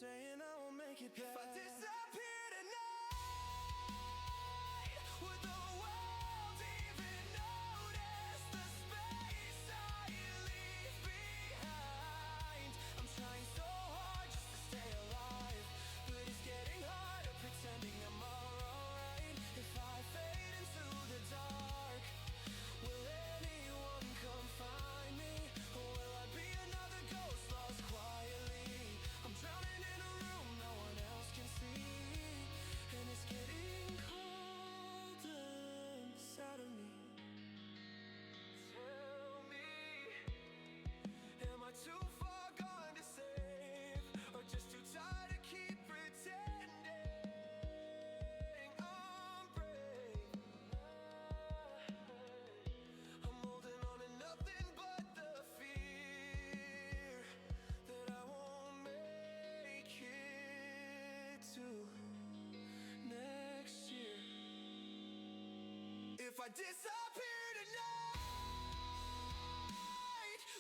saying I won't make it back. If I disappear tonight, would the world even notice the space I leave behind? I'm trying so hard just to stay alive, but it's getting harder pretending I'm alright. If I fade into the dark, will anyone come find me? Or will I be another ghost lost quietly? I'm drowning in a room no one else can see, and it's getting colder inside of me. Tell me, am I too far gone to save, or just too tired to keep pretending I'm brave? I'm holding on to nothing but the fear that I won't make it to next year. If I disappear tonight,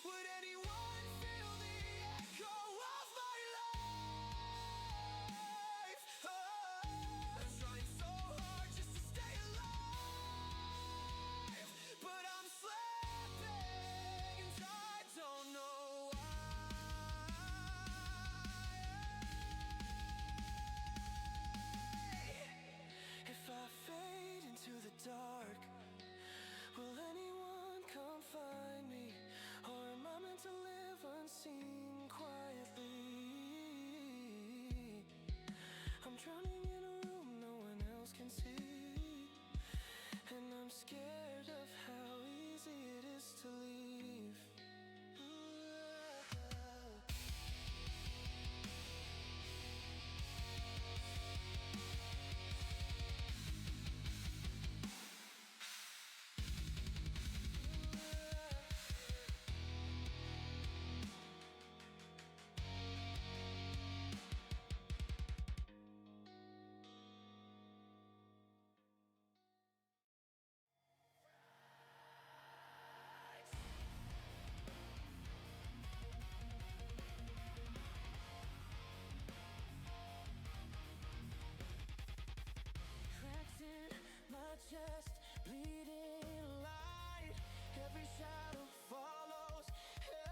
would anyone feel the echo of my life? I'm trying so hard just to stay alive, but I'm slipping and I don't know why. If I fade into the dark, will anyone come find me? Or am I meant to live unseen quietly? I'm drowning in a room no one else can see, and I'm scared of how easy it is to leave. Cracks in my chest, bleeding light. Every shadow follows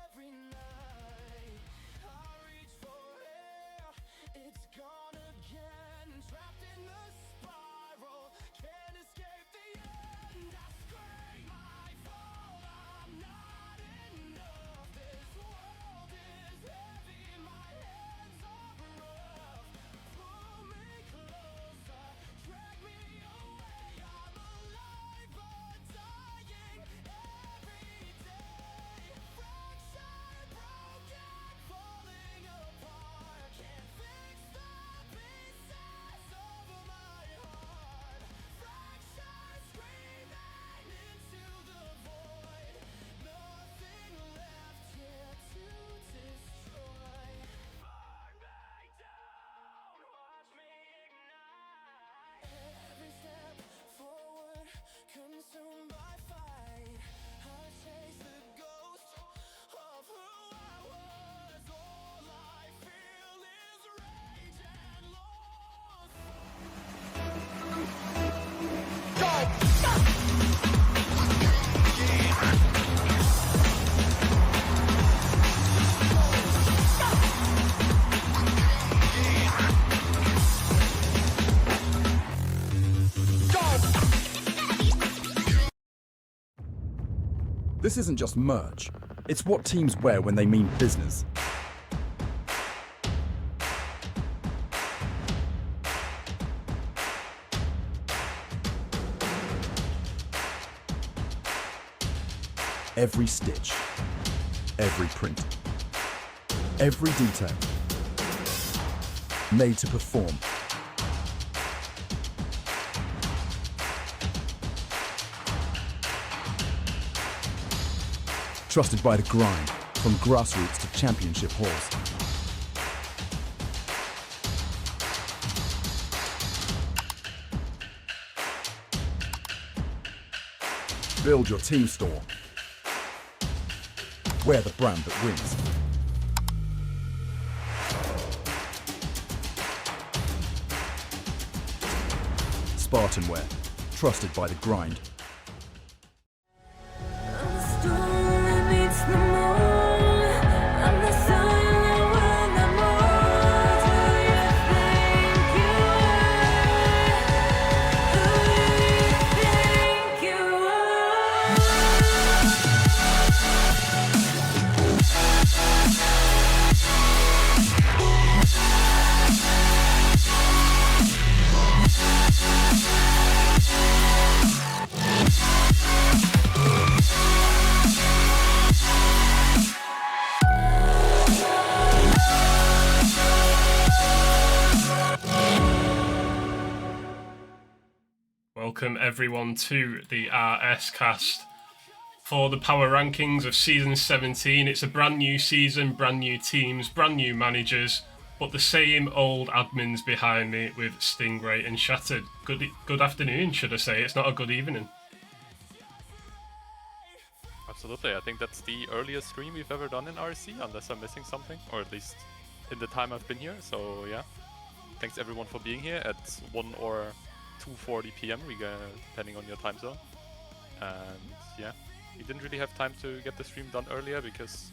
every night. I reach for air, it's gone again. Trapped in the spiral, can't escape the end. I scream, I fall, I'm not enough. This world is heavy, my hands are rough. Pull me closer, drag me away. I'm alive but dying every day. Fractured, broken, falling apart. Can't fix the pieces of my heart. Fractured, screaming into the void. Nothing left here to destroy. Burn me down, watch me ignite. Every step forward, consumed by fight. I chase the ghost of who I was. All I feel is rage and loss. This isn't just merch, it's what teams wear when they mean business. Every stitch, every print, every detail, made to perform. Trusted by the grind, from grassroots to championship halls. Build your team store. Wear the brand that wins. SpartanWare, trusted by the grind. Welcome everyone to the RSCast for the power rankings of season 17. It's a brand new season, brand new teams, brand new managers, but the same old admins behind me with Stingray and Shattered. Good afternoon, should I say? It's not a good evening. Absolutely, I think that's the earliest stream we've ever done in RSC, unless I'm missing something, or at least in the time I've been here. So yeah, thanks everyone for being here at 1 or 2:40 p.m. Depending on your time zone. And yeah, we didn't really have time to get the stream done earlier because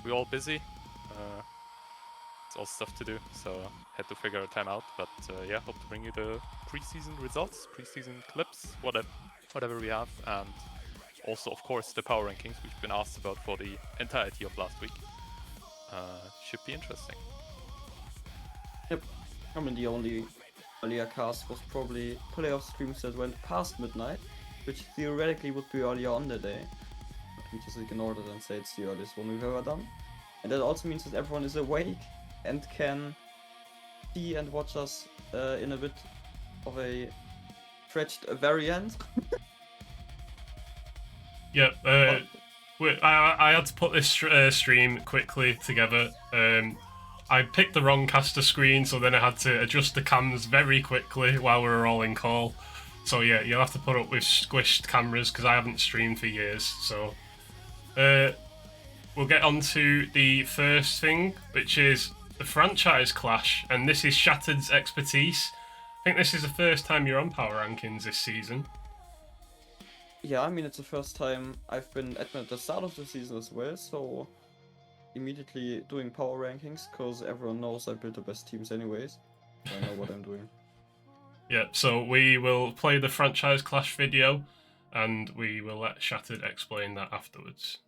we're all busy. It's all stuff to do, so had to figure a time out. But yeah, hope to bring you the preseason results, preseason clips, whatever we have, and also of course the power rankings we've been asked about for the entirety of last week. Should be interesting. Yep, I mean the only earlier cast was probably playoff streams that went past midnight, which theoretically would be earlier on the day. But we just ignored it and say it's the earliest one we've ever done. And that also means that everyone is awake and can see and watch us in a bit of a stretched variant. Yep, I had to put this stream quickly together. I picked the wrong caster screen, so then I had to adjust the cams very quickly while we were all in call. So yeah, you'll have to put up with squished cameras because I haven't streamed for years. So we'll get on to the first thing, which is the franchise clash, and this is Shattered's expertise. I think this is the first time you're on power rankings this season. Yeah, I mean it's the first time I've been admin at the start of the season as well, so immediately doing power rankings because everyone knows I build the best teams anyways. So I know what I'm doing. Yeah, so we will play the franchise clash video and we will let Shattered explain that afterwards.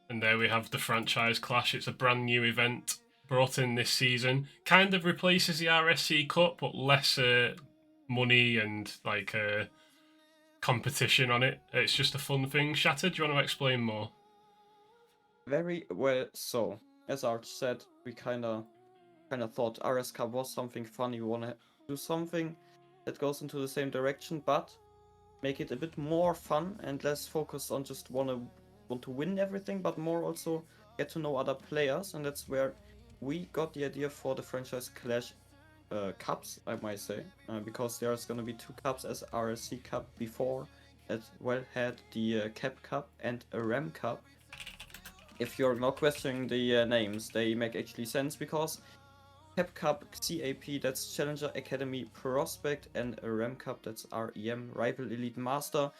And there we have the franchise clash. It's a brand new event brought in this season. Kind of replaces the RSC Cup, but less money and like competition on it. It's just a fun thing. Shattered, do you want to explain more? Very well. So, as Arch said, we kind of thought RS Cup was something fun. We want to do something that goes into the same direction, but make it a bit more fun and less focused on just want to win everything, but more also get to know other players. And that's where we got the idea for the franchise clash cups, I might say, because there's going to be 2 cups as RSC Cup before, as well had the Cap Cup and a Ram Cup. If you're not questioning the names, they make actually sense because Cap Cup, CAP, that's Challenger Academy Prospect, and a Ram Cup, that's REM, Rival Elite Master.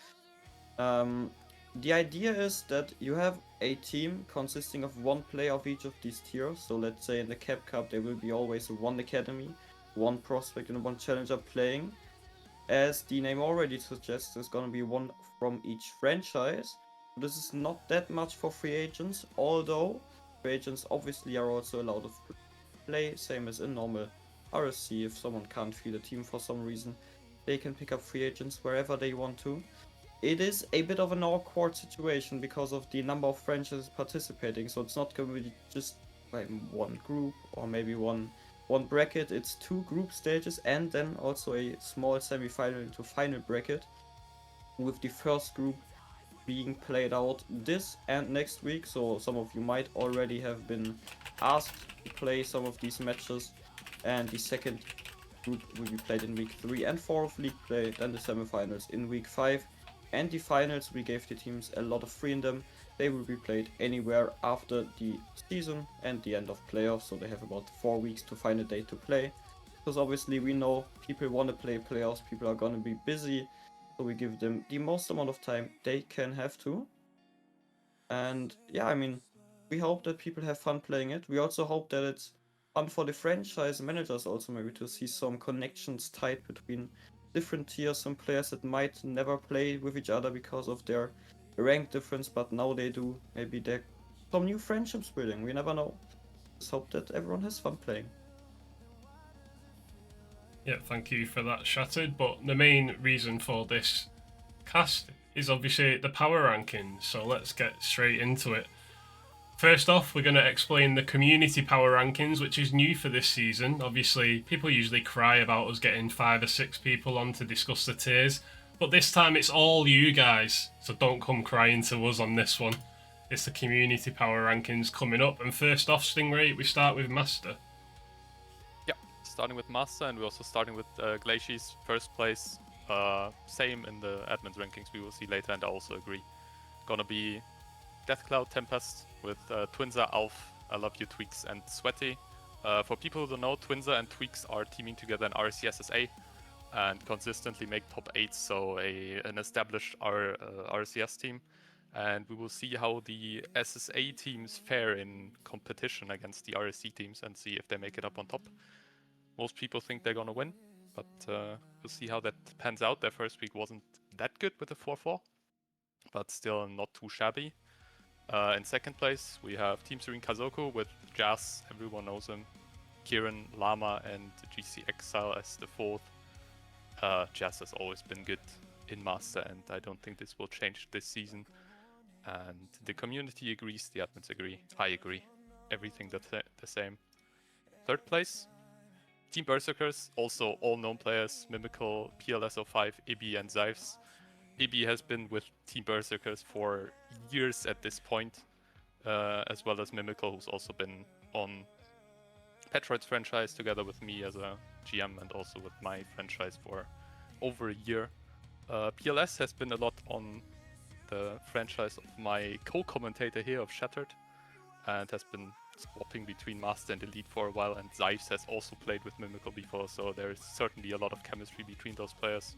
The idea is that you have a team consisting of 1 player of each of these tiers. So let's say in the Cap Cup there will be always 1 Academy, 1 Prospect and 1 Challenger playing. as the name already suggests, there's gonna be one from each franchise. This is not that much for free agents, although free agents obviously are also allowed to play, same as in normal RSC. If someone can't field a team for some reason, they can pick up free agents wherever they want to. It is a bit of an awkward situation because of the number of franchises participating, so it's not going to be just like one group or maybe one bracket. It's 2 group stages and then also a small semi-final into final bracket, with the first group being played out this and next week. So some of you might already have been asked to play some of these matches, and the second group will be played in week 3 and 4 of league play, then the semifinals in week 5, and the finals we gave the teams a lot of freedom. They will be played anywhere after the season and the end of playoffs, so they have about 4 weeks to find a date to play, because obviously we know people want to play playoffs, people are going to be busy, so we give them the most amount of time they can have to. And yeah, I mean, we hope that people have fun playing it. We also hope that it's fun for the franchise managers also, maybe to see some connections tied between different tiers, some players that might never play with each other because of their rank difference, but now they do. Maybe there some new friendships building, we never know. Just hope that everyone has fun playing. Yeah, thank you for that, Shattered. But the main reason for this cast is obviously the power rankings, so let's get straight into it. First off, we're going to explain the community power rankings, which is new for this season. Obviously, people usually cry about us getting 5 or 6 people on to discuss the tiers, but this time it's all you guys, so don't come crying to us on this one. It's the community power rankings coming up, and first off, Stingray, we start with Master. Yeah, starting with Master, and we're also starting with Glacier's first place. Same in the admin's rankings, we will see later, and I also agree. Gonna be Deathcloud, Tempest with Twinza, Alf, I Love You, Tweaks, and Sweaty. For people who don't know, Twinza and Tweaks are teaming together in RSCSSA and consistently make top 8, so an established RCS team. And we will see how the SSA teams fare in competition against the RSC teams and see if they make it up on top. Most people think they're gonna win, but we'll see how that pans out. Their first week wasn't that good with a 4-4, but still not too shabby. In second place, we have Team Serene Kazoku with Jazz, everyone knows him, Kieran, Llama, and GC Exile as the fourth. Jazz has always been good in Master, and I don't think this will change this season. And the community agrees, the admins agree, I agree. Everything the same. Third place, Team Berserkers, also all known players, Mimical, PLS05, Ibi, and Zyves. Ibi has been with Team Berserkers for years at this point, as well as Mimical, who's also been on Petroid's franchise together with me as a GM and also with my franchise for over a year. PLS has been a lot on the franchise of my co-commentator here of Shattered, and has been swapping between Master and Elite for a while, and Zyves has also played with Mimical before, so there's certainly a lot of chemistry between those players.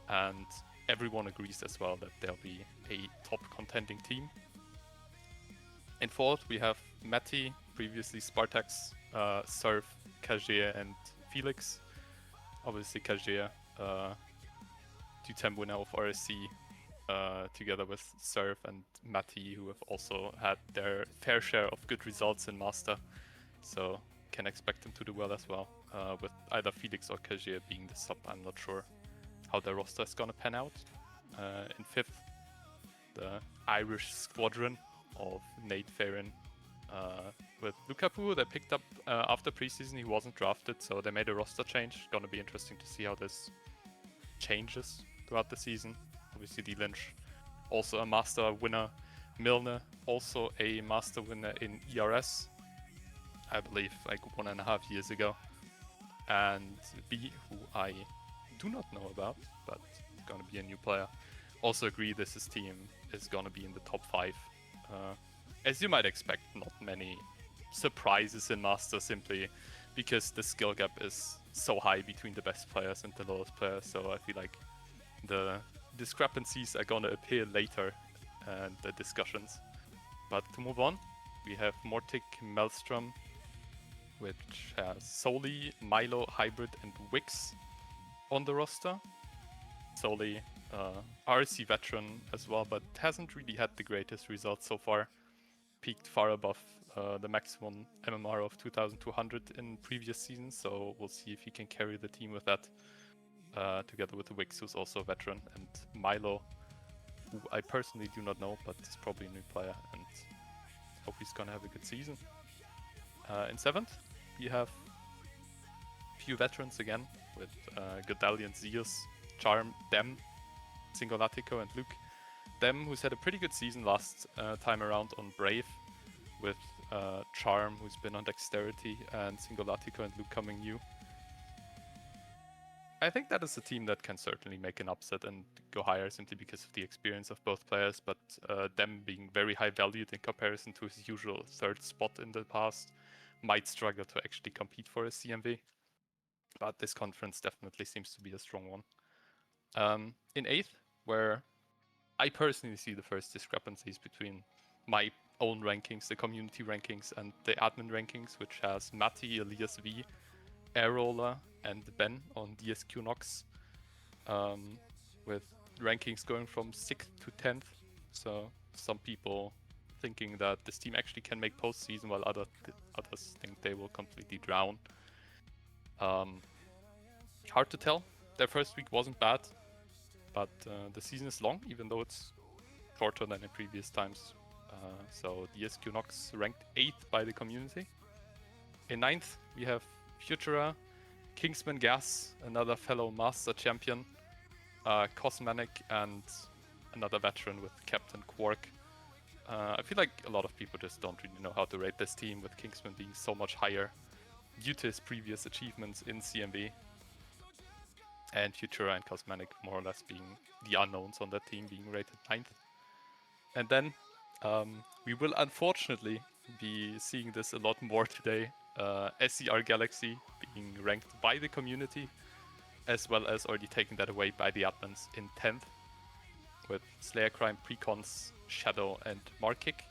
And everyone agrees as well that they'll be a top contending team. In fourth, we have Matty, previously Spartax, Surf, Kajier, and Felix. Obviously Kajier, 2-10 winner of RSC, together with Surf and Matty, who have also had their fair share of good results in Master. So can expect them to do well as well, with either Felix or Kajier being the sub. I'm not sure how their roster is gonna pan out. In fifth, the Irish squadron of Nate Farron with Lukaku. They picked up after preseason. He wasn't drafted, so they made a roster change. Gonna be interesting to see how this changes throughout the season. Obviously, D Lynch, also a Master winner. Milner, also a Master winner in ERS, I believe, like 1.5 years ago. And B, who I do not know about, but gonna be a new player. Also agree this team is gonna be in the top 5. As you might expect, not many surprises in Master, simply because the skill gap is so high between the best players and the lowest players, so I feel like the discrepancies are gonna appear later in the discussions. But to move on, we have Mortic Maelstrom, which has Soli, Milo, Hybrid, and Wix on the roster. solely RC veteran as well, but hasn't really had the greatest results so far. Peaked far above the maximum MMR of 2200 in previous seasons, so we'll see if he can carry the team with that. Together with the Wix, who's also a veteran, and Milo, who I personally do not know, but is probably a new player, and hope he's gonna have a good season. In 7th, we have a few veterans again, with Godallion, Zeus, Charm, Dem, Singolatico, and Luke. Dem, who's had a pretty good season last time around on Brave, with Charm, who's been on Dexterity, and Singolatico and Luke coming new. I think that is a team that can certainly make an upset and go higher simply because of the experience of both players, but them being very high valued in comparison to his usual 3rd spot in the past, might struggle to actually compete for a CMV. But this conference definitely seems to be a strong one. In 8th, where I personally see the first discrepancies between my own rankings, the community rankings, and the admin rankings, which has Matti, Elias V, Airroller, and Ben on DSQ Nox, with rankings going from 6th to 10th. So some people thinking that this team actually can make postseason, while others think they will completely drown. Hard to tell. Their first week wasn't bad, but the season is long, even though it's shorter than in previous times. So DSQ Nox ranked 8th by the community. In 9th, we have Futura, Kingsman Gas, another fellow Master Champion, Cosmanic, and another veteran with Captain Quark. I feel like a lot of people just don't really know how to rate this team, with Kingsman being so much higher due to his previous achievements in CMV. And Futura and Cosmanic more or less being the unknowns on that team, being rated 9th. And then we will unfortunately be seeing this a lot more today. SCR Galaxy being ranked by the community, as well as already taking that away by the admins in 10th, with Slayer Crime, Precons, Shadow, and Markick.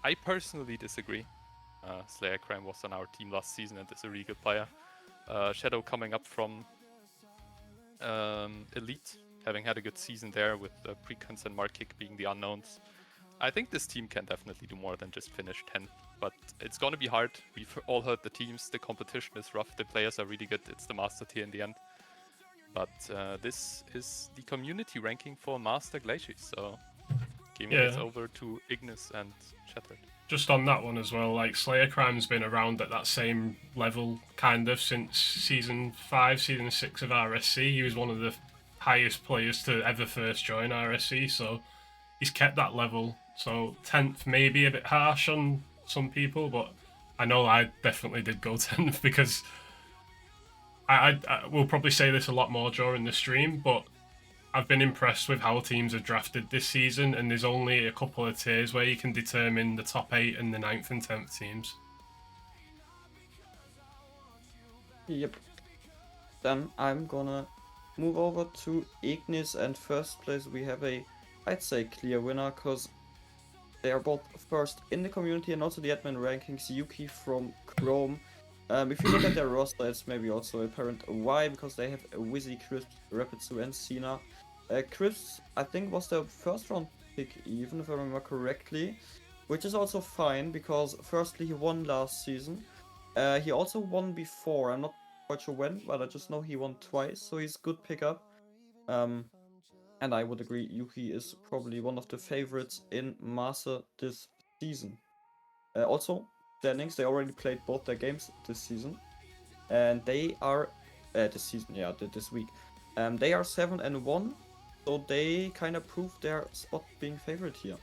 I personally disagree. Slayer Crime was on our team last season and is a really good player. Shadow coming up from Elite, having had a good season there, with Precons and Markick being the unknowns. I think this team can definitely do more than just finish 10th, but it's gonna be hard. We've all heard the teams, the competition is rough, the players are really good, it's the Master tier in the end. But this is the community ranking for Master Glaciers, so giving it over to Ignis and Shattered. Just on that one as well, like Slayer Crime's been around at that same level kind of since season 5, season 6 of RSC. He was one of the highest players to ever first join RSC, so he's kept that level. So 10th may be a bit harsh on some people, but I know I definitely did go 10th because I will probably say this a lot more during the stream, but I've been impressed with how teams are drafted this season, and there's only a couple of tiers where you can determine the top 8 and the 9th and 10th teams. Yep. Then I'm gonna move over to Ignis, and first place we have I'd say clear winner, because they are both first in the community and also the admin rankings. Yuki from Chrome. If you look at their roster, it's maybe also apparent why, because they have Wizzy, Crisp, Rapidsu, and Cena. Crisp, I think, was their first round pick, even if I remember correctly, which is also fine, because firstly he won last season. He also won before, I'm not quite sure when, but I just know he won twice, so he's good pickup. And I would agree, Yuki is probably one of the favorites in Master this season. Also, standings, they already played both their games this season. And they are, this week. They are 7-1, so they kind of proved their spot being favorite here.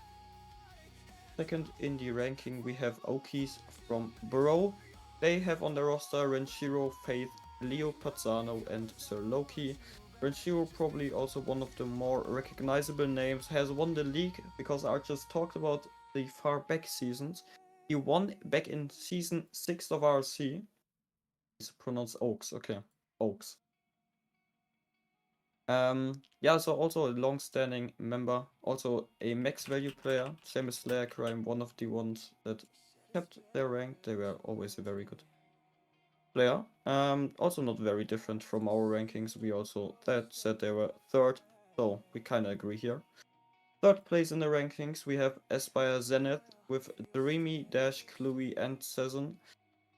Second in the ranking, we have Okis from Bro. They have on their roster Renshiro, Faith, Leo Pazzano, and Sir Loki. Renshiro, probably also one of the more recognizable names, has won the league because I just talked about the far back seasons. He won back in season 6 of RSC. It's pronounced Oaks, okay. Oaks. Yeah, so also a long-standing member, also a max value player, same as Slayer Crime, one of the ones that kept their rank. They were always very good. player. Also not very different from our rankings. We also said they were third, so we kind of agree here. Third place in the rankings, we have Aspire Zenith with Dreamy, Dash, Cluey, and Season.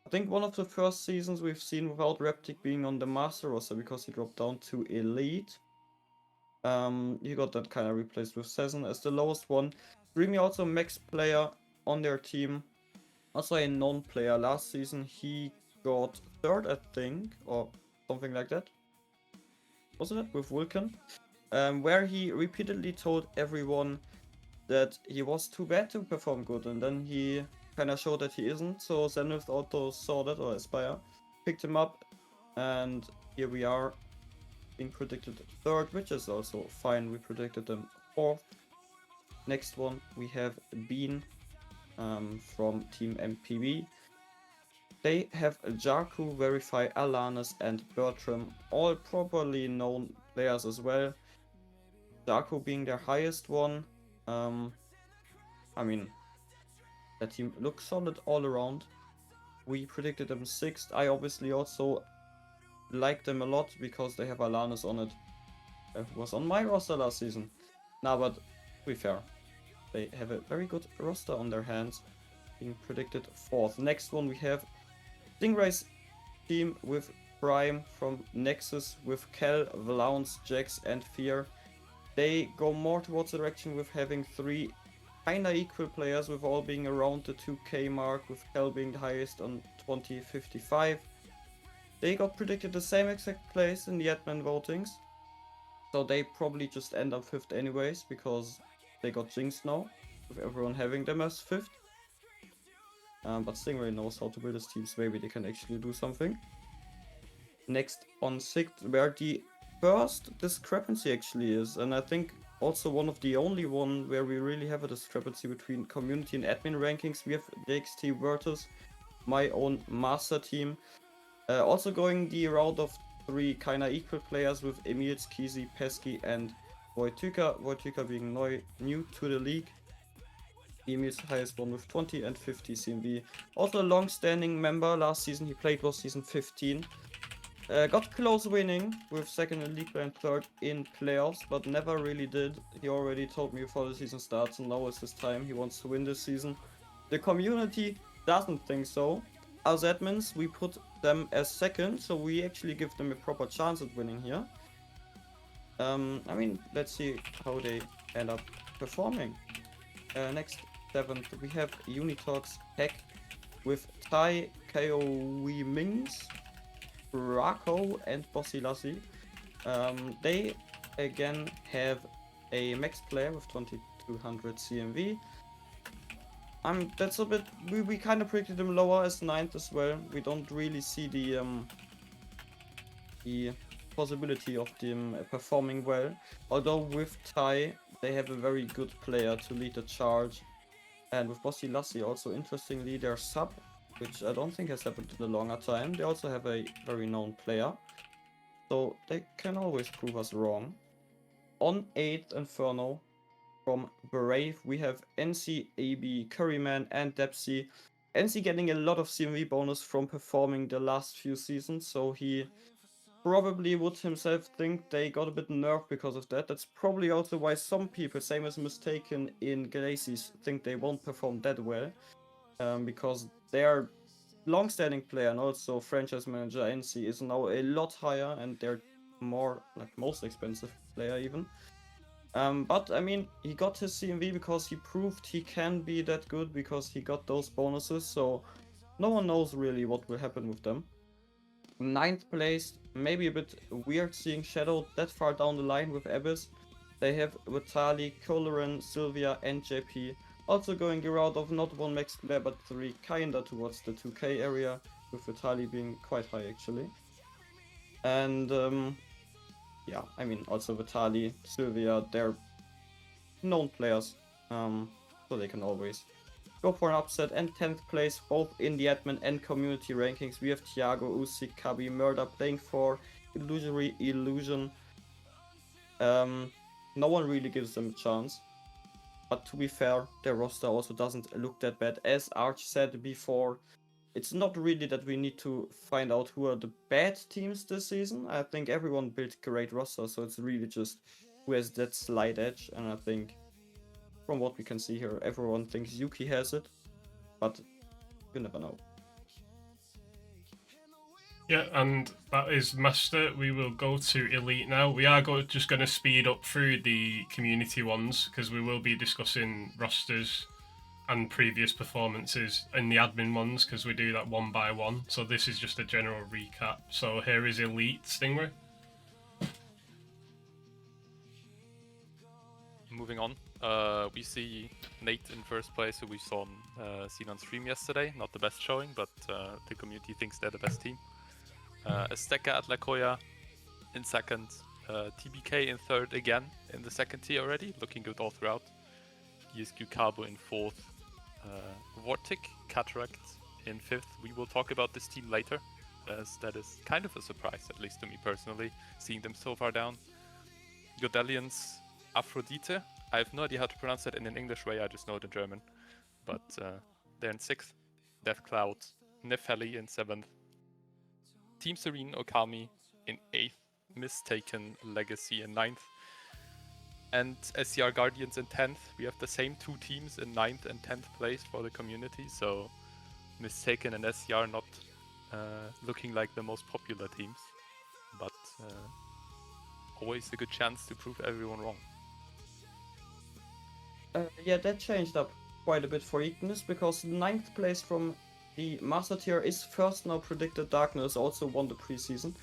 I think one of the first seasons we've seen without Reptic being on the master roster because he dropped down to Elite. He got that kind of replaced with Season as the lowest one. Dreamy also max player on their team. Also a known player. Last season he got third, I think, or something like that. Wasn't it? With Vulcan? Where he repeatedly told everyone that he was too bad to perform good, and then he kind of showed that he isn't. So Zenith also saw that, or Aspire, picked him up, and here we are, being predicted third, which is also fine. We predicted them fourth. Next one we have Bean from Team MPB. They have Jarku, Verify, Alanis, and Bertram, all properly known players as well. Jarku being their highest one. I mean, that team looks solid all around. We predicted them sixth. I obviously also like them a lot because they have Alanis on it, who was on my roster last season. Nah, but to be fair, they have a very good roster on their hands, being predicted fourth. Next one we have Stingray's team with Prime from Nexus with Kel, Valounce, Jax, and Fear. They go more towards the direction with having three kinda equal players, with all being around the 2k mark, with Kel being the highest on 2055. They got predicted the same exact place in the admin votings, so they probably just end up fifth anyways, because they got jinxed now, with everyone having them as fifth. But Stingray knows how to build his teams, maybe they can actually do something. Next on sixth, where the first discrepancy actually is, and I think also one of the only one where we really have a discrepancy between community and admin rankings. We have DXT Virtus, my own master team, also going the route of three kinda equal players with Emil, Skizy, Pesky, and Wojtyka. Wojtyka being new to the league. Emil's highest one with 20 and 50 CMV. Also a long-standing member. Last season he played was season 15. Got close winning with second in league play and third in playoffs, but never really did. He already told me before the season starts, and now is his time. He wants to win this season. The community doesn't think so. As admins, we put them as second, so we actually give them a proper chance at winning here. I mean, let's see how they end up performing. Next, seventh, we have Unitox Heck with Tai, Koe Mings, Rako, and Bossy Lassie. They again have a max player with 2200 CMV. That's a bit. We kind of predicted them lower as ninth as well. We don't really see the possibility of them performing well. Although with Tai, they have a very good player to lead the charge. And with Bossy Lassie also, interestingly, their sub, which I don't think has happened in a longer time, they also have a very known player. So they can always prove us wrong. On 8th Inferno, from Brave, we have NC, AB, Curryman, and Depsy. NC getting a lot of CMV bonus from performing the last few seasons, so he probably would himself think they got a bit nerfed because of that. That's probably also why some people, same as Mistaken in Glacies, think they won't perform that well. Because their long-standing player and also franchise manager NC is now a lot higher, and they're more like most expensive player even. But I mean, he got his CMV because he proved he can be that good, because he got those bonuses, so no one knows really what will happen with them. 9th place, maybe a bit weird seeing Shadow that far down the line with Abyss. They have Vitali, Coloran, Sylvia, and JP. Also going the route of not one max player but three, kinda towards the 2k area, with Vitali being quite high actually. And yeah, I mean, also Vitali, Sylvia, they're known players, so they can always go for an upset. And 10th place, both in the admin and community rankings, we have Thiago, Usyk, Kabi, Murder playing for Illusory Illusion. No one really gives them a chance. But to be fair, their roster also doesn't look that bad. As Arch said before, it's not really that we need to find out who are the bad teams this season. I think everyone built great rosters, so it's really just who has that slight edge. And I think from what we can see here, everyone thinks Yuki has it, but you never know. Yeah, and that is Master. We will go to Elite now. We are just going to speed up through the community ones because we will be discussing rosters and previous performances in the admin ones because we do that one by one. So this is just a general recap. So here is Elite Stingray. Moving on, we see Nate in first place, who we seen on stream yesterday. Not the best showing, but the community thinks they're the best team. Azteca at Lakoya in second, TBK in third again in the second tier already, looking good all throughout. ESQ Cabo in fourth, Vortic Cataract in fifth. We will talk about this team later, as that is kind of a surprise, at least to me personally, seeing them so far down. Godelians Aphrodite. I have no idea how to pronounce that in an English way, I just know it in German. But they're in sixth. Death Cloud, Nefeli in seventh. Team Serene Okami in 8th, Mistaken Legacy in 9th, and SCR Guardians in 10th. We have the same two teams in 9th and 10th place for the community, so Mistaken and SCR not looking like the most popular teams, but always a good chance to prove everyone wrong. Yeah, that changed up quite a bit for Ignis, because 9th place from the Master Tier is first now predicted. Darkness also won the preseason.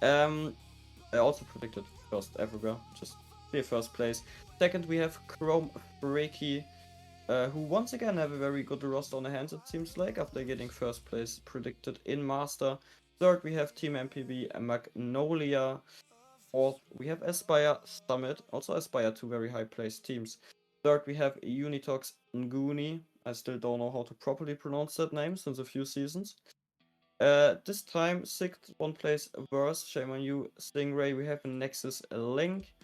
I also predicted first everywhere, just clear first place. Second, we have Chrome Freaky, who once again have a very good roster on the hands, it seems like, after getting first place predicted in Master. Third, we have Team MPB Magnolia. Fourth, we have Aspire Summit, also Aspire, two very high placed teams. Third, we have Unitox Nguni. I still don't know how to properly pronounce that name since a few seasons. This time, sixth, one place worse. Shame on you, Stingray. We have a Nexus Link.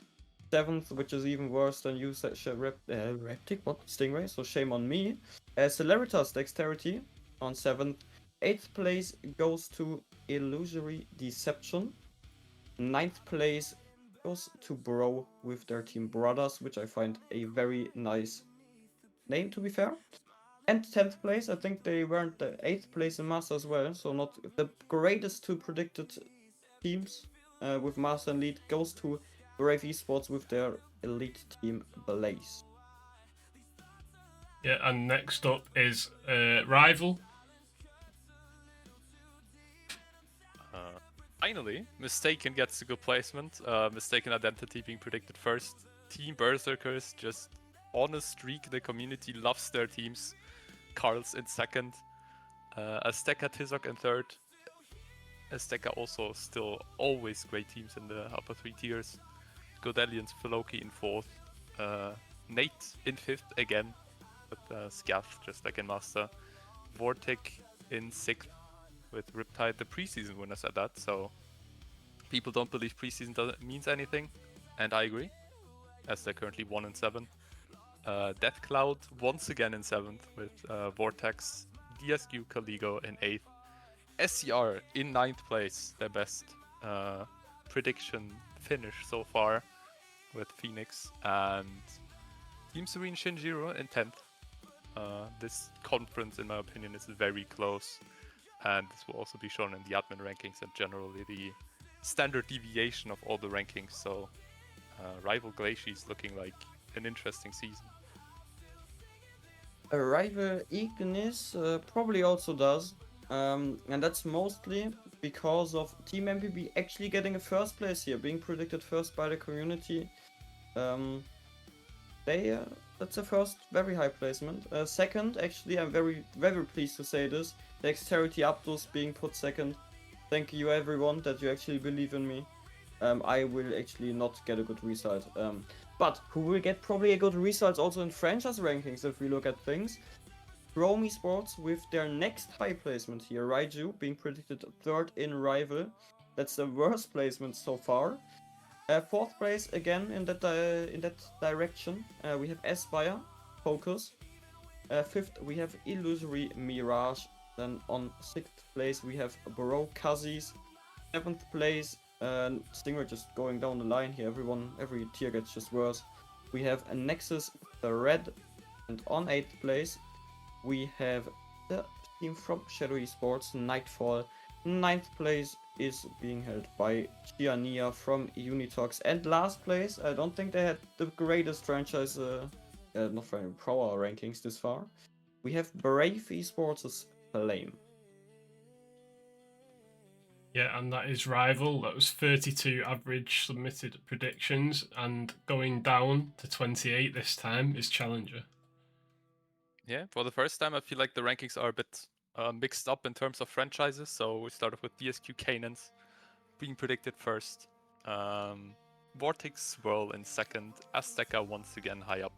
Seventh, which is even worse than you, Reptic, what? Stingray, so shame on me. Celeritas Dexterity on seventh. Eighth place goes to Illusory Deception. Ninth place goes to Bro with their team Brothers, which I find a very nice name, to be fair. And 10th place, I think they weren't the 8th place in Master as well, so not the greatest two predicted teams with Master and Elite, goes to Brave Esports with their Elite team Blaze. Yeah, and next up is Rival. Finally, Mistaken gets a good placement. Mistaken Identity being predicted first. Team Berserkers just on a streak. The community loves their teams. Carl's in second. Azteca Tizok in third. Azteca also still always great teams in the upper three tiers. Godelians Philoki in fourth. Nate in fifth again, with Scath just like in Master. Vortic in sixth, with Riptide, the preseason winners at that, so people don't believe preseason means anything, and I agree, as they're currently 1-7. Death Cloud once again in 7th, with Vortex, DSQ Caligo in 8th. SCR in 9th place, their best prediction finish so far, with Phoenix, and Team Serene Shinjiro in 10th. This conference, in my opinion, is very close. And this will also be shown in the admin rankings and generally the standard deviation of all the rankings. So Rival Glacier is looking like an interesting season. Rival Ignis probably also does. And that's mostly because of Team MPB actually getting a first place here, being predicted first by the community. That's a first very high placement. Second, actually, I'm very, very pleased to say this. Dexterity Aptos being put second. Thank you everyone that you actually believe in me. I will actually not get a good result. But who will get probably a good result also in franchise rankings if we look at things. Chrome Esports with their next high placement here. Raiju being predicted third in Rival. That's the worst placement so far. Fourth place again in that direction. We have Aspire, Focus. Fifth we have Illusory Mirage. Then on 6th place we have Bro Kazis. 7th place, Stingray just going down the line here. Every tier gets just worse. We have a Nexus Red, and on 8th place we have the team from Shadow Esports, Nightfall. 9th place is being held by Giania from Unitox, and last place, I don't think they had the greatest franchise, not very power rankings this far. We have Brave Esports' Flame. Yeah, and that is Rival. That was 32 average submitted predictions, and going down to 28 this time is Challenger. Yeah, for the first time, I feel like the rankings are a bit mixed up in terms of franchises. So we started with DSQ Canaans being predicted first, Vortex Swirl in second, Azteca once again high up,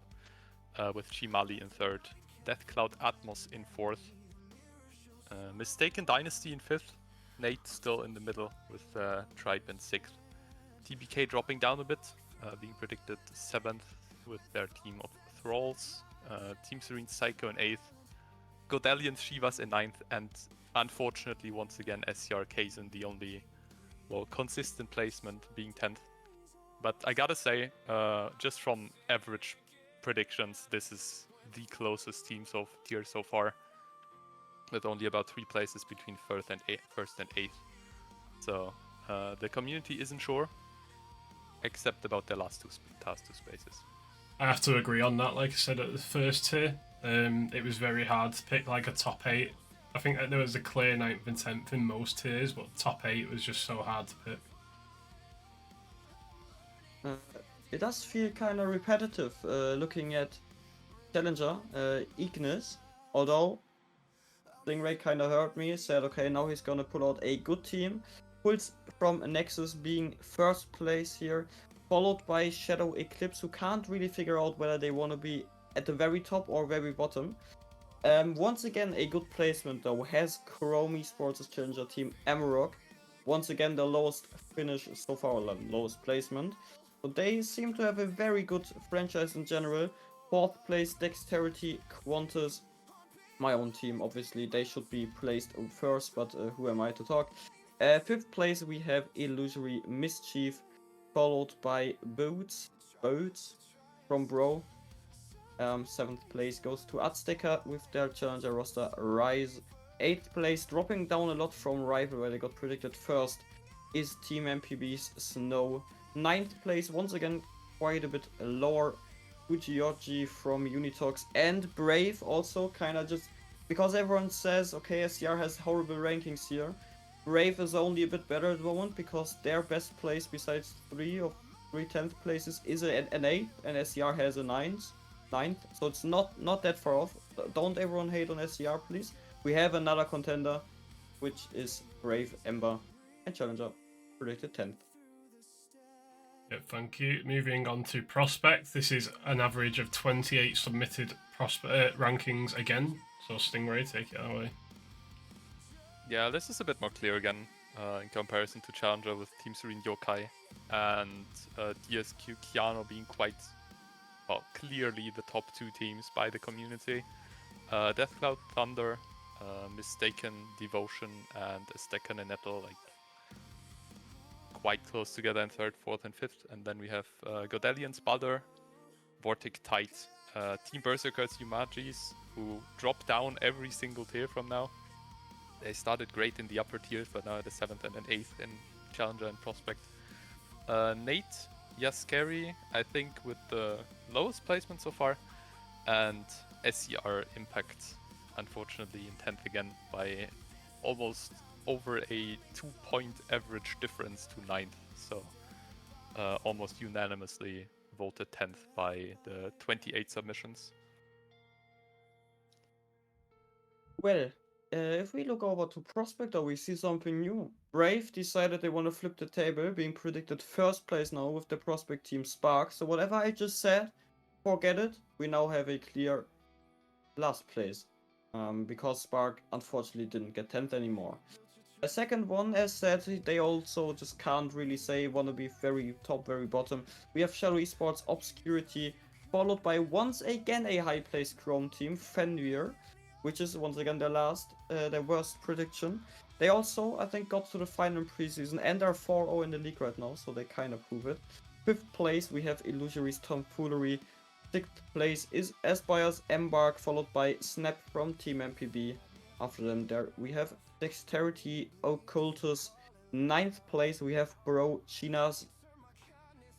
with Chimali in third, Deathcloud Atmos in fourth, Mistaken Dynasty in fifth, Nate still in the middle with Tribe in sixth, TBK dropping down a bit, being predicted seventh with their team of Thralls, Team Serene Psycho in eighth, Godelian Shivas in ninth, and unfortunately once again SCR Kazan, the only consistent placement, being 10th. But I gotta say, just from average predictions, this is the closest tier so far, with only about 3 places between first and 8th. So the community isn't sure, except about the last two spaces. I have to agree on that. Like I said, at the first tier, it was very hard to pick like a top 8. I think there was a clear 9th and 10th in most tiers, but top 8 was just so hard to pick. It does feel kind of repetitive looking at Challenger, Ignis, although Stingray kind of heard me, said okay, now he's gonna pull out a good team. Pulls from Nexus being first place here, followed by Shadow Eclipse, who can't really figure out whether they want to be at the very top or very bottom. Once again, a good placement though has Chrome Esports' Challenger team Amarok. Once again, the lowest finish so far, lowest placement. So they seem to have a very good franchise in general. 4th place, Dexterity, Qantas. My own team, obviously, they should be placed first, but who am I to talk? 5th place, we have Illusory Mischief, followed by Boats from Bro. 7th place goes to Azteca with their challenger roster Rise. 8th place, dropping down a lot from Rival, where they got predicted first, is Team MPB's Snow. 9th place, once again, quite a bit lower, Fujioji from Unitox, and Brave also kind of just because everyone says okay, SCR has horrible rankings here. Brave is only a bit better at the moment because their best place besides 3 of 3 10th places is an 8th, and SCR has a 9th, so it's not that far off. Don't everyone hate on SCR, please. We have another contender, which is Brave, Ember, and Challenger, predicted 10th. Yeah, thank you. Moving on to Prospect. This is an average of 28 submitted rankings again. So Stingray, take it away. Yeah, this is a bit more clear again in comparison to Challenger, with Team Serene Yokai and DSQ Kiano being quite, clearly the top 2 teams by the community. Deathcloud Thunder, Mistaken Devotion, and Azteca Neneto, like quite close together in 3rd, 4th, and 5th. And then we have Godelian Spalder, Vortic Tight, Team Berserkers Umagis, who drop down every single tier from now. They started great in the upper tiers, but now at the 7th and an 8th in Challenger and Prospect. Nate, Yaskeri, I think with the lowest placement so far, and SCR Impact, unfortunately in 10th again by almost over a 2-point average difference to 9th, so almost unanimously voted 10th by the 28 submissions. Well, if we look over to Prospector, we see something new. Brave decided they want to flip the table, being predicted first place now with the Prospect team Spark. So whatever I just said, forget it. We now have a clear last place, because Spark unfortunately didn't get 10th anymore. The second one, as said, they also just can't really say want to be very top, very bottom. We have Shadow Esports Obscurity, followed by once again a high placed Chrome team, Fenrir. which is once again their worst prediction. They also, I think, got to the final in preseason and are 4-0 in the league right now, so they kind of prove it. 5th place, we have Illusory's Tomfoolery. 6th place is Aspire's Embark, followed by Snap from Team MPB. After them, there we have Dexterity Occultus. 9th place, we have Bro China's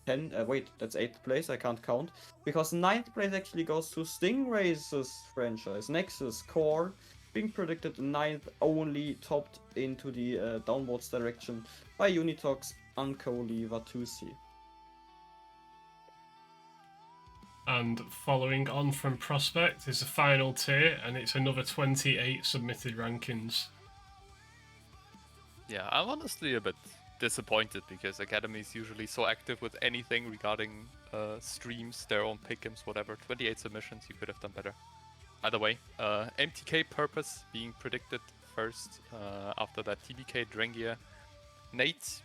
10. Wait, that's 8th place, I can't count. Because 9th place actually goes to Stingray's franchise. Nexus Core, being predicted 9th, only topped into the downwards direction by Unitox Uncoli Vatusi. And following on from Prospect is the final tier, and it's another 28 submitted rankings. Yeah, I'm honestly a bit disappointed because Academy is usually so active with anything regarding streams, their own pick'ems, whatever. 28 submissions, you could have done better. Either way, MTK Purpose being predicted first, after that TBK Drengia Nate.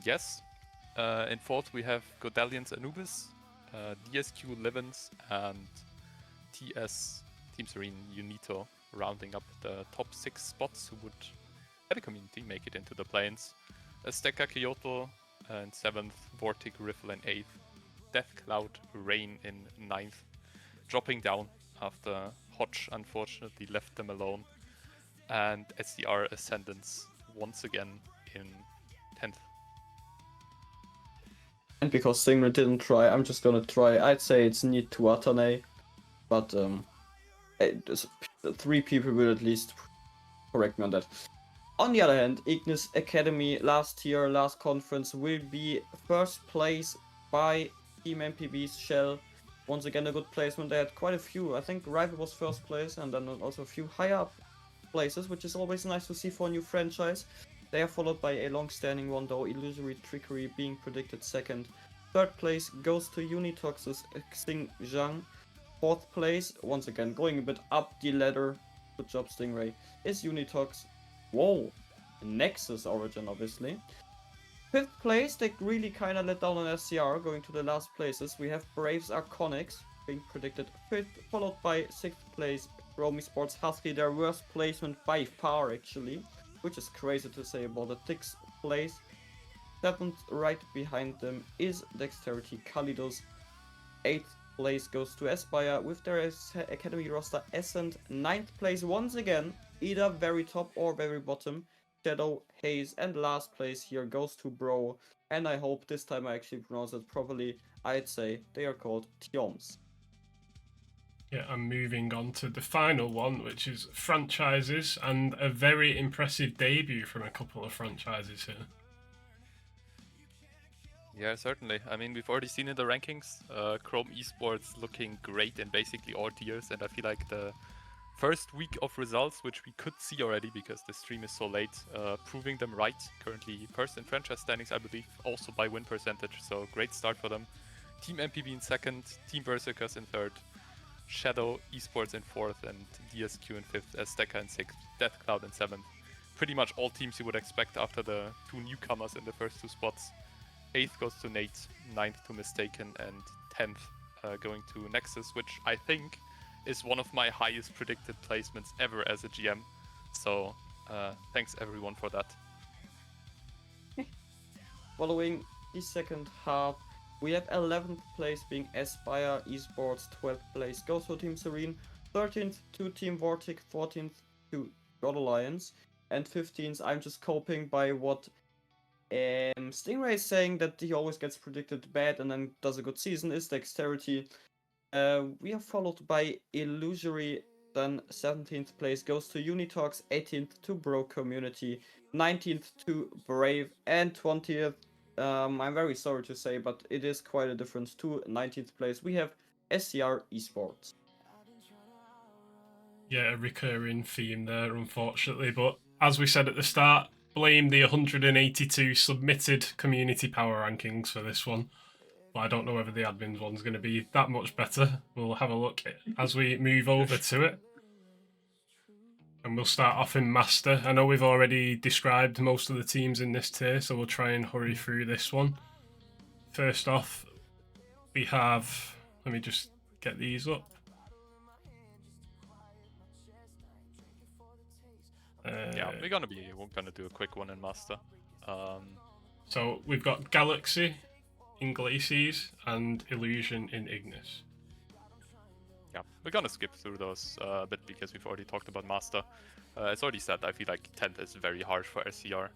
Yes. In 4th we have Godalians Anubis, DSQ Livens, and TS Team Serene Unito rounding up the top 6 spots who would, at a community, make it into the plains. Azteca Kyoto in 7th, Vortic Riffle in 8th, Death Cloud Rain in 9th, dropping down after Hodge unfortunately left them alone, and SDR Ascendance once again in 10th. And because Stingray didn't try, I'm just gonna try. I'd say it's Need to Atane, but 3 people will at least correct me on that. On the other hand, Ignis Academy last year, last conference, will be first place by Team MPB's Shell. Once again, a good placement. They had quite a few. I think Rival was first place, and then also a few higher up places, which is always nice to see for a new franchise. They are followed by a long-standing one though, Illusory Trickery being predicted second. 3rd place goes to Unitox's Xing Zhang. 4th place, once again going a bit up the ladder, good job Stingray, is Unitox. Whoa, Nexus Origin obviously. 5th place, they really kinda let down on SCR, going to the last places. We have Braves Arconics being predicted 5th, followed by 6th place Romy Sports Husky, their worst placement by far actually, which is crazy to say about the 6th place. 7th, right behind them, is Dexterity Kalidos. 8th place goes to Aspire with their Academy roster Ascent. 9th place once again, either very top or very bottom, Shadow, Haze, and last place here goes to Bro, and I hope this time I actually pronounce it properly. I'd say they are called Tioms. Yeah, I'm moving on to the final one, which is franchises, and a very impressive debut from a couple of franchises here. Yeah, certainly. I mean, we've already seen in the rankings, Chrome Esports looking great in basically all tiers, and I feel like the first week of results, which we could see already because the stream is so late, proving them right. Currently first in franchise standings, I believe, also by win percentage, so great start for them. Team MPB in 2nd, Team Berserkers in 3rd, Shadow Esports in 4th, and DSQ in 5th, Azteca in 6th, Death Cloud in 7th. Pretty much all teams you would expect after the 2 newcomers in the first 2 spots. 8th goes to Nate, 9th to Mistaken, and 10th going to Nexus, which I think is one of my highest predicted placements ever as a GM. So thanks everyone for that. Following the second half, we have 11th place being Aspire Esports, 12th place goes to Team Serene, 13th to Team Vortic, 14th to God Alliance, and 15th, I'm just coping by what Stingray is saying that he always gets predicted bad and then does a good season, is Dexterity. We are followed by Illusory, then 17th place goes to Unitox, 18th to Bro Community, 19th to Brave, and 20th, I'm very sorry to say, but it is quite a difference to 19th place. We have SCR Esports. Yeah, a recurring theme there, unfortunately, but as we said at the start, blame the 182 submitted community power rankings for this one. But I don't know whether the admins one's going to be that much better. We'll have a look as we move over to it. And we'll start off in Master. I know we've already described most of the teams in this tier, so we'll try and hurry through this one. First off, we have... Let me just get these up. Yeah, we're gonna do a quick one in Master. So we've got Galaxy in Glacies and Illusion in Ignis. Yeah, we're gonna skip through those a bit because we've already talked about Master. As already said, I feel like 10th is very harsh for RCR,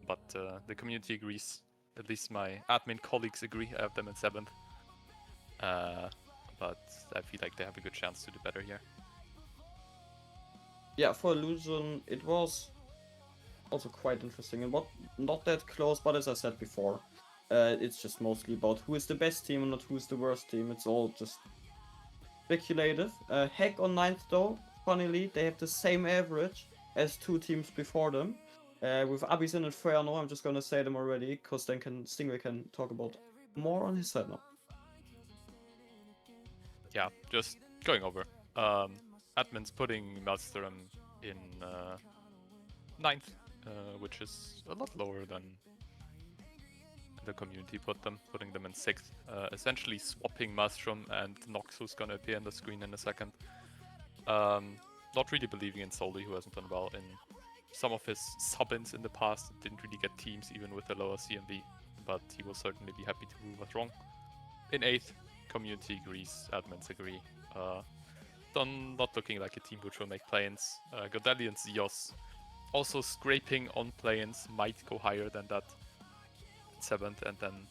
but the community agrees. At least my admin colleagues agree. I have them in 7th. But I feel like they have a good chance to do better here. Yeah, for Illusion, it was also quite interesting and not that close, but as I said before, it's just mostly about who is the best team and not who is the worst team. It's all just speculative. Heck on 9th though, funnily, they have the same average as 2 teams before them. With Abyss and Inferno, I'm just gonna say them already, because then Stingray can talk about more on his side now. Yeah, just going over. Admin's putting Maelstrom in 9th, which is a lot lower than the community putting them in 6th. Essentially swapping Maelstrom and Nox, who's gonna appear on the screen in a second. Not really believing in Soli, who hasn't done well in some of his sub-ins in the past. Didn't really get teams even with a lower CMV, but he will certainly be happy to prove us wrong. In 8th, community agrees, admins agree. Not looking like a team which will make play-ins. Godeli and Zeos also scraping on play-ins, might go higher than that. 7th, and then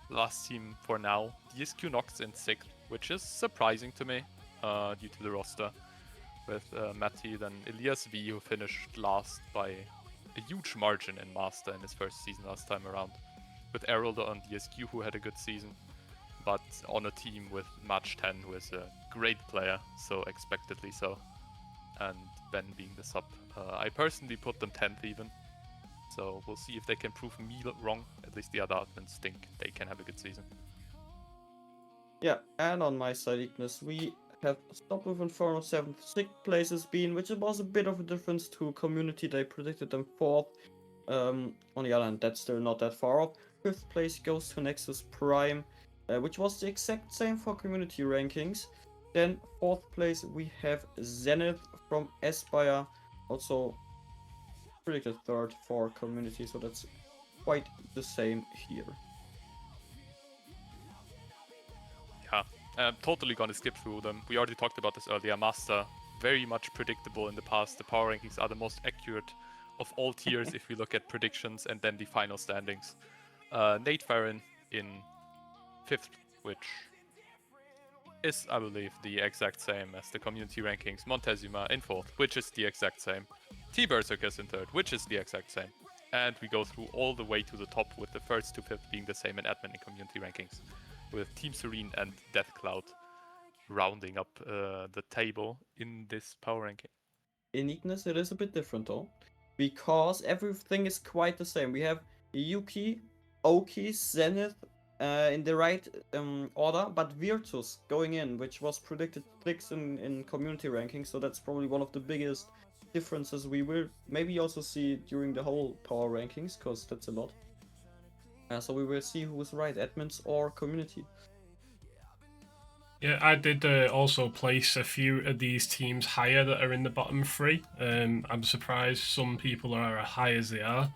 last team for now, DSQ Nox in 6th, which is surprising to me due to the roster. With Matty, then Elias V, who finished last by a huge margin in Master in his first season last time around. With Errolda on DSQ, who had a good season, but on a team with Match 10, who is a great player, so expectedly so. And Ben being the sub. I personally put them 10th even, so we'll see if they can prove me wrong. At least the other admins think they can have a good season. Yeah, and on my side, Ignis, we have stopped with Inferno 7th, 6th places being, which was a bit of a difference to community. They predicted them 4th. On the other hand, that's still not that far off. 5th place goes to Nexus Prime, which was the exact same for community rankings. Then 4th place we have Zenith from Aspire, also predicted 3rd for community, so that's quite the same here. Yeah, totally gonna skip through them. We already talked about this earlier. Master, very much predictable in the past. The power rankings are the most accurate of all tiers if we look at predictions and then the final standings. Nate Farron in 5th, which is, I believe, the exact same as the community rankings. Montezuma in 4th, which is the exact same. T-Berserkers in 3rd, which is the exact same. And we go through all the way to the top with the 1st to 5th being the same in admin and community rankings. With Team Serene and Death Cloud rounding up the table in this power ranking. In Ignis, it is a bit different though, because everything is quite the same. We have Yuki, Oki, Zenith in the right order, but Virtus going in, which was predicted 6th in community rankings, so that's probably one of the biggest differences we will maybe also see during the whole power rankings, because that's a lot. So we will see who is right, admins or community. Yeah, I did also place a few of these teams higher that are in the bottom 3. I'm surprised some people are as high as they are.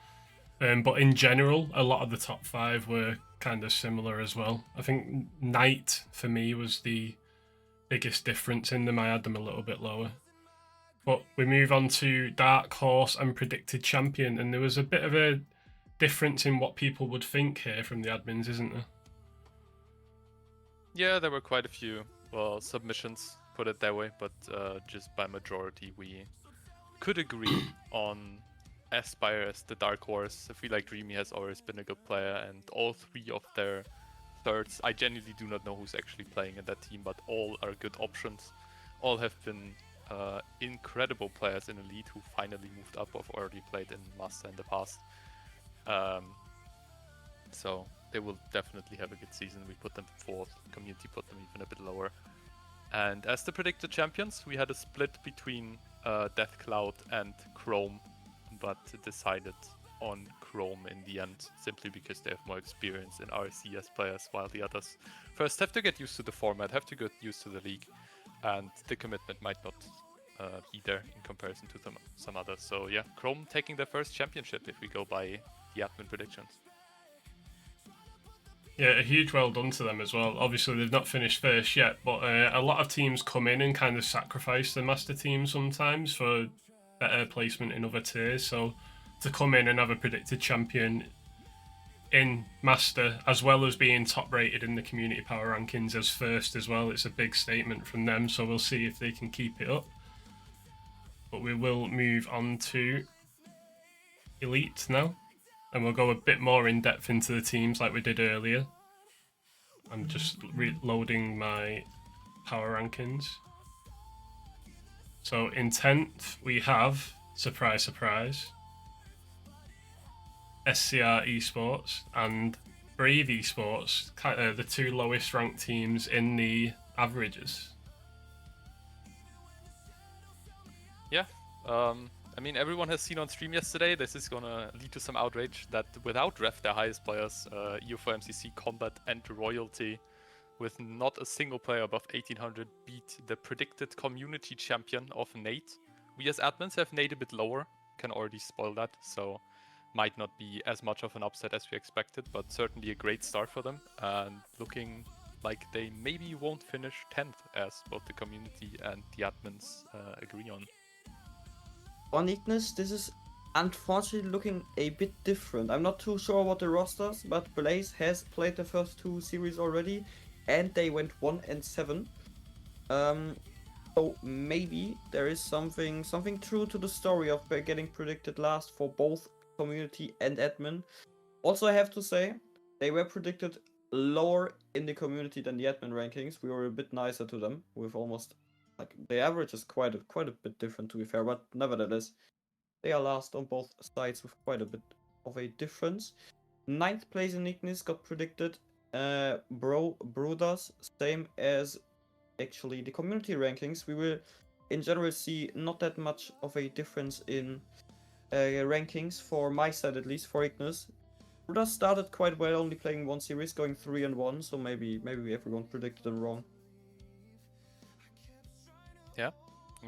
But in general, a lot of the top 5 were kind of similar as well. I think Knight, for me, was the biggest difference in them. I had them a little bit lower. But we move on to Dark Horse and Predicted Champion, and there was a bit of a difference in what people would think here from the admins, isn't there? Yeah, there were quite a few, submissions, put it that way, but just by majority we could agree on Aspire as the dark horse. I feel like Dreamy has always been a good player, and all 3 of their thirds, I genuinely do not know who's actually playing in that team, but all are good options. All have been incredible players in Elite who finally moved up or already played in Master in the past. So they will definitely have a good season. We put them 4th, community put them even a bit lower. And as the predicted champions, we had a split between Death Cloud and Chrome, but decided on Chrome in the end, simply because they have more experience in RSC as players, while the others first have to get used to the format, have to get used to the league, and the commitment might not be there in comparison to some others. So yeah, Chrome taking their first championship if we go by the admin predictions. Yeah, a huge well done to them as well. Obviously, they've not finished first yet, but a lot of teams come in and kind of sacrifice the master team sometimes for better placement in other tiers. So to come in and have a predicted champion in master, as well as being top rated in the community power rankings as first as well, it's a big statement from them. So we'll see if they can keep it up. But we will move on to elite now, and we'll go a bit more in depth into the teams like we did earlier. I'm just reloading my power rankings. So in 10th we have, surprise surprise, SCR Esports and Brave Esports, kind of the two lowest ranked teams in the averages. Yeah, I mean, everyone has seen on stream yesterday, this is gonna lead to some outrage, that without Ref, their highest players, EU4 MCC, Combat and Royalty, with not a single player above 1800, beat the predicted community champion of Nate. We as admins have Nate a bit lower, can already spoil that, so might not be as much of an upset as we expected, but certainly a great start for them, and looking like they maybe won't finish 10th, as both the community and the admins agree on. On Ignis, this is unfortunately looking a bit different. I'm not too sure about the rosters, but Blaze has played the first two series already, and they went 1-7. So maybe there is something true to the story of getting predicted last for both community and admin. Also, I have to say, they were predicted lower in the community than the admin rankings. We were a bit nicer to them, with almost, like, the average is quite a bit different, to be fair, but nevertheless, they are last on both sides with quite a bit of a difference. 9th place in Ignis got predicted. Brothers, same as actually the community rankings. We will in general see not that much of a difference in rankings for my side, at least for Ignis. Brothers started quite well, only playing one series, going 3-1, so maybe everyone predicted them wrong. Yeah,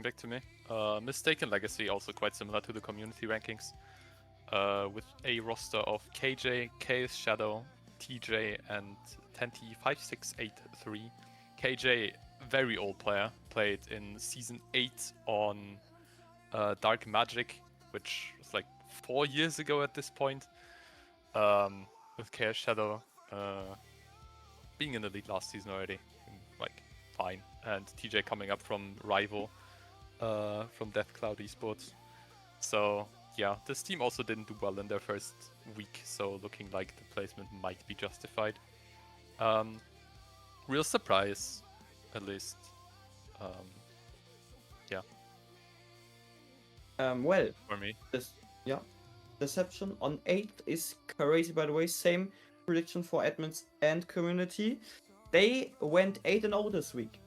back to me. Mistaken Legacy, also quite similar to the community rankings, with a roster of KJ, KS Shadow, TJ, and Tenti5683. KJ, very old player, played in Season 8 on Dark Magic, which was like 4 years ago at this point, with KS Shadow being in the league last season already, like, fine. And TJ coming up from Rival, from Death Cloud Esports. So yeah, this team also didn't do well in their first week, so looking like the placement might be justified. Real surprise, at least. Yeah. Well, For me. Deception on 8th is crazy, by the way. Same prediction for admins and community. They went 8-0 this week.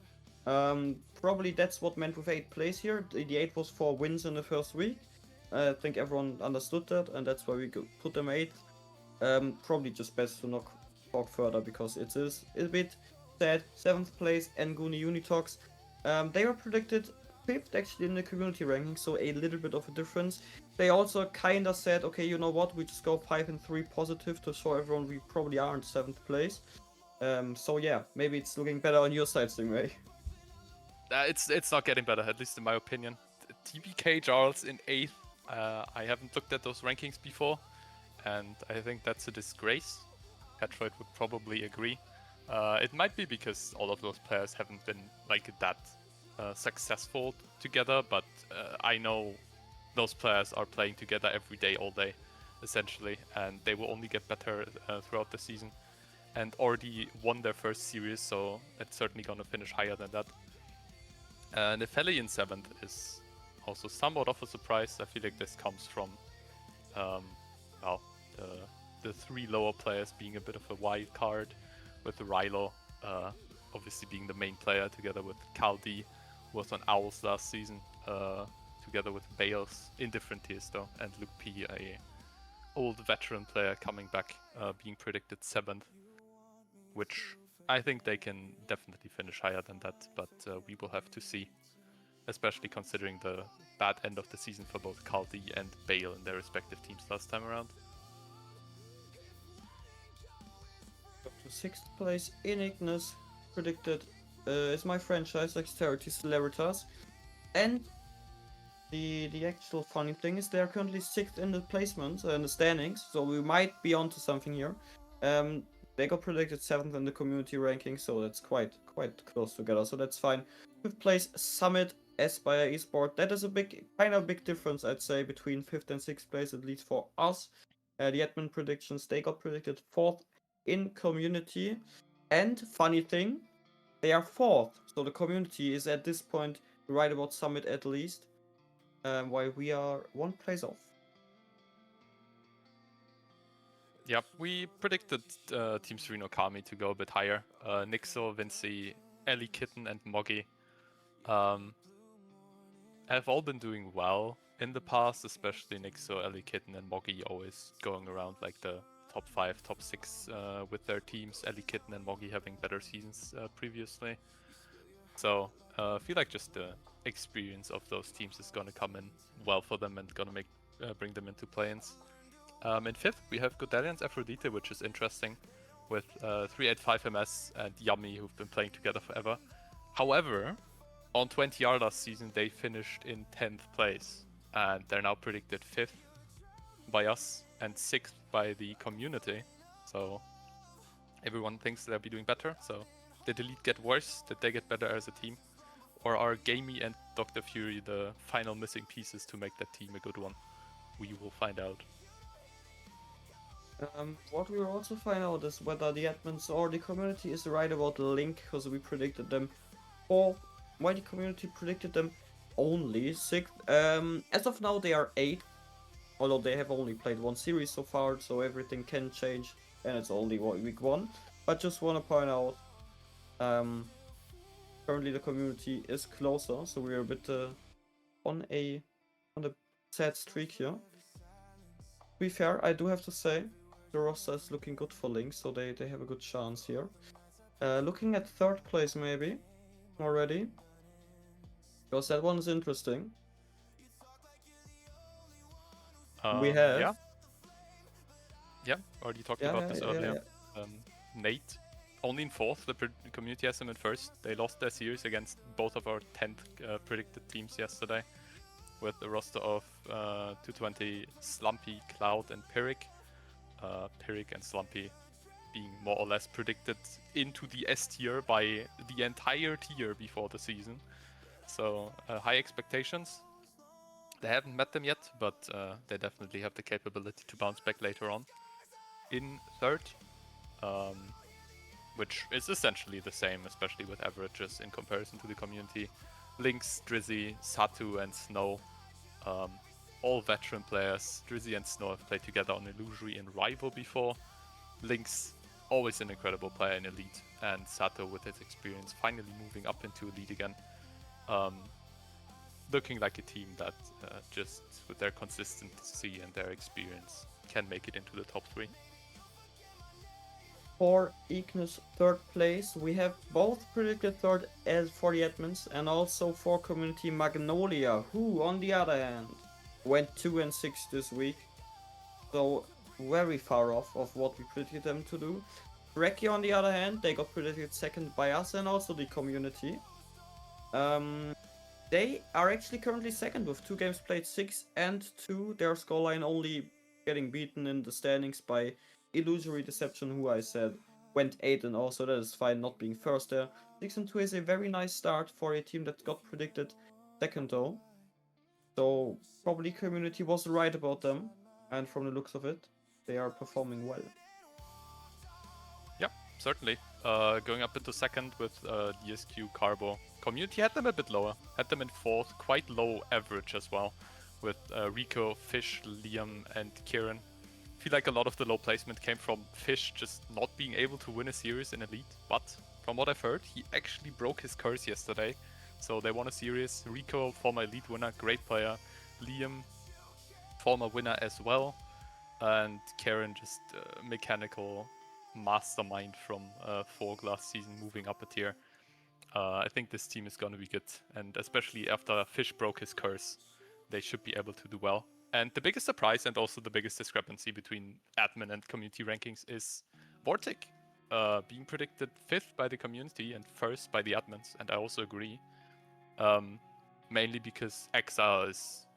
Probably that's what meant with 8th place here. The 8 was 4 wins in the first week. I think everyone understood that, and that's why we put them 8th. Probably just best to not talk further, because it is a bit sad. 7th place, Nguni Unitox. They were predicted 5th actually in the community ranking, so a little bit of a difference. They also kinda said, okay, you know what, we just go 5-3 positive to show everyone we probably are in 7th place. So yeah, maybe it's looking better on your side, Stingray. It's not getting better, at least in my opinion. TBK Charles in 8th. I haven't looked at those rankings before, and I think that's a disgrace. Petroid would probably agree. It might be because all of those players haven't been like that successful together, but I know those players are playing together every day, all day, essentially, and they will only get better throughout the season, and already won their first series, so it's certainly gonna finish higher than that. Nepheli in 7th is also somewhat of a surprise. I feel like this comes from well, the 3 lower players being a bit of a wild card, with Rilo obviously being the main player, together with Kaldi, who was on Owls last season, together with Bales, in different tiers though, and Luke P, a old veteran player coming back, being predicted 7th, which I think they can definitely finish higher than that, but we will have to see. especially considering the bad end of the season for both Kaldi and Bale in their respective teams last time around. Up to 6th place in Ignis, predicted is my franchise Dexterity Celeritas. And the actual funny thing is they are currently 6th in the placement in the standings, so we might be onto something here. They got predicted 7th in the community ranking, so that's quite close together, so that's fine. 5th place Summit Aspire Esport. That is a kind of big difference, I'd say, between 5th and 6th place, at least for us. The admin predictions, they got predicted 4th in community, and funny thing, they are 4th, so the community is at this point right about Summit at least, while we are 1 place off. Yep, we predicted Team Sereno Kami to go a bit higher. Nixo, Vinci, Ellie Kitten, and Moggy have all been doing well in the past, especially Nixo, Ellie Kitten, and Moggy always going around like the top 5, top 6 with their teams. Ellie Kitten and Moggy having better seasons previously. So I feel like just the experience of those teams is going to come in well for them and going to bring them into play-ins. In 5th, we have Godalian's Aphrodite, which is interesting, with 385 MS and Yummy, who've been playing together forever. However, on 20R last season, they finished in 10th place, and they're now predicted 5th by us and 6th by the community. So everyone thinks they'll be doing better. So did the lead get worse? Did they get better as a team? Or are Gamey and Dr. Fury the final missing pieces to make that team a good one? We will find out. What we will also find out is whether the admins or the community is right about Link, because we predicted them 4th, while the community predicted them only 6th. As of now, they are 8th, although they have only played 1 series so far, so everything can change, and it's only week 1. But just want to point out, currently the community is closer, so we're a bit on a sad streak here. To be fair, I do have to say, the roster is looking good for Link, so they have a good chance here. Looking at 3rd place maybe, already, because that one is interesting. We have... Yeah, already talked about this earlier. Nate, only in 4th, the community has him in 1st. They lost their series against both of our 10th predicted teams yesterday, with a roster of 220, Slumpy, Cloud, and Pyrrhic. Pyrrhic and Slumpy being more or less predicted into the S tier by the entire tier before the season. So high expectations. They haven't met them yet, but they definitely have the capability to bounce back later on. In 3rd, which is essentially the same, especially with averages in comparison to the community. Lynx, Drizzy, Satu, and Snow. All veteran players. Drizzy and Snow have played together on Illusory and Rival before. Lynx, always an incredible player in Elite, and Sato, with his experience, finally moving up into Elite again. Looking like a team that just with their consistency and their experience can make it into the top 3. For Ignis 3rd place, we have both predicted 3rd as for the admins, and also for community Magnolia, who on the other hand went 2 and 6 this week, so very far off of what we predicted them to do. Reki on the other hand, they got predicted 2nd by us and also the community. They are actually currently 2nd with 2 games played, 6 and 2. Their scoreline only getting beaten in the standings by Illusory Deception, who I said went 8 and also that is fine not being 1st there. 6 and 2 is a very nice start for a team that got predicted 2nd though. So probably community was right about them, and from the looks of it, they are performing well. Yep, certainly. Going up into 2nd with DSQ, Carbo. Community had them a bit lower, had them in 4th, quite low average as well, with Rico, Fish, Liam, and Kieran. I feel like a lot of the low placement came from Fish just not being able to win a series in Elite, but from what I've heard, he actually broke his curse yesterday. So they won a series. Rico, former Elite winner, great player. Liam, former winner as well. And Karen, just mechanical mastermind from Forg last season, moving up a tier. I think this team is going to be good, and especially after Fish broke his curse, they should be able to do well. And the biggest surprise and also the biggest discrepancy between admin and community rankings is Vortic being predicted 5th by the community and 1st by the admins, and I also agree. Mainly because Exile is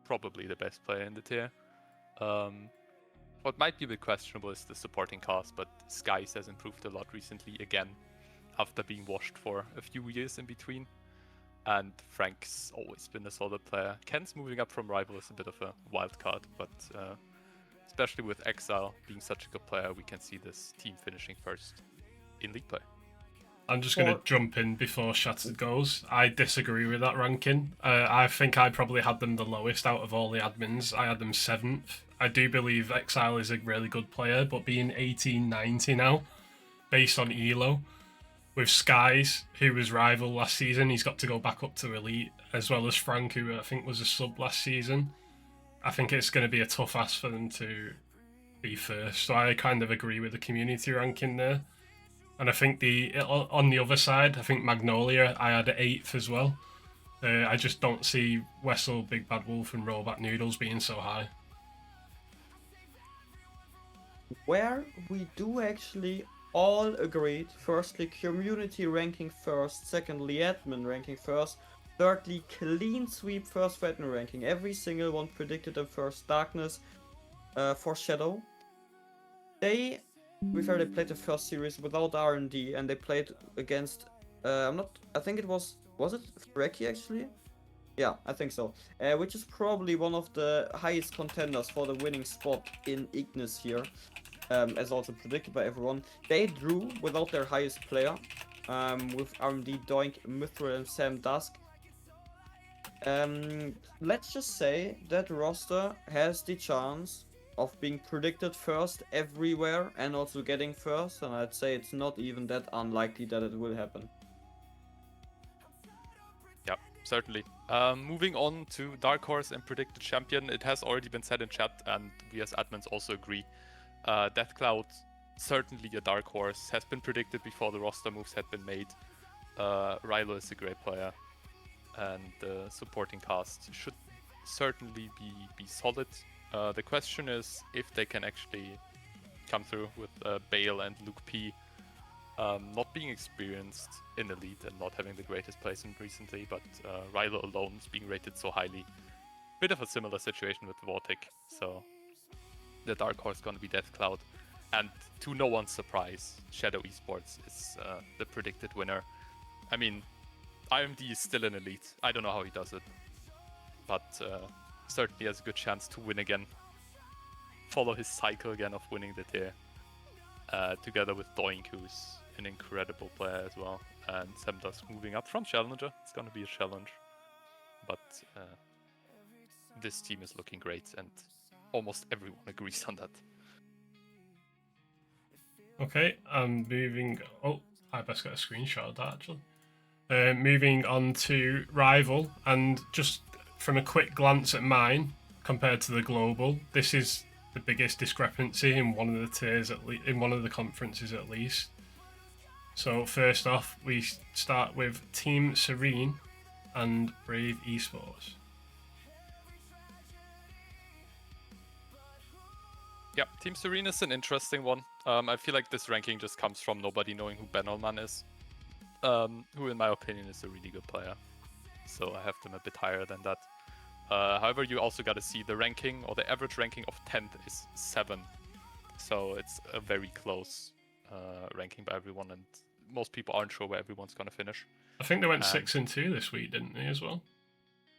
probably the best player in the tier. What might be a bit questionable is the supporting cast, but Skies has improved a lot recently again, after being washed for a few years in between. And Frank's always been a solid player. Ken's moving up from Rival is a bit of a wild card, but especially with Exile being such a good player, we can see this team finishing first in league play. I'm just going to jump in before Shattered goes. I disagree with that ranking. I think I probably had them the lowest out of all the admins. I had them 7th. I do believe Exile is a really good player, but being 1890 now, based on ELO, with Skies, who was rival last season, he's got to go back up to Elite, as well as Frank, who I think was a sub last season. I think it's going to be a tough ask for them to be first. So I kind of agree with the community ranking there. And I think on the other side, I think Magnolia, I had 8th as well. I just don't see Wessel, Big Bad Wolf, and Robot Noodles being so high. Where we do actually all agreed, firstly community ranking first, secondly admin ranking first, thirdly clean sweep first for admin ranking. Every single one predicted them first. Darkness for Shadow. They played the first series without R&D, and they played against I think it was it Freki actually? Yeah, I think so. Which is probably one of the highest contenders for the winning spot in Ignis here. As also predicted by everyone. They drew without their highest player, with R&D, Doink, Mithril, and Sam Dusk. Let's just say that roster has the chance of being predicted first everywhere and also getting first, and I'd say it's not even that unlikely that it will happen. Yeah, certainly. Moving on to Dark Horse and predicted champion, it has already been said in chat, and we as admins also agree. Deathcloud, certainly a dark horse, has been predicted before the roster moves had been made. Rilo is a great player, and the supporting cast should certainly be solid. The question is if they can actually come through with Bale and Luke P not being experienced in Elite and not having the greatest placement recently, but Rilo alone is being rated so highly. Bit of a similar situation with Vortic, so the dark horse gonna be Deathcloud, and to no one's surprise, Shadow Esports is the predicted winner. I mean, IMD is still in Elite. I don't know how he does it, but certainly has a good chance to win again. Follow his cycle again of winning the tier, together with Doink, who's an incredible player as well, and Semdusk moving up from Challenger. It's gonna be a challenge, but this team is looking great, and almost everyone agrees on that. Okay, I'm moving. Oh, I best get a screenshot of that actually. Moving on to Rival, and just from a quick glance at mine compared to the global, this is the biggest discrepancy in one of the tiers, in one of the conferences at least. So first off, we start with Team Serene and Brave Esports. Yeah, Team Serene is an interesting one. I feel like this ranking just comes from nobody knowing who Benelman is, who in my opinion is a really good player. So I have them a bit higher than that. However, you also got to see the ranking, or the average ranking of 10th is 7. So it's a very close ranking by everyone, and most people aren't sure where everyone's going to finish. I think they went 6-2 this week, didn't they, as well?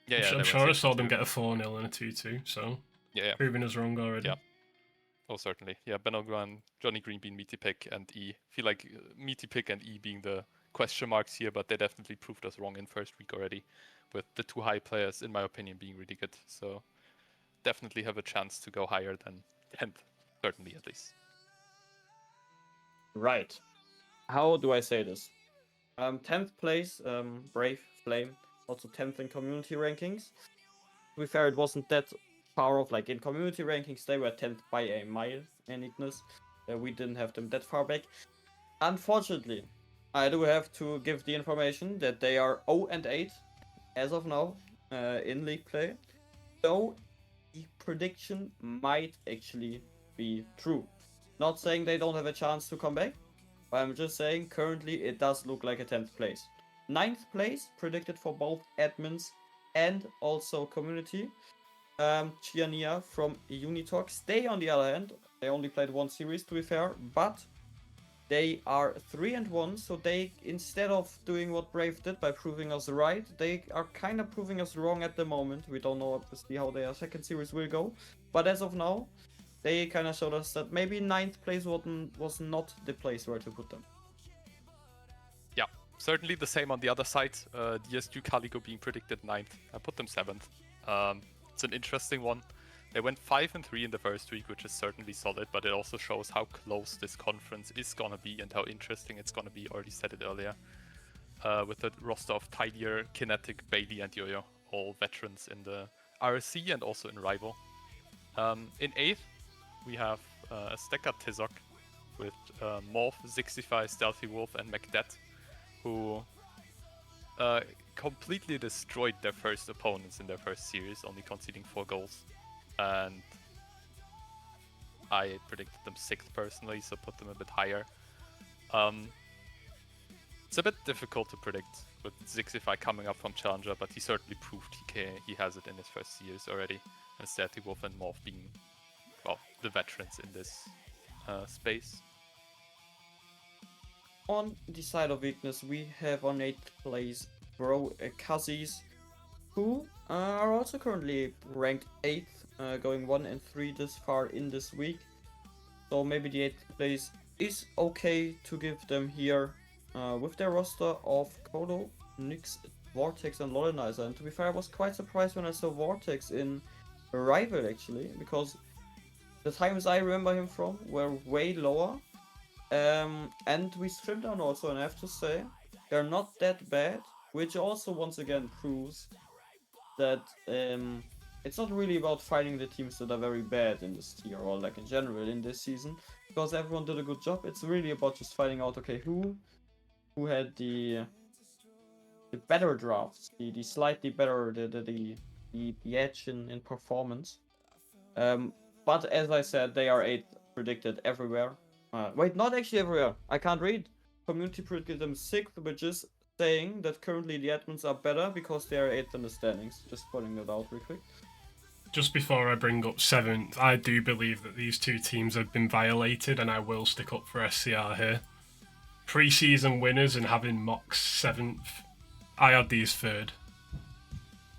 Yeah, I'm sure I saw them get a 4-0 and a 2-2, so yeah, proving us wrong already. Yeah. Oh, certainly. Yeah, Benelgran, Johnny Green being Meaty Pick, and E. I feel like Meaty Pick and E being the question marks here, but they definitely proved us wrong in first week already, with the 2 high players, in my opinion, being really good. So definitely have a chance to go higher than 10th, certainly at least. Right. How do I say this? 10th place, Brave Flame, also 10th in community rankings. To be fair, it wasn't that far off. Like in community rankings, they were 10th by a mile in Ignis. We didn't have them that far back. Unfortunately, I do have to give the information that they are 0-8 as of now in league play. So the prediction might actually be true. Not saying they don't have a chance to come back, but I'm just saying currently it does look like a 10th place. 9th place predicted for both admins and also community. Chiania from Unitalks. They, on the other hand, they only played one series to be fair, but they are 3-1, so they, instead of doing what Brave did by proving us right, they are kind of proving us wrong at the moment. We don't know obviously how their second series will go, but as of now, they kind of showed us that maybe 9th place was not the place where to put them. Yeah, certainly the same on the other side. DSU Calico being predicted 9th. I put them 7th. It's an interesting one. They went 5-3 in the first week, which is certainly solid, but it also shows how close this conference is gonna be and how interesting it's gonna be. Already said it earlier. With the roster of Tidier, Kinetic, Bailey, and Yo-Yo, all veterans in the RSC and also in Rival. In 8th, we have Stecker Tizok with Morph, Zixify, Stealthy Wolf, and Macdet, who completely destroyed their first opponents in their first series, only conceding 4 goals. And I predicted them 6th personally, so put them a bit higher. It's a bit difficult to predict with Zixify coming up from Challenger, but he certainly proved he has it in his first series already. And Stealthy Wolf and Morph being, well, the veterans in this space. On the side of weakness, we have on 8th place Bro Kazis, who are also currently ranked 8th, going 1-3 this far in this week. So maybe the 8th place is okay to give them here with their roster of Kodo, Nyx, Vortex, and Lolenizer. And to be fair, I was quite surprised when I saw Vortex in Rival actually, because the times I remember him from were way lower. And we streamed down also, and I have to say, they're not that bad, which also once again proves that it's not really about fighting the teams that are very bad in this tier or like in general in this season, because everyone did a good job. It's really about just finding out, okay, who had the better drafts, the slightly better, the edge in performance. But as I said, they are 8th predicted everywhere. Wait, not actually everywhere. I can't read. Community predicted them 6th, which is saying that currently the admins are better because they are 8th in the standings. Just pointing that out real quick. Just before I bring up 7th, I do believe that these two teams have been violated, and I will stick up for SCR here. Pre-season winners and having Mox 7th. I had these 3rd.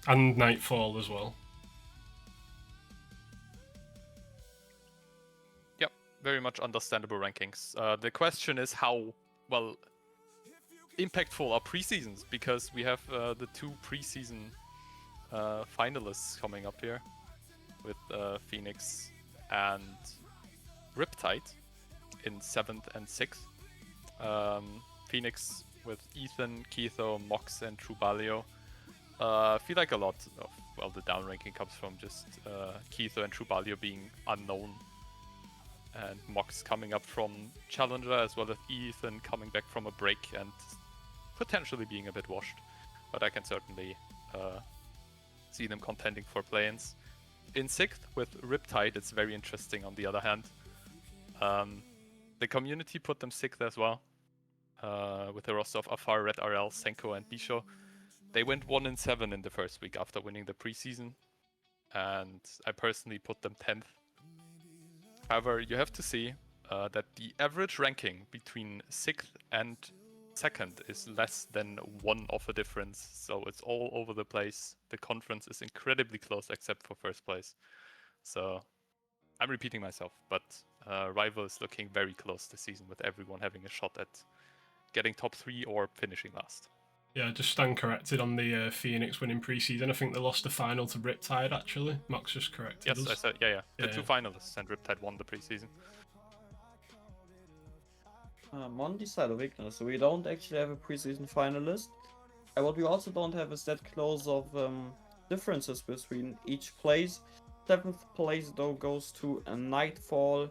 And Nightfall as well. Yep, very much understandable rankings. The question is how, well, impactful are pre-seasons, because we have the 2 pre-season finalists coming up here with Phoenix and Riptide in 7th and 6th. Phoenix with Ethan, Keitho, Mox, and Trubalio. I feel like a lot of, well, the down ranking comes from just Keitho and Trubalio being unknown, and Mox coming up from Challenger, as well as Ethan coming back from a break and potentially being a bit washed. But I can certainly see them contending for play-ins. In 6th with Riptide, it's very interesting on the other hand. The community put them 6th as well, with a roster of Afar, Red RL, Senko, and Bisho. They went 1-7 in the first week after winning the preseason, and I personally put them 10th. However, you have to see that the average ranking between 6th and 2nd is less than 1 of a difference, so it's all over the place. The conference is incredibly close except for 1st place. So I'm repeating myself, but Rival is looking very close this season, with everyone having a shot at getting top 3 or finishing last. Yeah, just stand corrected on the Phoenix winning preseason. I think they lost the final to Riptide, actually. Max just corrected Yes, us. I said, yeah. The 2 finalists, and Riptide won the preseason. On the side of weakness, so we don't actually have a preseason finalist. And what we also don't have is that close of differences between each place. 7th place though goes to a Nightfall.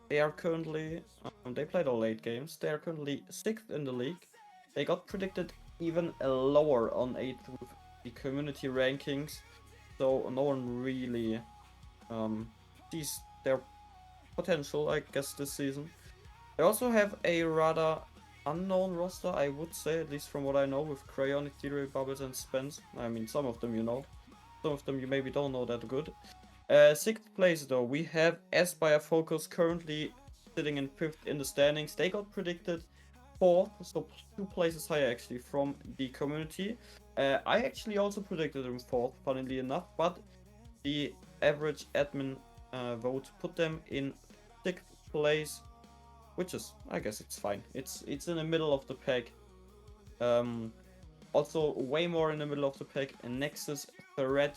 They are currently, they played all 8 games. They are currently 6th in the league. They got predicted even lower on 8th with the community rankings, so no one really sees their potential, I guess, this season. They also have a rather unknown roster, I would say, at least from what I know, with Crayon, Ethereal, Bubbles, and Spence. I mean, some of them you know, some of them you maybe don't know that good. 6th place though, we have Aspire Focus currently sitting in 5th in the standings. They got predicted 4th, so 2 places higher actually from the community. I actually also predicted them 4th, funnily enough, but the average admin vote put them in 6th place, which is, I guess it's fine. It's in the middle of the pack. Also way more in the middle of the pack. And Nexus, Thread,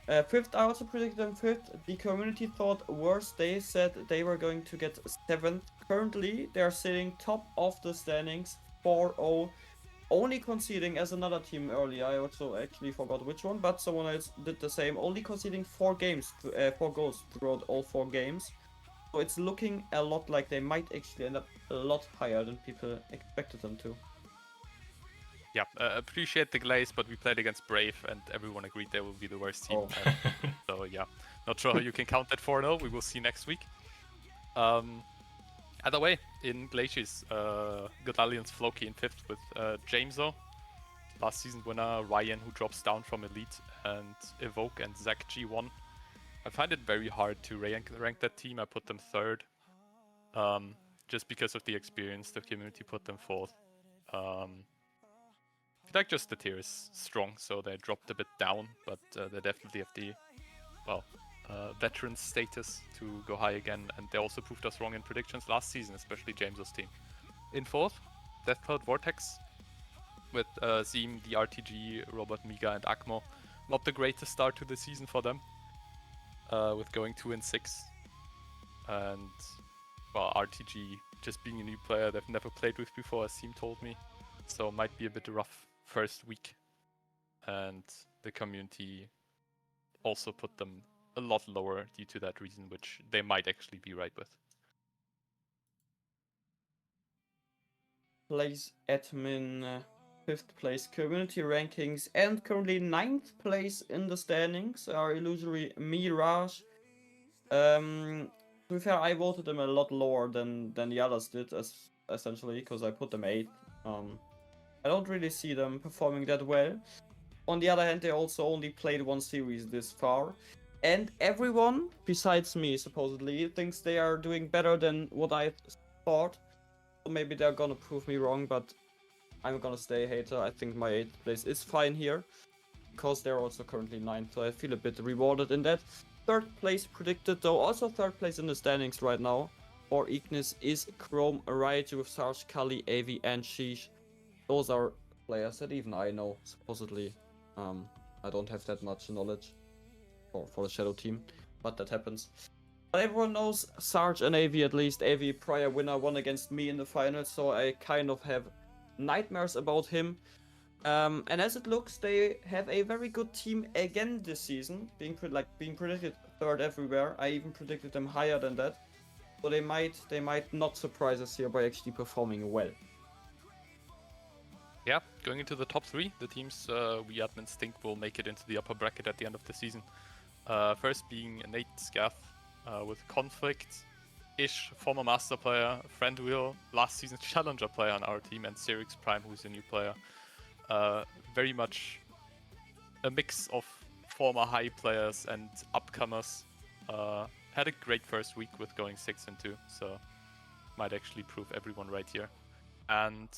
5th. I also predicted them 5th. The community thought worse. They said they were going to get 7th. Currently, they are sitting top of the standings, 4-0. Only conceding, as another team earlier, I also actually forgot which one, but someone else did the same, only conceding 4 goals throughout all 4 games. So it's looking a lot like they might actually end up a lot higher than people expected them to. Yeah, appreciate the glaze, but we played against Brave, and everyone agreed they will be the worst team. Oh. So yeah, not sure how you can count that 4-0. We will see next week. Either way, in Glaciers, Good Alliance Floki in 5th with Jameso, last season winner, Ryan, who drops down from Elite, and Evoke and Zach G1. I find it very hard to rank that team. I put them 3rd, just because of the experience. The community put them 4th. I feel like just the tier is strong, so they dropped a bit down, but they definitely have the, veteran status to go high again, and they also proved us wrong in predictions last season, especially James's team. In 4th, Death Cloud Vortex, with Zeem, the RTG, Robert Miga, and Akmo. Not the greatest start to the season for them, with going 2-6. And, well, RTG just being a new player they've never played with before, as Zeem told me. So might be a bit rough first week. And the community also put them a lot lower due to that reason, which they might actually be right with. Place admin, 5th place community rankings, and currently 9th place in the standings are illusory Mirage. To be fair, I voted them a lot lower than the others did, essentially, because I put them 8th. I don't really see them performing that well. On the other hand, they also only played 1 series this far. And everyone, besides me, supposedly, thinks they are doing better than what I thought. So maybe they're gonna prove me wrong, but I'm gonna stay a hater. I think my 8th place is fine here, because they're also currently 9th, so I feel a bit rewarded in that. 3rd place predicted, though, also 3rd place in the standings right now for Ignis is Chrome, Riot with Sarge, Kali, Avi, and Sheesh. Those are players that even I know, supposedly. I don't have that much knowledge for the Shadow team, but that happens. But everyone knows Sarge and Avi, at least. Avi, prior winner, won against me in the finals, so I kind of have nightmares about him. And as it looks, they have a very good team again this season, being predicted 3rd everywhere. I even predicted them higher than that, so they might not surprise us here by actually performing well. Yeah, going into the top 3, the teams we admins think will make it into the upper bracket at the end of the season. First being Nate Scaff with Conflict-ish, former Master player, Friend Wheel, last season's Challenger player on our team, and Sirix Prime, who's a new player. Very much a mix of former high players and upcomers. Had a great first week with going 6-2, so might actually prove everyone right here. And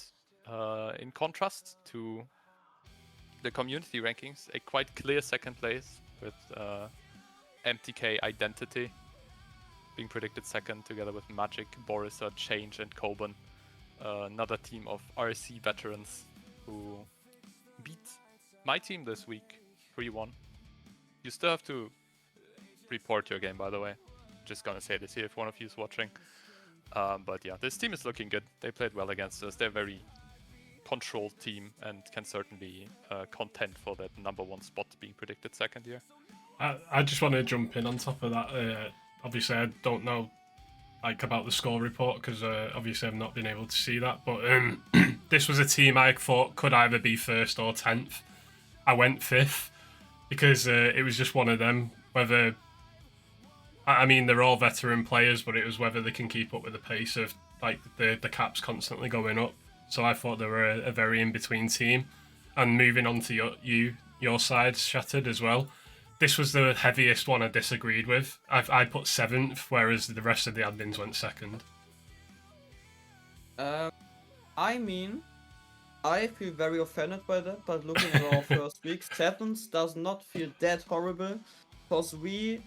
in contrast to the community rankings, a quite clear 2nd place with MTK Identity being predicted 2nd together with Magic, Borisa, Change, and Coban. Another team of RSC veterans who beat my team this week 3-1. You still have to report your game, by the way. Just gonna say this here if one of you is watching. But yeah, this team is looking good. They played well against us. They're a very controlled team and can certainly contend for that number 1 spot being predicted 2nd here. I just want to jump in on top of that. Obviously, I don't know like about the score report because obviously I've not been able to see that. But this was a team I thought could either be first or 10th. I went 5th because it was just one of them. Whether I mean they're all veteran players, but it was whether they can keep up with the pace of like the caps constantly going up. So I thought they were a very in between team. And moving on to your side, Shattered as well. This was the heaviest one I disagreed with. I put 7th, whereas the rest of the admins went 2nd. I mean, I feel very offended by that, but looking at our first week, 7th does not feel that horrible, because we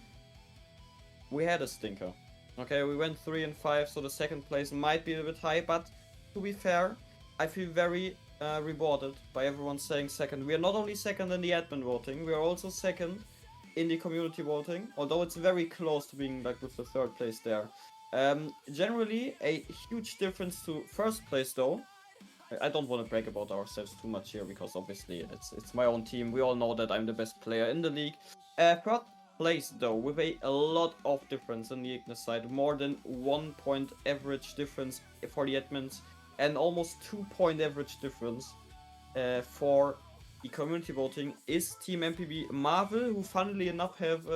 had a stinker. Okay, we went 3 and 5, so the 2nd place might be a bit high, but to be fair, I feel very rewarded by everyone saying 2nd. We are not only 2nd in the admin voting, we are also 2nd in the community voting, although it's very close to being like with the 3rd place there. Generally, a huge difference to 1st place though. I don't want to brag about ourselves too much here because obviously it's my own team. We all know that I'm the best player in the league. 3rd place though, with a lot of difference in the Ignis side, more than 1 point average difference for the admins, and almost 2 point average difference for the community voting is Team MPB Marvel, who funnily enough have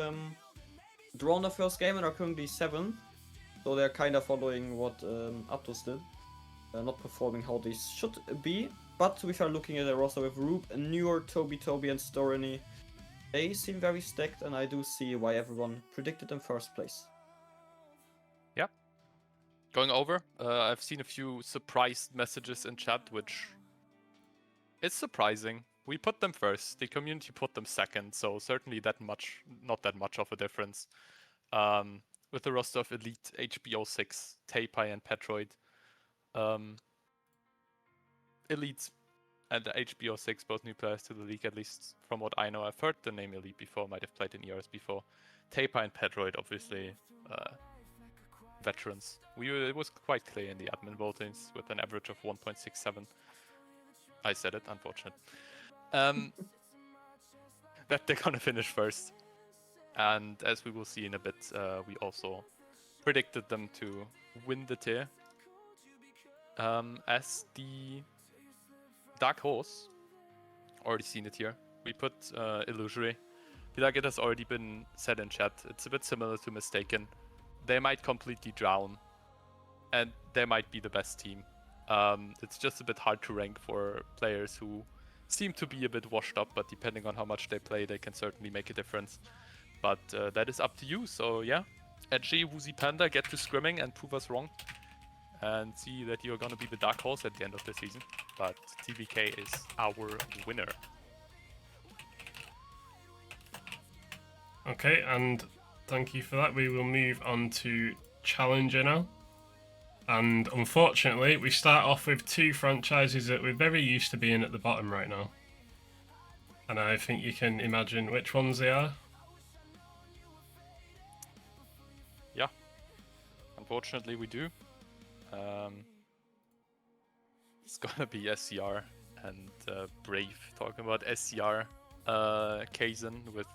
drawn the first game and are currently 7th. So they're kind of following what Aptos did. Not performing how they should be. But to be fair, looking at the roster with Rube, Newer, Toby, and Storony, they seem very stacked, and I do see why everyone predicted them 1st place. Yeah. Going over, I've seen a few surprised messages in chat, which is surprising. We put them 1st, the community put them 2nd, so certainly not that much of a difference. With the roster of Elite, HBO6, Tapai, and Petroid. Elite and the HBO6, both new players to the league, at least from what I know. I've heard the name Elite before, might have played in ERS before. Tapai and Petroid, obviously, veterans. It was quite clear in the admin votings with an average of 1.67. I said it, unfortunate. That they're gonna finish 1st. And as we will see in a bit, we also predicted them to win the tier. As the Dark Horse, already seen it here, we put Illusory. I feel like it has already been said in chat. It's a bit similar to Mistaken. They might completely drown, and they might be the best team. It's just a bit hard to rank for players who seem to be a bit washed up, but depending on how much they play, they can certainly make a difference. But that is up to you, so yeah. Edgy, Woozy Panda, get to scrimming and prove us wrong. And see that you're gonna be the dark horse at the end of the season. But TBK is our winner. Okay, and thank you for that. We will move on to Challenger now. And unfortunately, we start off with 2 franchises that we're very used to being at the bottom right now. And I think you can imagine which ones they are. Yeah, unfortunately we do. It's gonna be SCR and Brave. Talking about SCR, Kaizen with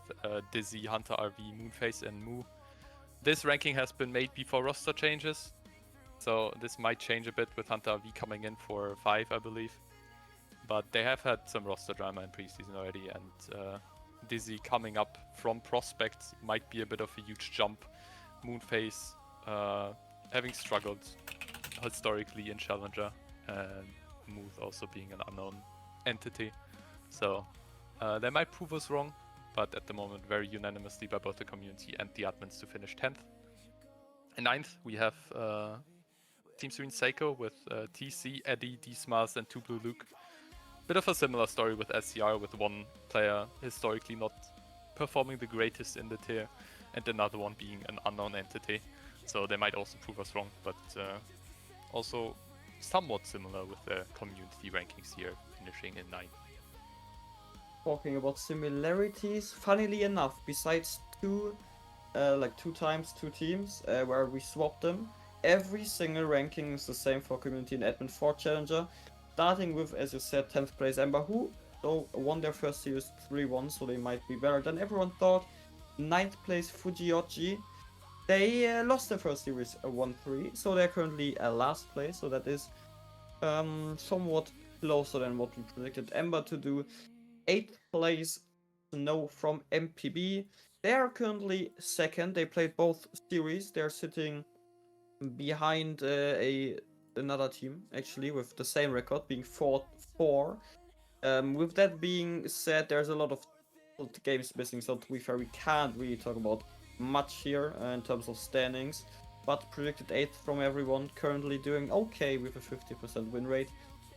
Dizzy, Hunter RV, Moonface, and Moo. This ranking has been made before roster changes, so this might change a bit with Hunter RV coming in for 5, I believe. But they have had some roster drama in preseason already, and Dizzy coming up from Prospect might be a bit of a huge jump. Moonface having struggled historically in Challenger, and Moose also being an unknown entity. So they might prove us wrong, but at the moment very unanimously by both the community and the admins to finish 10th. And 9th we have Team Serene Seiko with TC, Eddie, D-Smiles, and 2 Blue Luke. Bit of a similar story with SCR, with one player historically not performing the greatest in the tier, and another one being an unknown entity. So they might also prove us wrong, but also somewhat similar with the community rankings here, finishing in 9th. Talking about similarities, funnily enough, besides two times 2 teams where we swapped them, every single ranking is the same for community and admin for Challenger. Starting with, as you said, 10th place Ember, who though won their first series 3-1, so they might be better than everyone thought. 9th place Fujioji, They lost their first series 1-3, so they're currently last place. So that is somewhat closer than what we predicted Ember to do. 8th place, Snow from MPB. They are currently second. They played both series. They're sitting behind another team actually with the same record, being 4-4. With that being said, there's a lot of games missing, so to be fair, we can't really talk about much here in terms of standings. But predicted 8th from everyone, currently doing okay with a 50% win rate.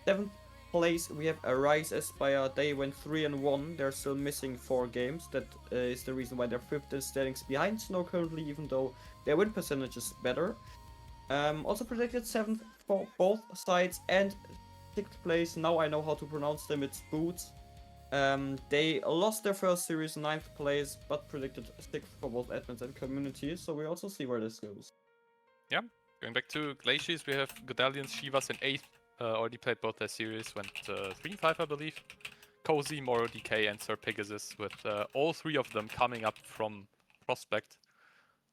7th place, we have Arise Aspire. They went 3-1. They're still missing 4 games. That is the reason why they're 5th in standings behind Snow currently, even though their win percentage is better. Also predicted 7th for both sides, and 6th place, now I know how to pronounce them, it's Boots. They lost their first series, 9th place, but predicted 6th for both admins and community, so we also see where this goes. Yeah, going back to Glaciers, we have Godalians, Shivas in 8th. Already played both their series, went 3-5, I believe. Cozy, Moro, DK, and Sir Pegasus, with all 3 of them coming up from Prospect.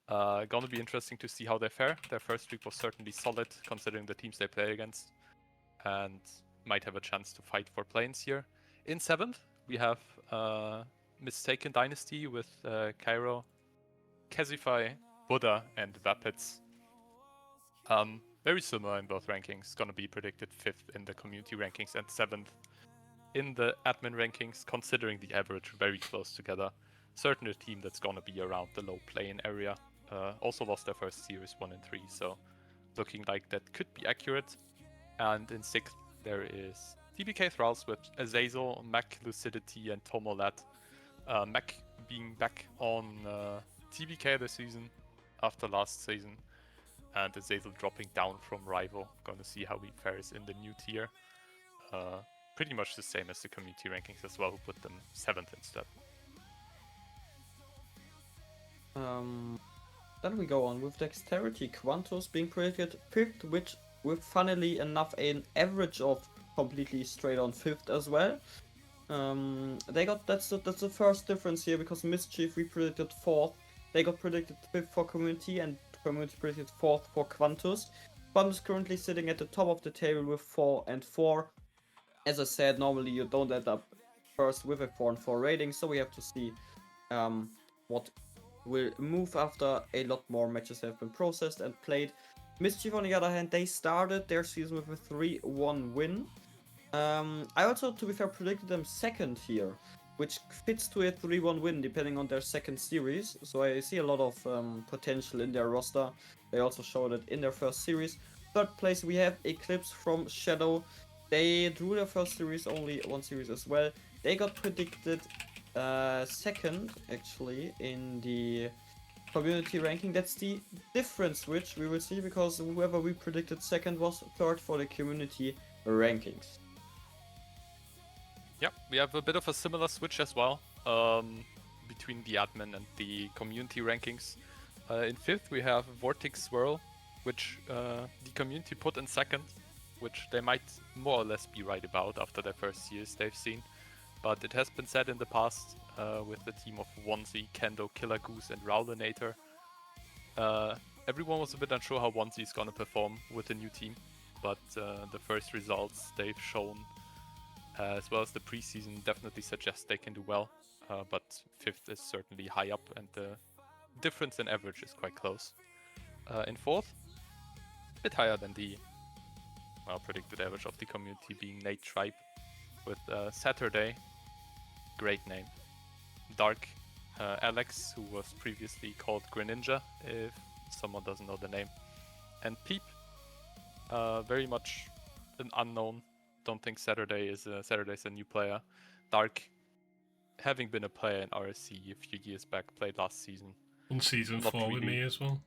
Gonna be interesting to see how they fare. Their first week was certainly solid, considering the teams they play against, and might have a chance to fight for planes here. In 7th, we have Mistaken Dynasty with Cairo, Kezify, Buddha, and Vapids. Very similar in both rankings. Gonna be predicted 5th in the community rankings and 7th in the admin rankings, considering the average very close together. Certainly a team that's gonna be around the low play-in area. Also lost their first series 1-3, so looking like that could be accurate. And in 6th, there is TBK Thralls with Azazel, Mac, Lucidity, and Tomolat. Mac being back on TBK this season after last season, and Azazel dropping down from Rival. Gonna see how he fares in the new tier. Pretty much the same as the community rankings as well, who put them 7th instead. Then we go on with Dexterity. Quantos being predicted 5th, which with funnily enough an average of completely straight on 5th as well. That's the first difference here, because Mischief we predicted 4th. They got predicted 5th for community, and community predicted 4th for Quantus. Quantus currently sitting at the top of the table with 4-4. As I said, normally you don't end up first with a 4-4 rating, so we have to see what will move after a lot more matches have been processed and played. Mischief, on the other hand, they started their season with a 3-1 win. I also, to be fair, predicted them 2nd here, which fits to a 3-1 win depending on their 2nd series. So I see a lot of potential in their roster. They also showed it in their first series. 3rd place, we have Eclipse from Shadow. They drew their first series, only 1 series as well. They got predicted 2nd, actually, in the community ranking. That's the difference, which we will see, because whoever we predicted 2nd was 3rd for the community rankings. Yeah, we have a bit of a similar switch as well between the admin and the community rankings. In 5th, we have Vortex Swirl, which the community put in 2nd, which they might more or less be right about after their first years they've seen. But it has been said in the past with the team of Onesie, Kendo, Killer Goose, and Rowlinator. Everyone was a bit unsure how Onesie is gonna perform with the new team, but the first results they've shown, as well as the preseason, definitely suggest they can do well. But 5th is certainly high up, and the difference in average is quite close. In 4th, a bit higher than the predicted average of the community, being Nate Tribe with Saturday. Great name. Dark Alex, who was previously called Greninja, if someone doesn't know the name. And Peep, very much an unknown. Don't think Saturday's a new player. Dark, having been a player in RSC a few years back, played last season. On season Not 4 with really. me as well.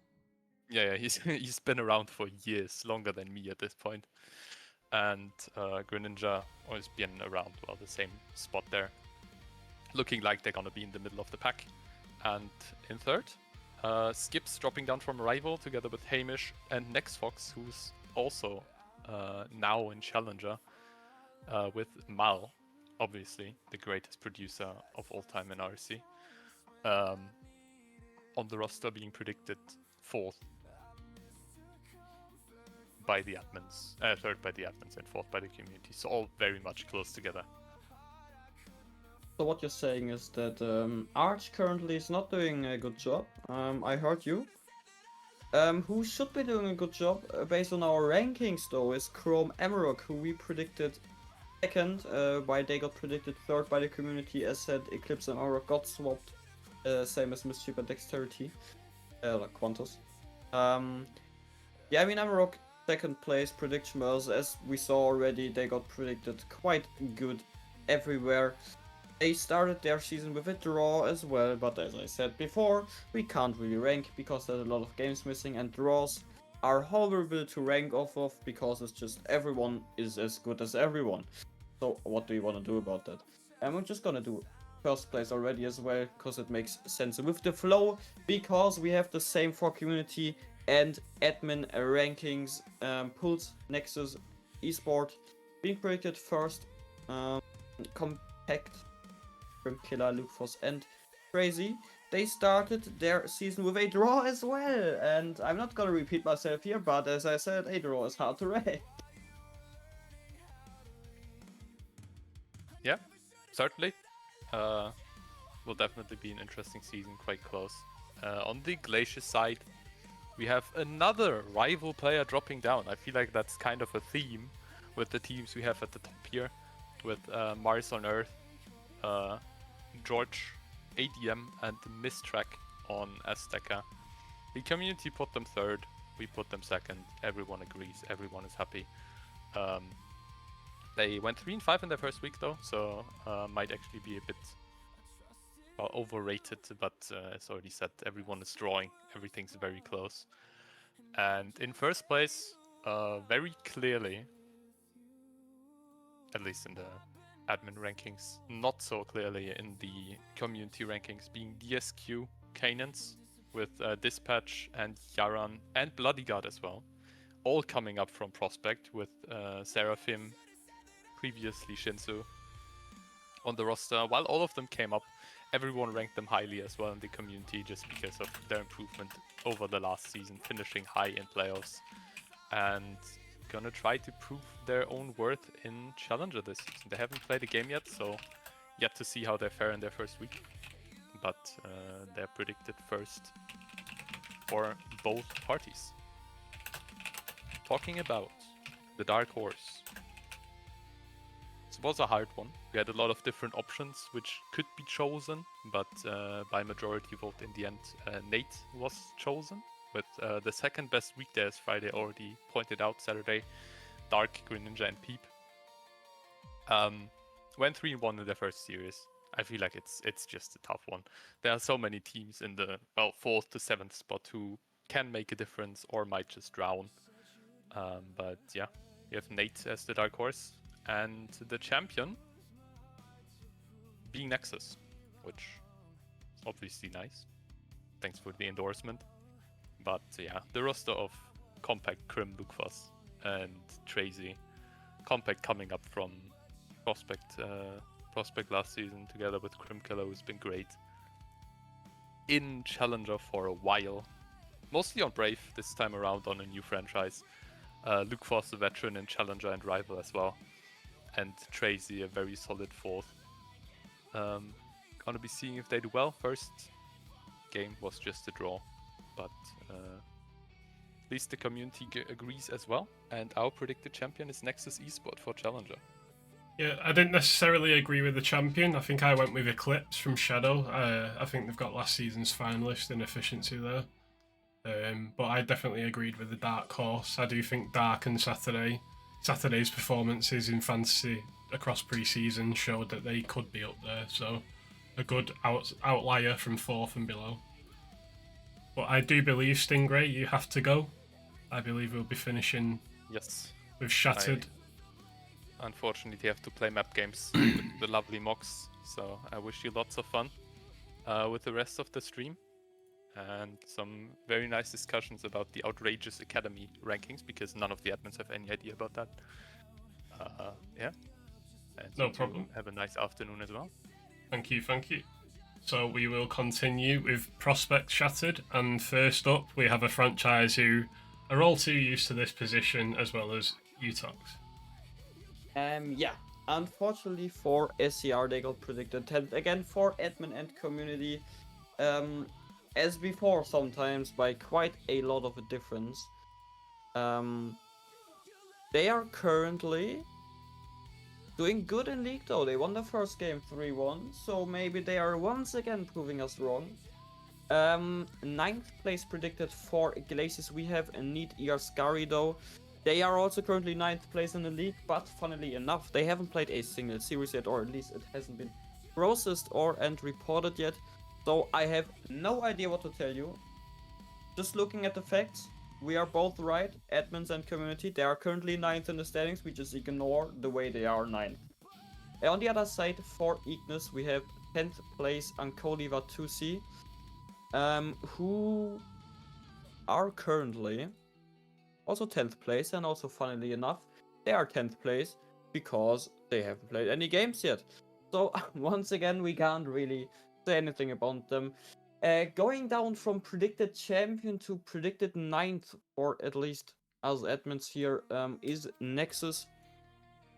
Yeah, he's been around for years, longer than me at this point. And Greninja always been around, well, the same spot there. Looking like they're gonna be in the middle of the pack. And in 3rd, Skips dropping down from Rival together with Hamish and Nexfox, who's also now in Challenger, with Mal, obviously the greatest producer of all time in RC. On the roster being predicted fourth by the admins, third by the admins, and fourth by the community. So all very much close together. So what you're saying is that Arch currently is not doing a good job. I heard you. Who should be doing a good job based on our rankings though is Chrome Amarok, who we predicted second, while they got predicted third by the community. As said, Eclipse and Amarok got swapped, same as Mischief and Dexterity, like Quantus. Yeah, I mean Amarok second place prediction was, as we saw already, they got predicted quite good everywhere. They started their season with a draw as well, but as I said before, we can't really rank because there's a lot of games missing, and draws are horrible to rank off of because it's just everyone is as good as everyone. So what do you want to do about that? And we're just gonna do first place already as well, because it makes sense with the flow, because we have the same for community and admin rankings. Pulse, Nexus, Esport being predicted first, Compact, Killer, Lukeforce, and Crazy. They started their season with a draw as well, and I'm not gonna repeat myself here, but as I said, a draw is hard to rank. Yeah, certainly. Will definitely be an interesting season, quite close. On the Glacier side, we have another rival player dropping down. I feel like that's kind of a theme with the teams we have at the top here, with Mars on Earth, George, ADM, and Mistrack on Azteca. The community put them third, we put them second. Everyone agrees, everyone is happy. They went 3-5 in their first week though, so might actually be a bit overrated, but as already said, everyone is drawing, everything's very close. And in first place, very clearly, at least in the admin rankings, not so clearly in the community rankings, being DSQ Canaans with Dispatch and Yaran and Bloodyguard as well, all coming up from Prospect with Seraphim, previously Shinsu, on the roster. While all of them came up, everyone ranked them highly as well in the community just because of their improvement over the last season, finishing high in playoffs and gonna try to prove their own worth in Challenger this season. They haven't played a game yet, so yet to see how they fare in their first week. But they're predicted first for both parties. Talking about the Dark Horse. It was a hard one. We had a lot of different options which could be chosen, but by majority vote in the end, Nate was chosen with the second best weekday, as Friday already pointed out, Saturday, Dark, Green Ninja, and Peep. Went 3-1 in their first series. I feel like it's just a tough one. There are so many teams in the 4th to 7th spot who can make a difference or might just drown. But yeah, you have Nate as the Dark Horse, and the champion being Nexus, which is obviously nice. Thanks for the endorsement. But yeah, the roster of Compact, Crim, Lukeforce, and Tracy. Compact coming up from Prospect last season together with Crim Killer, who's been great in Challenger for a while. Mostly on Brave this time around on a new franchise. Lukeforce, a veteran in Challenger and Rival as well. And Tracy, a very solid 4th. Gonna be seeing if they do well. First game was just a draw, but at least the community agrees as well. And our predicted champion is Nexus Esport for Challenger. Yeah, I didn't necessarily agree with the champion. I think I went with Eclipse from Shadow. I think they've got last season's finalist in efficiency there. But I definitely agreed with the Dark Horse. I do think Dark and Saturday's performances in Fantasy across pre-season showed that they could be up there. So a good outlier from 4th and below. But I do believe, Stingray, you have to go. I believe we'll be finishing with Shattered. Unfortunately, have to play map games with the lovely Mox, so I wish you lots of fun with the rest of the stream and some very nice discussions about the outrageous Academy rankings, because none of the admins have any idea about that. Yeah. And no problem. Have a nice afternoon as well. Thank you. So we will continue with prospects shattered, and first up we have a franchise who are all too used to this position, as well as Utox. Yeah. Unfortunately for SCR, they got predicted 10th again for admin and community. As before, sometimes by quite a lot of a difference. They are currently doing good in League though. They won the first game 3-1, so maybe they are once again proving us wrong. 9th place predicted for Glacius. We have a neat Iaskari though. They are also currently 9th place in the league, but funnily enough, they haven't played a single series yet, or at least it hasn't been processed and reported yet. So I have no idea what to tell you. Just looking at the facts, we are both right. Admins and community, they are currently 9th in the standings. We just ignore the way they are 9th. On the other side, for Ignis, we have 10th place Ankoliva 2C, who are currently also 10th place, and also funnily enough, they are 10th place because they haven't played any games yet. So once again, we can't really say anything about them. Going down from predicted champion to predicted 9th, or at least as admins here, is Nexus.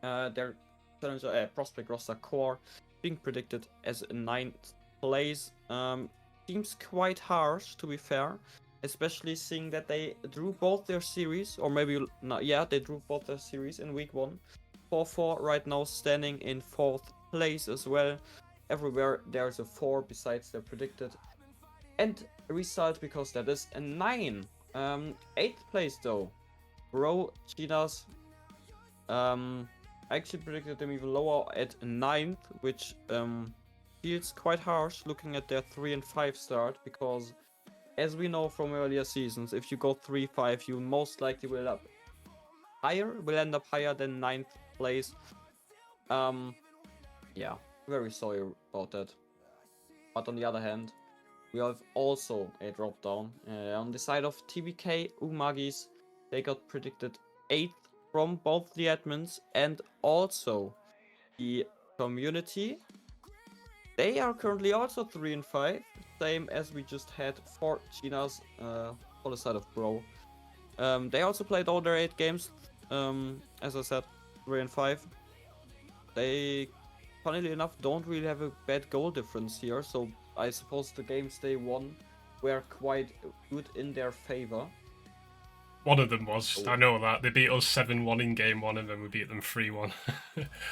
Their challenger, prospect roster core being predicted as 9th place. Seems quite harsh, to be fair, especially seeing that they drew both their series, or maybe not. Yeah, they drew both their series in week 1. 4-4 right now, standing in 4th place as well. Everywhere there's a 4 besides their predicted end result, because that is a 9. 8th place though, Bro Chinas. I actually predicted them even lower at 9th, which feels quite harsh looking at their 3-5 start, because as we know from earlier seasons, if you go 3-5, you most likely will end up higher than 9th place. Yeah, very sorry about that. But on the other hand, we have also a drop down. On the side of TBK, Umagis, they got predicted 8th from both the admins and also the community. They are currently also 3-5, same as we just had for Chinas, on the side of Bro. They also played all their 8 games, as I said, 3-5. They, funnily enough, don't really have a bad goal difference here, so I suppose the games they won were quite good in their favor. One of them was, I know that. They beat us 7-1 in game 1, and then we beat them 3-1.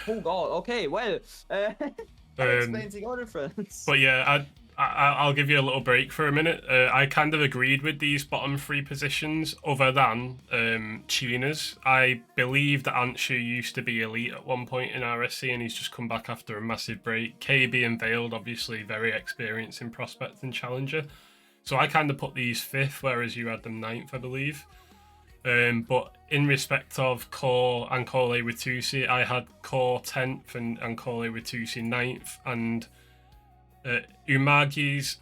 Oh god, okay, well, that explains the goal difference. But yeah, I'll give you a little break for a minute. I kind of agreed with these bottom 3 positions, other than Chinas. I believe that Anshu used to be elite at one point in RSC, and he's just come back after a massive break. KB and Veiled, obviously very experienced in Prospect and Challenger. So I kind of put these 5th, whereas you had them 9th, I believe. But in respect of Core and Kole with 2C, I had Core 10th and Kole with 2C 9th, and Umagi's,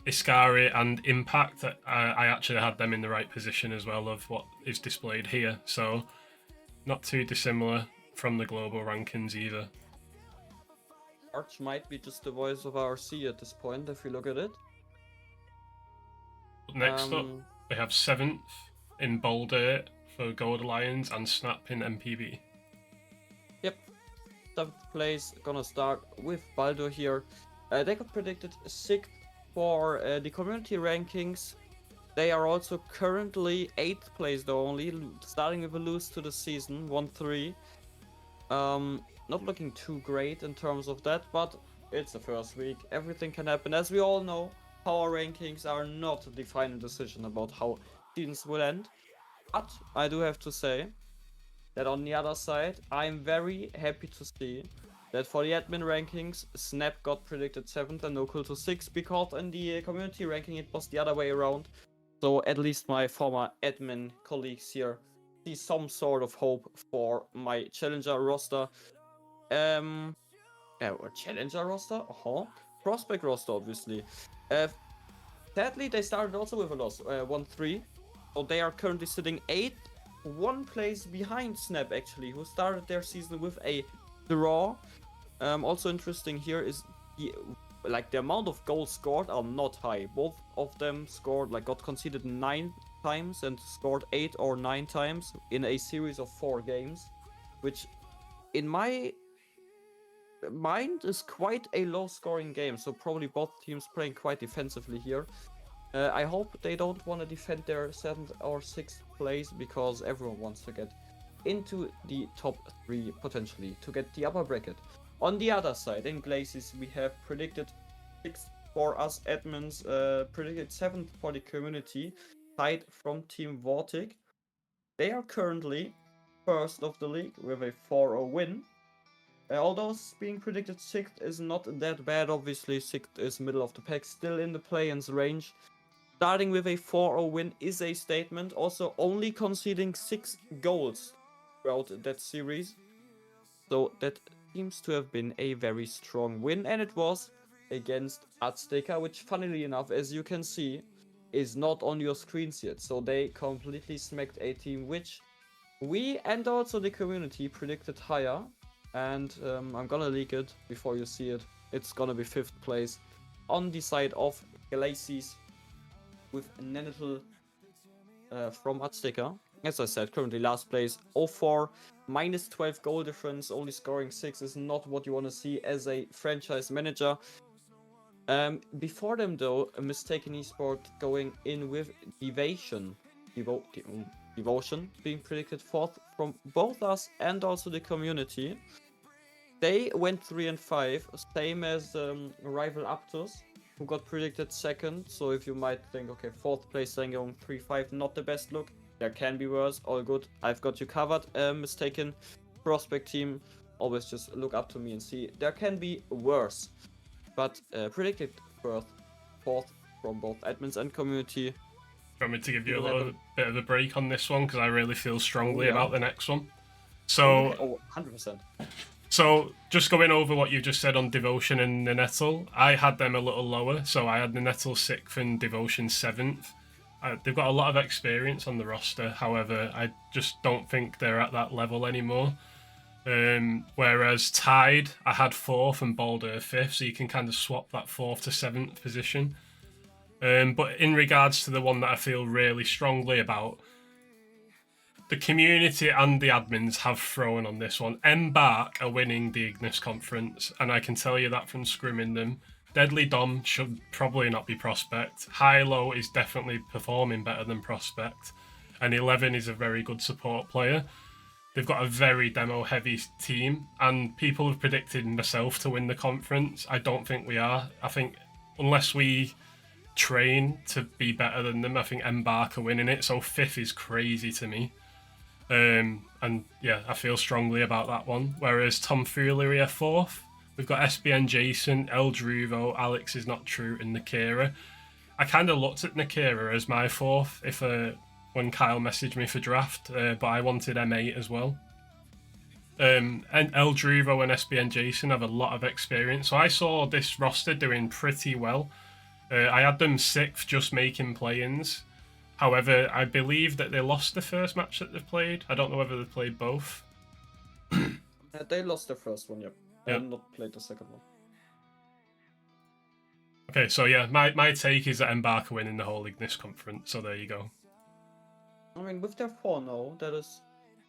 Iskari and Impact, I actually had them in the right position as well of what is displayed here, so not too dissimilar from the global rankings either. Arch might be just the voice of RC at this point, if you look at it. Next up, we have 7th in Boulder for Gold Lions and Snap in MPB. Yep, 7th place, gonna start with Baldur here. They got predicted 6th for the community rankings. They are also currently 8th place though, only starting with a lose to the season, 1-3. Not looking too great in terms of that, but it's the first week, everything can happen. As we all know, power rankings are not the final decision about how seasons will end. But I do have to say that on the other side, I'm very happy to see that for the admin rankings, Snap got predicted 7th and Oculto 6th, because in the community ranking it was the other way around. So at least my former admin colleagues here see some sort of hope for my challenger roster. Or challenger roster? Prospect roster, obviously. Sadly, they started also with a loss, 1-3. So they are currently sitting 8th, 1 place behind Snap actually, who started their season with a draw. Also interesting here is the like the amount of goals scored are not high. Both of them scored, like got conceded 9 times and scored 8 or 9 times in a series of 4 games, which in my mind is quite a low scoring game. So probably both teams playing quite defensively here. I hope they don't want to defend their 7th or 6th place, because everyone wants to get into the top 3 potentially to get the upper bracket. On the other side, in Glacis, we have predicted 6th for us admins, predicted 7th for the community, tied from Team Vortic. They are currently 1st of the league with a 4-0 win. Although being predicted 6th is not that bad, obviously 6th is middle of the pack, still in the play-ins range. Starting with a 4-0 win is a statement, also only conceding 6 goals throughout that series. So that seems to have been a very strong win, and it was against Azteca, which funnily enough, as you can see, is not on your screens yet. So they completely smacked a team which we and also the community predicted higher. And I'm gonna leak it before you see it. It's gonna be 5th place on the side of Glacis with Nenetl from Azteca. As I said, currently last place, 0-4, minus 12 goal difference, only scoring 6 is not what you want to see as a franchise manager. Before them though, a Mistaken Esport going in with Devotion being predicted 4th from both us and also the community. They went 3-5, same as rival Aptus, who got predicted 2nd. So if you might think, okay, 4th place then going 3-5, not the best look. There can be worse, all good. I've got you covered. Mistaken Prospect team, always just look up to me and see. There can be worse. But predicted 4th from both admins and community. Do you want me to give you a little bit of a break on this one? Because I really feel strongly about the next one. So, 100%. So, just going over what you just said on Devotion and Nenetl, I had them a little lower. So, I had Nenetl 6th and Devotion 7th. They've got a lot of experience on the roster. However, I just don't think they're at that level anymore. Whereas Tide, I had 4th and Baldur 5th. So, you can kind of swap that 4th to 7th position. But in regards to the one that I feel really strongly about, the community and the admins have thrown on this one. Embark are winning the Ignis Conference, and I can tell you that from scrimming them. Deadly Dom should probably not be Prospect. Hilo is definitely performing better than Prospect, and 11 is a very good support player. They've got a very demo-heavy team, and people have predicted myself to win the conference. I don't think we are. I think unless we train to be better than them, I think Embark are winning it. So 5th is crazy to me. And yeah, I feel strongly about that one. Whereas Tomfoolery are 4th. We've got SBN Jason, El Druvo, Alex is not true, and Nakira. I kind of looked at Nakira as my 4th when Kyle messaged me for draft, but I wanted M8 as well. And El Druvo and SBN Jason have a lot of experience, so I saw this roster doing pretty well. I had them 6th, just making play-ins. However, I believe that they lost the first match that they've played. I don't know whether they played both. They lost the first one, yep. Yep. And not played the second one. Okay, so yeah, my take is that Embark are winning the whole Ignis Conference, so there you go. I mean, with their 4-0, that is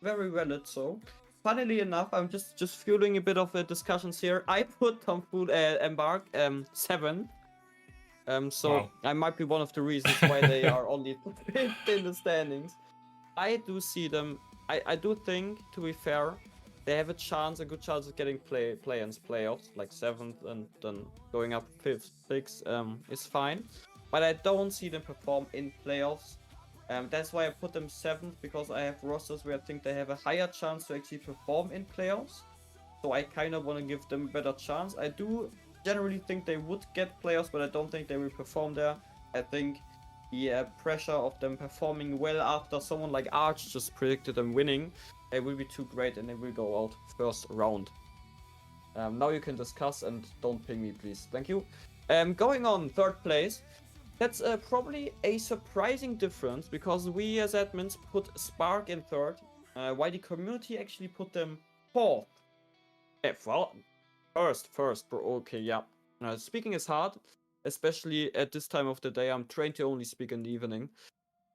very valid, so. Funnily enough, I'm just fueling a bit of discussions here. I put Embark 7. So Wow. I might be one of the reasons why they are only 5th in the standings. I do see them. I do think, to be fair, they have a good chance of getting play-ins, playoffs, like 7th, and then going up 5th, 6th is fine. But I don't see them perform in playoffs. That's why I put them 7th, because I have rosters where I think they have a higher chance to actually perform in playoffs. So I kind of want to give them a better chance. I do generally think they would get playoffs, but I don't think they will perform there. I think the pressure of them performing well after someone like Arch just predicted them winning, it will be too great and they will go out first round. Now you can discuss and don't ping me, please. Thank you. Going on, 3rd place. That's probably a surprising difference, because we as admins put Spark in 3rd, while the community actually put them 4th. Well, first, bro. Okay, yeah. Speaking is hard, especially at this time of the day. I'm trained to only speak in the evening.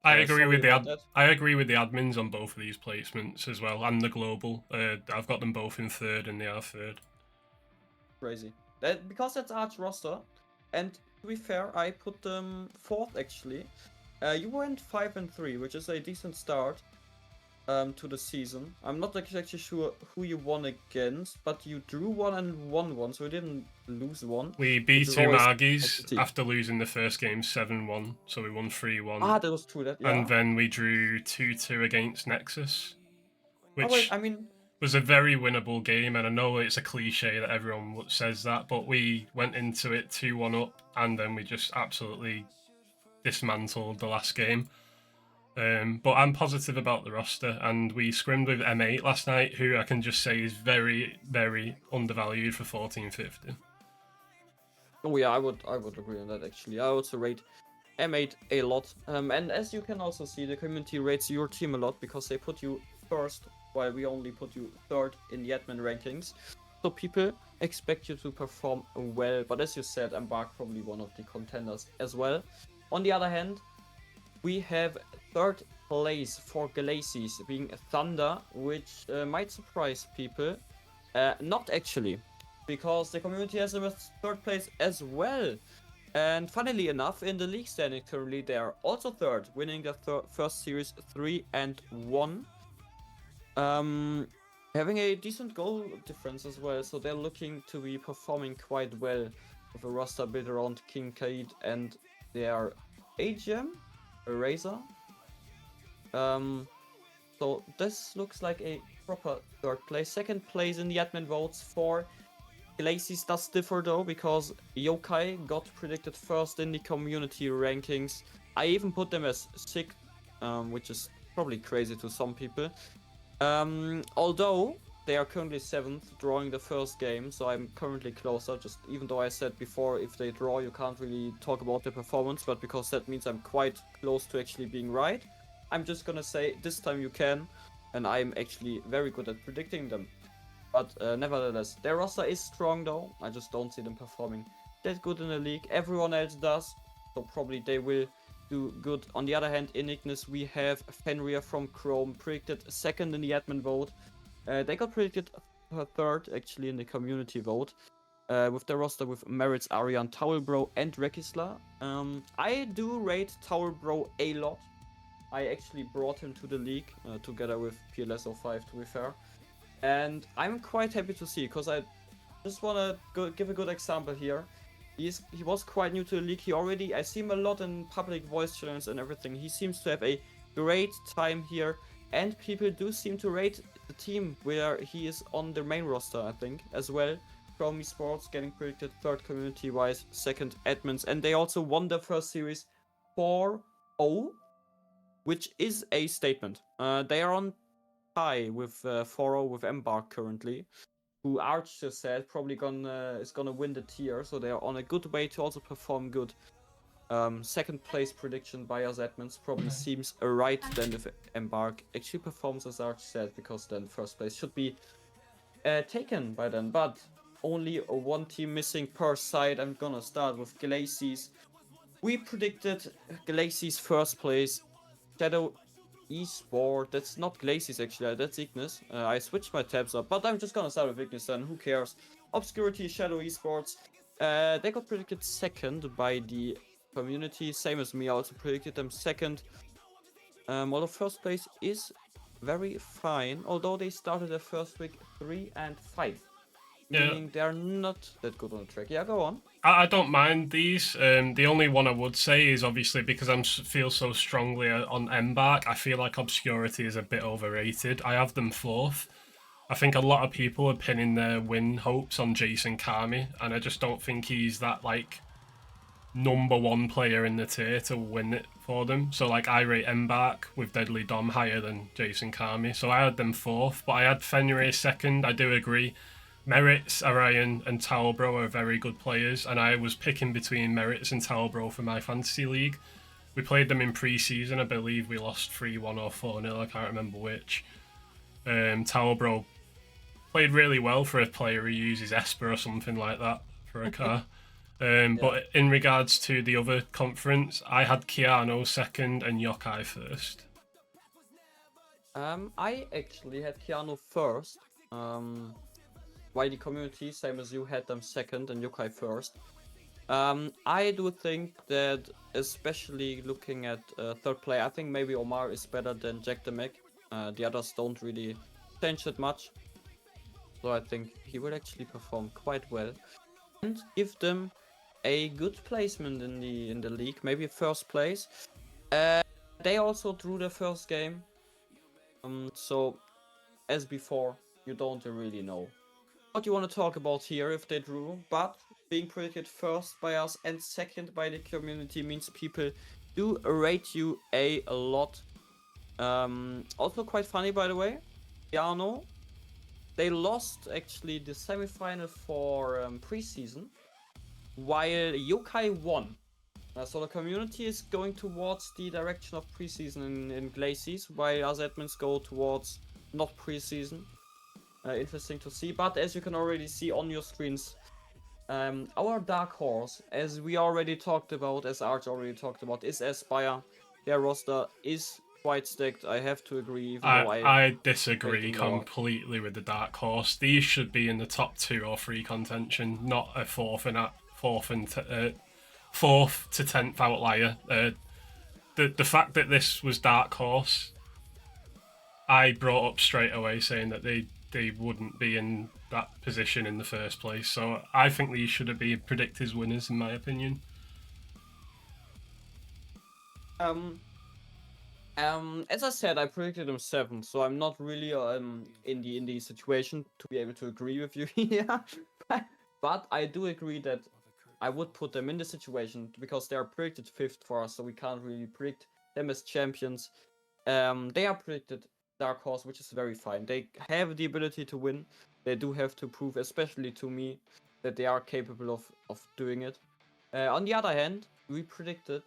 I agree Sorry with the about that. I agree with the admins on both of these placements as well, and the global. I've got them both in third, and they are third. Crazy. Because that's Arch roster, and to be fair, I put them fourth actually. You went 5-3, which is a decent start to the season. I'm not exactly sure who you won against, but you drew one and won one, so you didn't lose one. We beat Which is always Umagis positive. after losing the first game 7-1, so we won 3-1. Ah, that was true. That yeah. And then we drew 2-2 against Nexus, Oh, which wait, I mean, was a very winnable game. And I know it's a cliche that everyone says that, but we went into it 2-1 up, and then we just absolutely dismantled the last game. But I'm positive about the roster, and we scrimmed with M8 last night, who I can just say is very, very undervalued for 1450. oh yeah, I would agree on that actually. I also rate M8 a lot, and as you can also see, the community rates your team a lot because they put you first, while we only put you third in the admin rankings. So people expect you to perform well, but as you said, Embark probably one of the contenders as well. On the other hand, we have third place for Glacies being Thunder, which might surprise people. Not actually, because the community has them as third place as well. And funnily enough, in the league standing currently, they are also third, winning their first series 3-1. Having a decent goal difference as well, so they're looking to be performing quite well with a roster built around King Kaid and their AGM, Eraser. So this looks like a proper third place. Second place in the admin votes for Glacies does differ though, because Yokai got predicted first in the community rankings. I even put them as sixth, which is probably crazy to some people. Although they are currently 7th, drawing the first game, so I'm currently closer. Just even though I said before, if they draw, you can't really talk about their performance, but because that means I'm quite close to actually being right, I'm just gonna say this time you can, and I'm actually very good at predicting them. But nevertheless, their roster is strong though. I just don't see them performing that good in the league. Everyone else does, so probably they will do good. On the other hand, in Ignis, we have Fenrir from Chrome, predicted second in the admin vote. They got predicted third actually in the community vote, with their roster with Merits, Arian, Towelbro, and Rekisla. I do rate Towelbro a lot. I actually brought him to the league together with PLS05, to be fair. And I'm quite happy to see, because I just want to give a good example here. He was quite new to the league. I see him a lot in public voice challenges and everything. He seems to have a great time here, and people do seem to rate the team where he is on the main roster, I think, as well. Chrome Esports getting predicted third community-wise, second admins, and they also won their first series 4-0, which is a statement. They are on tie with 4-0 with Embark currently, who Arch just said probably is gonna win the tier, so they are on a good way to also perform good. Second place prediction by us admins probably seems right then if Embark actually performs as Arch said, because then first place should be taken by then. But only one team missing per side. I'm gonna start with Glacies. We predicted Glacies first place. Shadow Esport, that's not Glacies actually, that's Ignis. I switched my tabs up, but I'm just gonna start with Ignis then, who cares. Obscurity, Shadow Esports, they got predicted second by the community, same as me, I also predicted them second. Well, the first place is very fine, although they started their first week 3-5. Meaning they're not that good on the track. Yeah, go on. I don't mind these. The only one I would say is obviously because I feel so strongly on Embark, I feel like Obscurity is a bit overrated. I have them fourth. I think a lot of people are pinning their win hopes on Jason Kami, and I just don't think he's that like number one player in the tier to win it for them. So like I rate Embark with Deadly Dom higher than Jason Kami. So I had them fourth, but I had Fenrir second. I do agree. Merits, Orion, and Talbro are very good players, and I was picking between Merits and Talbro for my fantasy league. We played them in pre-season. I believe we lost 3-1 or 4-0. I can't remember which. Talbro played really well for a player who uses Esper or something like that for a car. But in regards to the other conference, I had Keanu second and Yokai first. I actually had Keanu first. While the community, same as you, had them second and Yokai first. I do think that, especially looking at third player, I think maybe Omar is better than Jack the Mech. The others don't really change that much. So I think he will actually perform quite well and give them a good placement in the league, maybe first place. They also drew their first game. So as before, you don't really know what you want to talk about here if they drew, but being predicted first by us and second by the community means people do rate you a lot. Also quite funny, by the way, Piano, they lost actually the semi-final for preseason, while Yokai won. So the community is going towards the direction of preseason in Glacies, while us admins go towards not preseason. Interesting to see, but as you can already see on your screens, our dark horse, as we already talked about, as Arch already talked about, is Aspire. Their roster is quite stacked, I have to agree. Even though I disagree completely with the dark horse. These should be in the top 2 or 3 contention, not a fourth to 10th outlier. The fact that this was dark horse, I brought up straight away saying that they wouldn't be in that position in the first place. So I think these should have been predicted as winners, in my opinion. As I said, I predicted them 7th, so I'm not really in the situation to be able to agree with you here. But I do agree that I would put them in the situation because they are predicted 5th for us, so we can't really predict them as champions. They are predicted dark horse, which is very fine. They have the ability to win. They do have to prove, especially to me, that they are capable of doing it. On the other hand, we predicted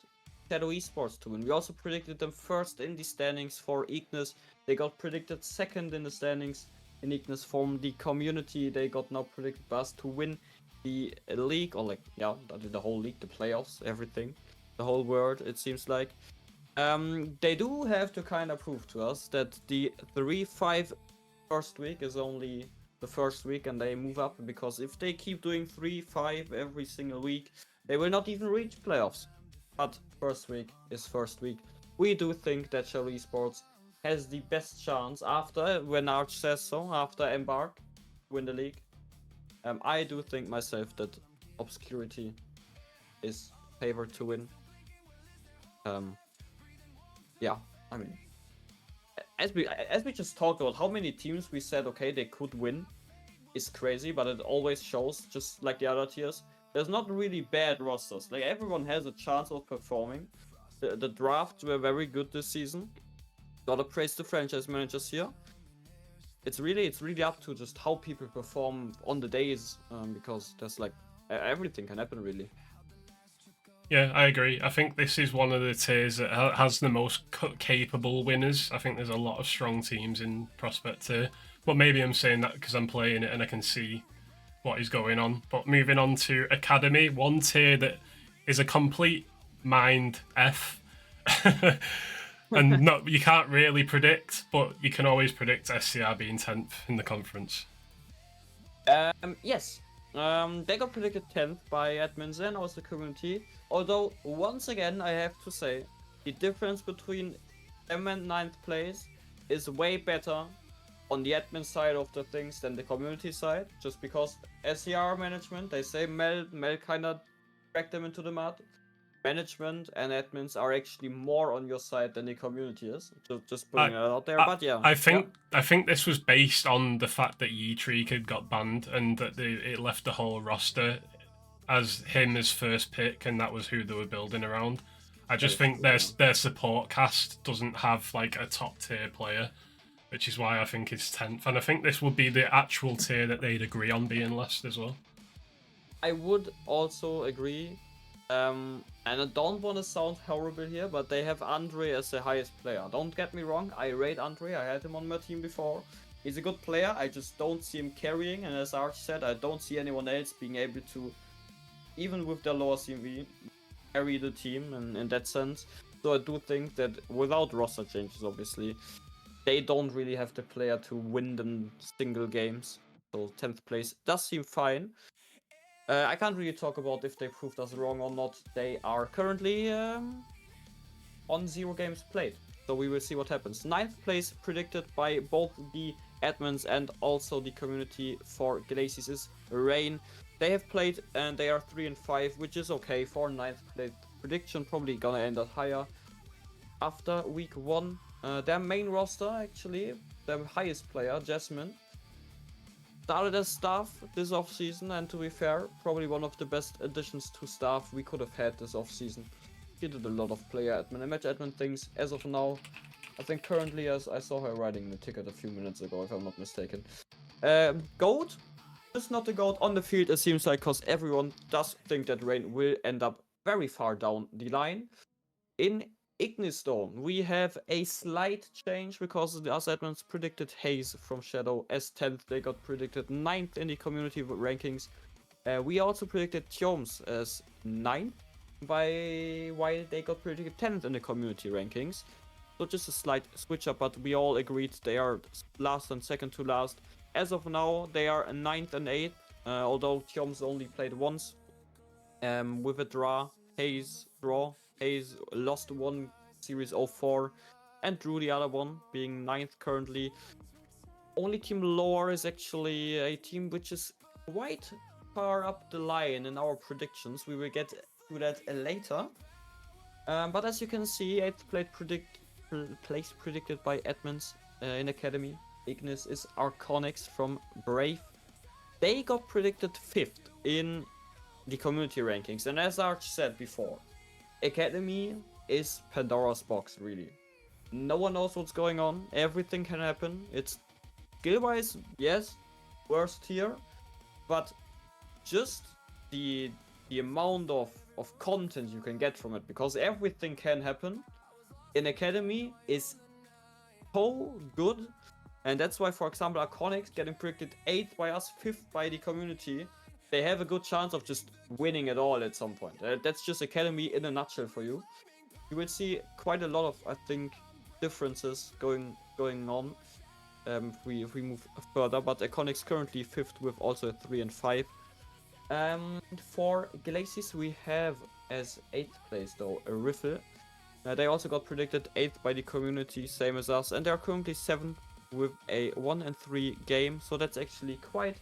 Shadow Esports to win. We also predicted them first in the standings for Ignis. They got predicted second in the standings in Ignis from the community. They got now predicted by us to win the league, or the whole league, the playoffs, everything, the whole world, it seems like. They do have to kind of prove to us that the 3-5 first week is only the first week and they move up, because if they keep doing 3-5 every single week, they will not even reach playoffs. But first week is first week. We do think that Shadow Esports has the best chance after, when Arch says so, after Embark, win the league. I do think myself that Obscurity is favored to win. Yeah, I mean, as we just talked about how many teams we said okay they could win is crazy, but it always shows, just like the other tiers, there's not really bad rosters. Like, everyone has a chance of performing. The drafts were very good this season. Gotta praise the franchise managers here. It's really up to just how people perform on the days, because there's like everything can happen really. Yeah, I agree. I think this is one of the tiers that has the most capable winners. I think there's a lot of strong teams in Prospect tier. But maybe I'm saying that because I'm playing it and I can see what is going on. But moving on to Academy, one tier that is a complete mind F. And not, you can't really predict, but you can always predict SCR being 10th in the conference. Yes. They got predicted 10th by admins and also the community. Although, once again, I have to say, the difference between them and 9th place is way better on the admin side of the things than the community side. Just because SCR management, they say Mel kind of dragged them into the mud. Management and admins are actually more on your side than the community is. Just putting it out there, but yeah. I think this was based on the fact that Yeetreek had got banned and that it left the whole roster as him as first pick, and that was who they were building around. I just think their support cast doesn't have like a top tier player, which is why I think it's 10th. And I think this would be the actual tier that they'd agree on being last as well. I would also agree. And I don't want to sound horrible here, but they have Andre as the highest player. Don't get me wrong, I rate Andre, I had him on my team before. He's a good player, I just don't see him carrying, and as Arch said, I don't see anyone else being able to even with their lower CV, carry the team in that sense. So I do think that without roster changes, obviously, they don't really have the player to win them single games. So 10th place does seem fine. I can't really talk about if they proved us wrong or not. They are currently on 0 games played. So we will see what happens. 9th place predicted by both the admins and also the community for Glaciers is Rain. They have played and they are 3 and 5, which is okay for 9th place prediction. Probably gonna end up higher after week 1. Their main roster, actually, the highest player, Jasmine, started as staff this offseason, and to be fair, probably one of the best additions to staff we could have had this offseason. He did a lot of player admin and match admin things as of now. I think currently, as I saw her riding the ticket a few minutes ago, if I'm not mistaken. GOAT, just not the GOAT on the field, it seems like, because everyone does think that Rain will end up very far down the line. In Ignis though, we have a slight change because the us admins predicted Haze from Shadow as 10th. They got predicted 9th in the community rankings. We also predicted Tjoms as 9th, while they got predicted 10th in the community rankings. So just a slight switch up, but we all agreed they are last and second to last. As of now, they are 9th and 8th, although Tjoms only played once with a draw. Haze lost one Series 04 and drew the other one, being 9th currently. Only team lower is actually a team which is quite far up the line in our predictions. We will get to that later. But as you can see, 8th place predicted by admins in Academy. Ignis is Arconix from Brave. They got predicted 5th in the community rankings, and as Arch said before, Academy is Pandora's box, really. No one knows what's going on, everything can happen. It's skill-wise, yes, worst tier, but just the amount of content you can get from it, because everything can happen in Academy is so good. And that's why, for example, Arconix getting predicted 8th by us, 5th by the community. They have a good chance of just winning it all at some point. That's just Academy in a nutshell for you. You will see quite a lot of, I think, differences going on if we move further. But Arconix currently 5th with also a 3 and 5. For Glaciers, we have as 8th place though a Riffle. They also got predicted 8th by the community, same as us, and they are currently 7th with a 1 and 3 game. So that's actually quite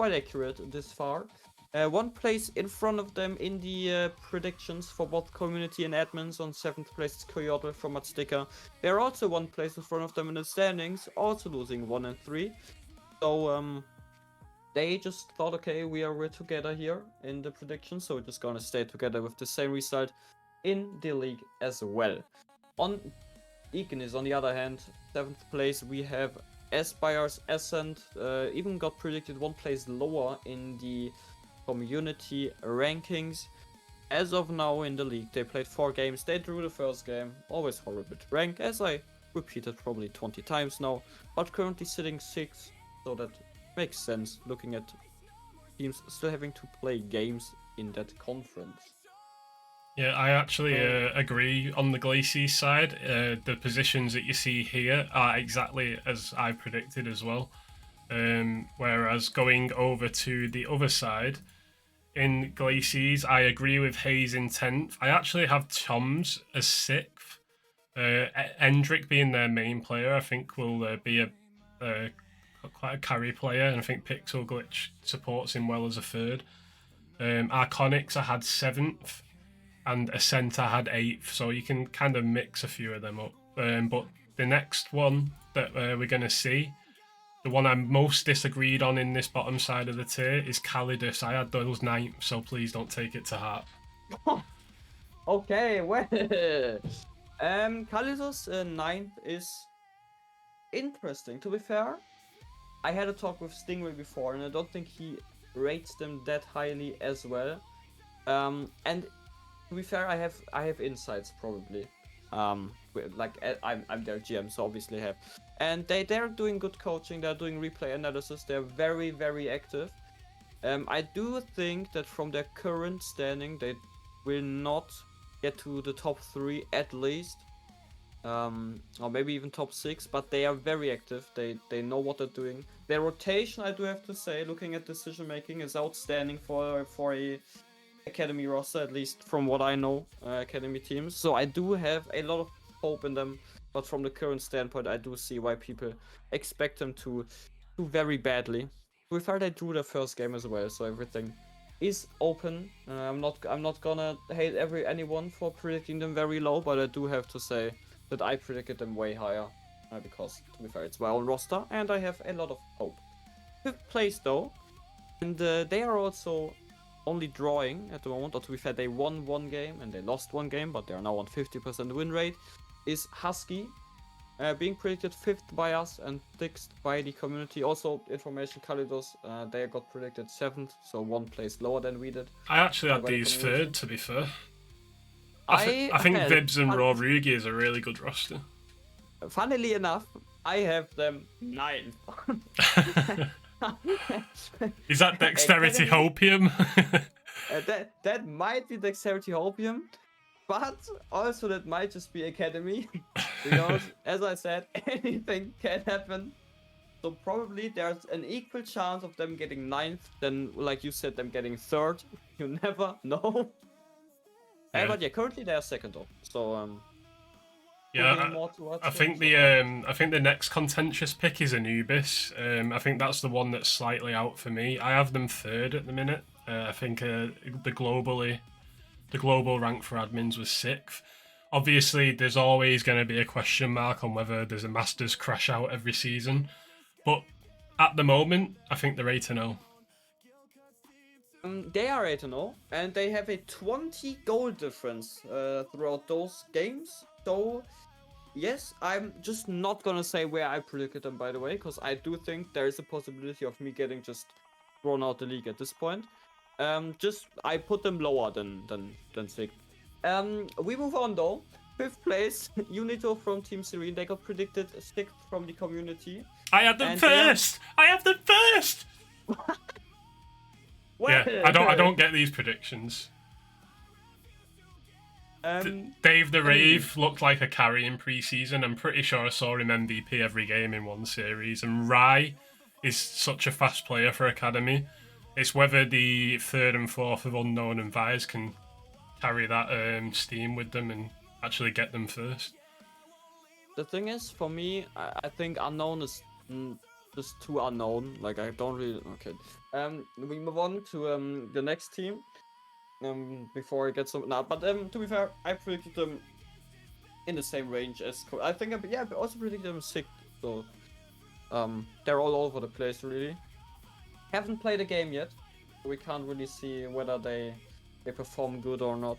accurate this far. One place in front of them in the predictions for both community and admins. On 7th place is Coyote from Matsticker. They're also one place in front of them in the standings, also losing 1 and 3. So they just thought, okay, we're together here in the predictions, so we're just gonna stay together with the same result in the league as well. On Ignis, on the other hand, 7th place, we have Aspire's Ascent, even got predicted 1 place lower in the community rankings. As of now in the league, they played 4 games, they drew the first game, always horrible to rank, as I repeated probably 20 times now, but currently sitting 6th, so that makes sense looking at teams still having to play games in that conference. Yeah, I actually agree on the Glaciers side. The positions that you see here are exactly as I predicted as well. Whereas going over to the other side, in Glaciers, I agree with Hayes in 10th. I actually have Toms as 6th. Endrick being their main player, I think will be quite a carry player, and I think Pixel Glitch supports him well as a 3rd. Arconix I had 7th. And Ascent I had 8th, so you can kind of mix a few of them up. But the next one that we're going to see, the one I'm most disagreed on in this bottom side of the tier is Calidus. I had those 9th, so please don't take it to heart. Okay, well, Calidus 9th is interesting. To be fair, I had a talk with Stingray before, and I don't think he rates them that highly as well. And to be fair, I have insights probably. Like I'm their GM, so obviously I have. And they're doing good coaching. They're doing replay analysis. They're very active. I do think that from their current standing, they will not get to the top 3 at least. Or maybe even top 6, but they are very active. They know what they're doing. Their rotation, I do have to say, looking at decision making, is outstanding for a academy roster, at least from what I know, academy teams. So I do have a lot of hope in them, but from the current standpoint, I do see why people expect them to do very badly. To be fair, they drew their first game as well, so everything is open. I'm not gonna hate anyone for predicting them very low, but I do have to say that I predicted them way higher, because to be fair, it's my own roster, and I have a lot of hope. 5th place though, and they are also only drawing at the moment, or to be fair, they won 1 game and they lost 1 game, but they are now on 50% win rate, is Husky, being predicted 5th by us and 6th by the community. Also, information, Kalidos, they got predicted 7th, so 1 place lower than we did. I actually had by the these community. third, to be fair. I think had- Vibs and Rodriguez is a really good roster. Funnily enough, I have them 9th. Is that Dexterity Academy- Hopium? that might be Dexterity Hopium, but also that might just be Academy, because as I said, anything can happen. So probably there's an equal chance of them getting 9th than, like you said, them getting 3rd. You never know. Yeah. But yeah, currently they are 2nd though. So Yeah, moving more towards I think the next contentious pick is Anubis. I think that's the one that's slightly out for me. I have them 3rd at the minute. I think the global rank for admins was 6th. Obviously, there's always going to be a question mark on whether there's a Masters crash out every season, but at the moment, I think they're 8-0. They are 8-0, and they have a 20 goal difference throughout those games. So, yes, I'm just not gonna say where I predicted them, by the way, because I do think there is a possibility of me getting just thrown out the league at this point. I put them lower than 6th. We move on though. 5th place, Unito from Team Serene. They got predicted 6th from the community. I have them And they are- first. I have them first. Well, Yeah, I don't get these predictions. Dave the Rave looked like a carry in pre-season. I'm pretty sure I saw him MVP every game in one series. And Rai is such a fast player for Academy. It's whether the 3rd and 4th of Unknown and Vires can carry that steam with them and actually get them first. The thing is, for me, I think Unknown is just too unknown. Like, I don't really... Okay. We move on to the next team. Before I get some... Nah, but to be fair, I predicted them in the same range as... I think, I also predicted them 6th. So, they're all over the place, really. Haven't played a game yet. So we can't really see whether they perform good or not.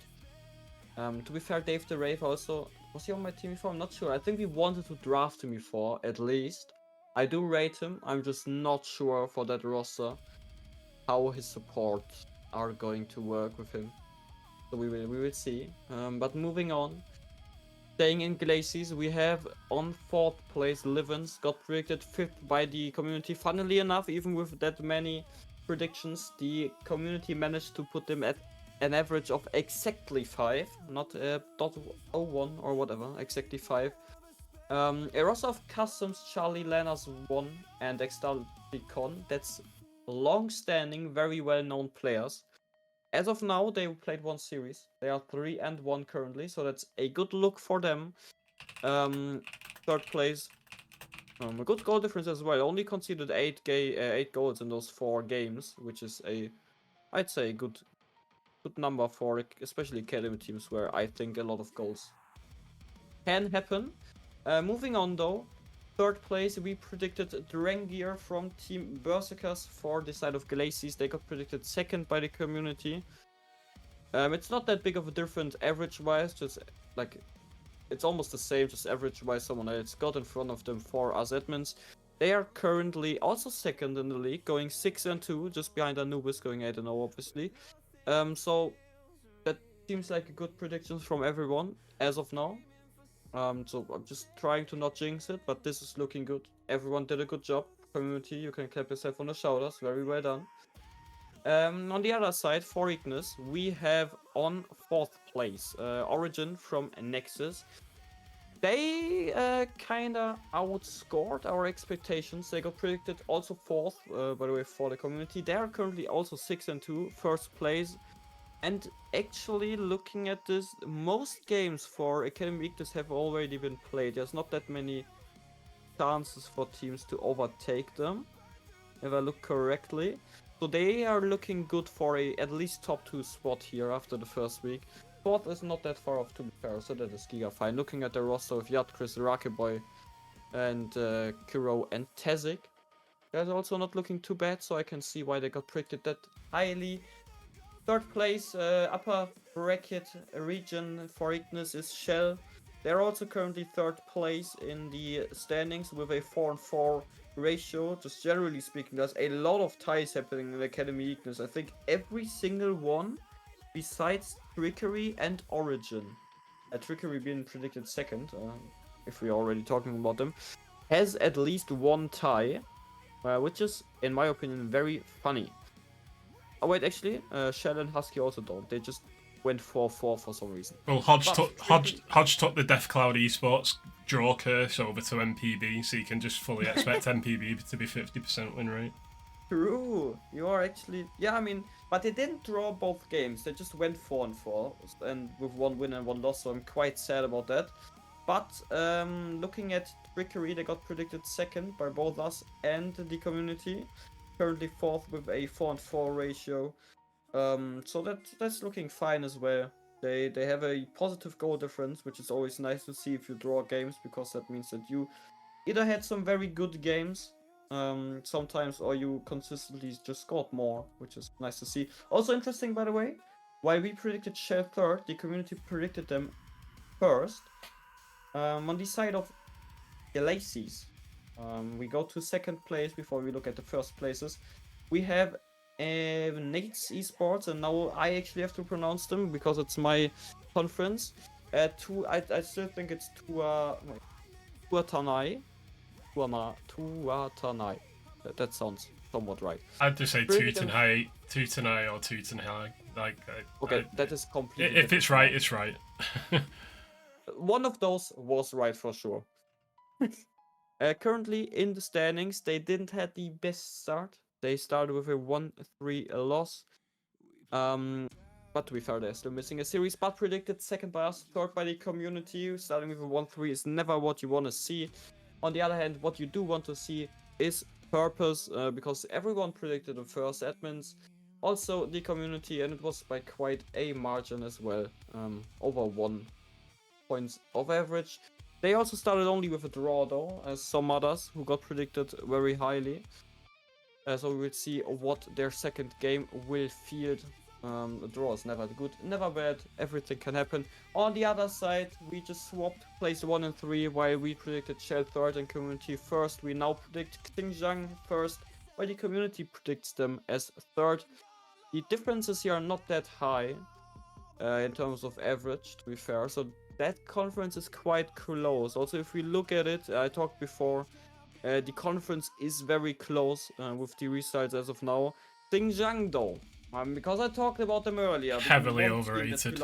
To be fair, Dave the Rave also... Was he on my team before? I'm not sure. I think we wanted to draft him before, at least. I do rate him. I'm just not sure for that roster how his support are going to work with him. So we will see. But moving on. Staying in Glacies, we have on 4th place Livens, got predicted 5th by the community. Funnily enough, even with that many predictions, the community managed to put them at an average of exactly 5, not .01 or whatever, exactly 5. A roster of Customs, Charlie, Lanas 1 and Extalicon, that's long-standing, very well-known players. As of now, they played 1 series. They are 3-1 currently, so that's a good look for them. 3rd place, a good goal difference as well. Only conceded 8 goals in those 4 games, which is I'd say a good number for especially academy teams where I think a lot of goals can happen. Moving on though, 3rd place we predicted Drengir from Team Berserkers for the side of Glacies. They got predicted 2nd by the community. It's not that big of a difference average wise, just like it's almost the same, just average wise someone else got in front of them for us admins. They are currently also 2nd in the league, going 6-2, just behind Anubis going 8-0 obviously. So that seems like a good prediction from everyone as of now. So I'm just trying to not jinx it, but this is looking good. Everyone did a good job. Community, you can clap yourself on the shoulders. Very well done. On the other side, for Ignis, we have on 4th place Origin from Nexus. They kinda outscored our expectations. They got predicted also 4th, by the way, for the community. They are currently also 6-2, first place. And actually, looking at this, most games for Academy Ignis have already been played. There's not that many chances for teams to overtake them, if I look correctly. So they are looking good for a at least top 2 spot here after the first week. 4th is not that far off, to be fair, so that is giga fine. Looking at the roster of Yat, Chris, Rakeboy, and Kuro and Tezik, that's also not looking too bad, so I can see why they got predicted that highly. 3rd place, upper bracket region for Ignis is Shell. They're also currently 3rd place in the standings with a 4-4 ratio. Just generally speaking, there's a lot of ties happening in Academy Ignis. I think every single one, besides Trickery and Origin, Trickery being predicted 2nd, if we're already talking about them, has at least one tie, which is, in my opinion, very funny. Oh wait, actually, Shell and Husky also don't. They just went 4-4 for some reason. Well, Hodge took the Death Cloud Esports draw curse over to MPB, so you can just fully expect MPB to be 50% win rate. True, you are actually, yeah, I mean, but they didn't draw both games. They just went 4-4, and with 1 win and 1 loss. So I'm quite sad about that. But looking at Trickery, they got predicted 2nd by both us and the community. Currently 4th with a 4-4 ratio. So that's looking fine as well. They have a positive goal difference, which is always nice to see if you draw games, because that means that you either had some very good games sometimes, or you consistently just scored more, which is nice to see. Also interesting, by the way, while we predicted Shell 3rd, the community predicted them 1st. On the side of Glacies, we go to 2nd place before we look at the first places. We have Nate's Esports, and now I actually have to pronounce them because it's my conference. I still think it's Tuatanai. That sounds somewhat right. I'd just say Tutanai or Tutanai. Okay, that is completely If it's right, it's right. One of those was right for sure. Currently in the standings, they didn't have the best start. They started with a 1-3 loss. But to be fair, they're still missing a series, but predicted 2nd by us, 3rd by the community. Starting with a 1-3 is never what you want to see. On the other hand, what you do want to see is purpose, because everyone predicted the first admins, also the community, and it was by quite a margin as well, over 1 points of average. They also started only with a draw though, as some others who got predicted very highly. So we will see what their 2nd game will field. A draw is never good, never bad, everything can happen. On the other side, we just swapped place 1 and 3, while we predicted Shell 3rd and community 1st. We now predict Xinjiang 1st, while the community predicts them as 3rd. The differences here are not that high in terms of average, to be fair, so that conference is quite close. Also, if we look at it, I talked before, the conference is very close with the results as of now. Xinjiang though, because I talked about them earlier. Heavily overrated.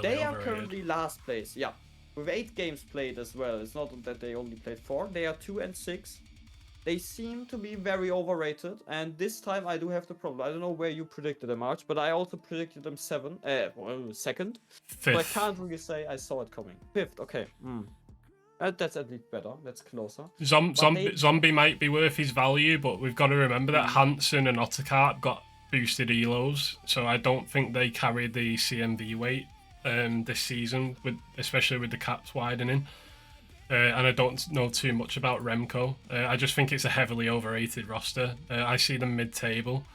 They are currently last place, yeah. With 8 games played as well. It's not that they only played 4. They are 2-6. They seem to be very overrated. And this time I do have the problem. I don't know where you predicted them, Arch, but I also predicted them 2nd. 5th. So I can't really say I saw it coming. 5th, okay. That's at least better. That's closer. Zombie might be worth his value, but we've got to remember that Hansen and Ottercarp got boosted elos, so I don't think they carried the CMV weight this season, especially with the caps widening. And I don't know too much about Remco. I just think it's a heavily overrated roster. I see them mid-table.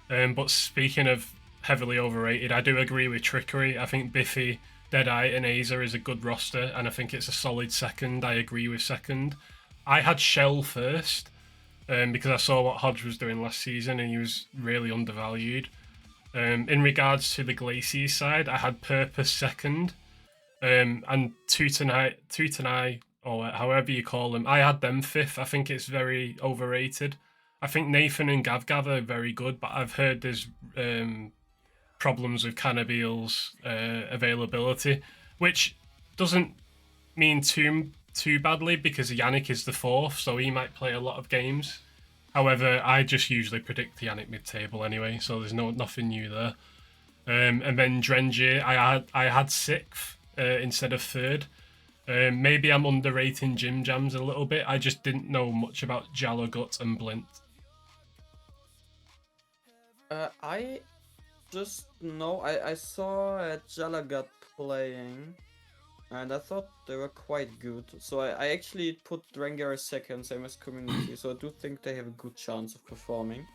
But speaking of heavily overrated, I do agree with Trickery. I think Biffy, Deadeye and Aza is a good roster, and I think it's a solid 2nd. I agree with 2nd. I had Shell 1st, because I saw what Hodge was doing last season and he was really undervalued. In regards to the Glacies side, I had Purpose 2nd, and Tutanai, or however you call them, I had them 5th. I think it's very overrated. I think Nathan and Gavgav are very good, but I've heard there's problems with Cannabile's availability, which doesn't mean too badly because Yannick is the fourth, so he might play a lot of games. However, I just usually predict Yannick mid-table anyway, so there's nothing new there. And then Drengy, I had sixth instead of third. Maybe I'm underrating Jim Jams a little bit. I just didn't know much about Jalagut and Blint. I just know I saw Jalagat playing, and I thought they were quite good. So I actually put Drengar second, same as community. So I do think they have a good chance of performing.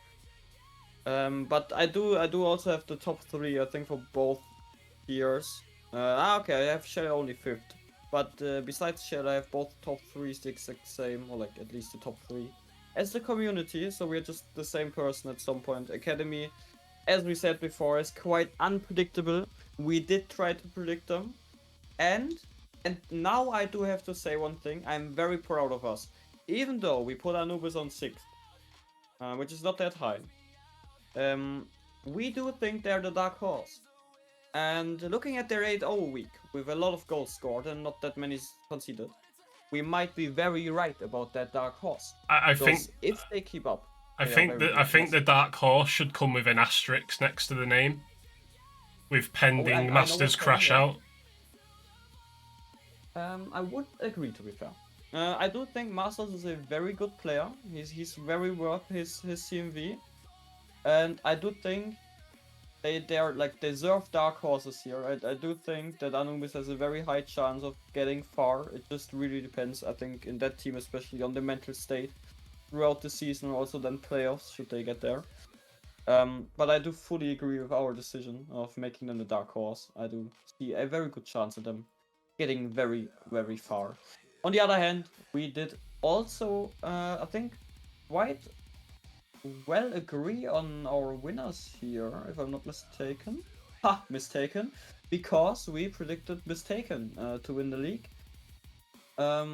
But I do also have the top three, I think, for both tiers. Okay, I have Shell only fifth. But besides Shell, I have both top threes the exact same, or like at least the top three, as the community. So we're just the same person at some point. Academy, as we said before, is quite unpredictable. We did try to predict them, and now I do have to say one thing. I'm very proud of us, even though we put Anubis on sixth, which is not that high. We do think they're the dark horse. And looking at their 8-0 week, with a lot of goals scored and not that many conceded, we might be very right about that dark horse. I think if they keep up, I think the dark horse should come with an asterisk next to the name, with pending Masters crash out. I would agree, to be fair. I do think Masters is a very good player. He's very worth his CMV, and I do think they're like deserved dark horses here. I do think that Anubis has a very high chance of getting far. It just really depends, I think, in that team especially on the mental state throughout the season, also then playoffs should they get there. But I do fully agree with our decision of making them the dark horse. I do see a very good chance of them getting very, very far. On the other hand, we did also, I think, quite well agree on our winners here, if I'm not mistaken. Ha! Mistaken. Because we predicted Mistaken to win the league. I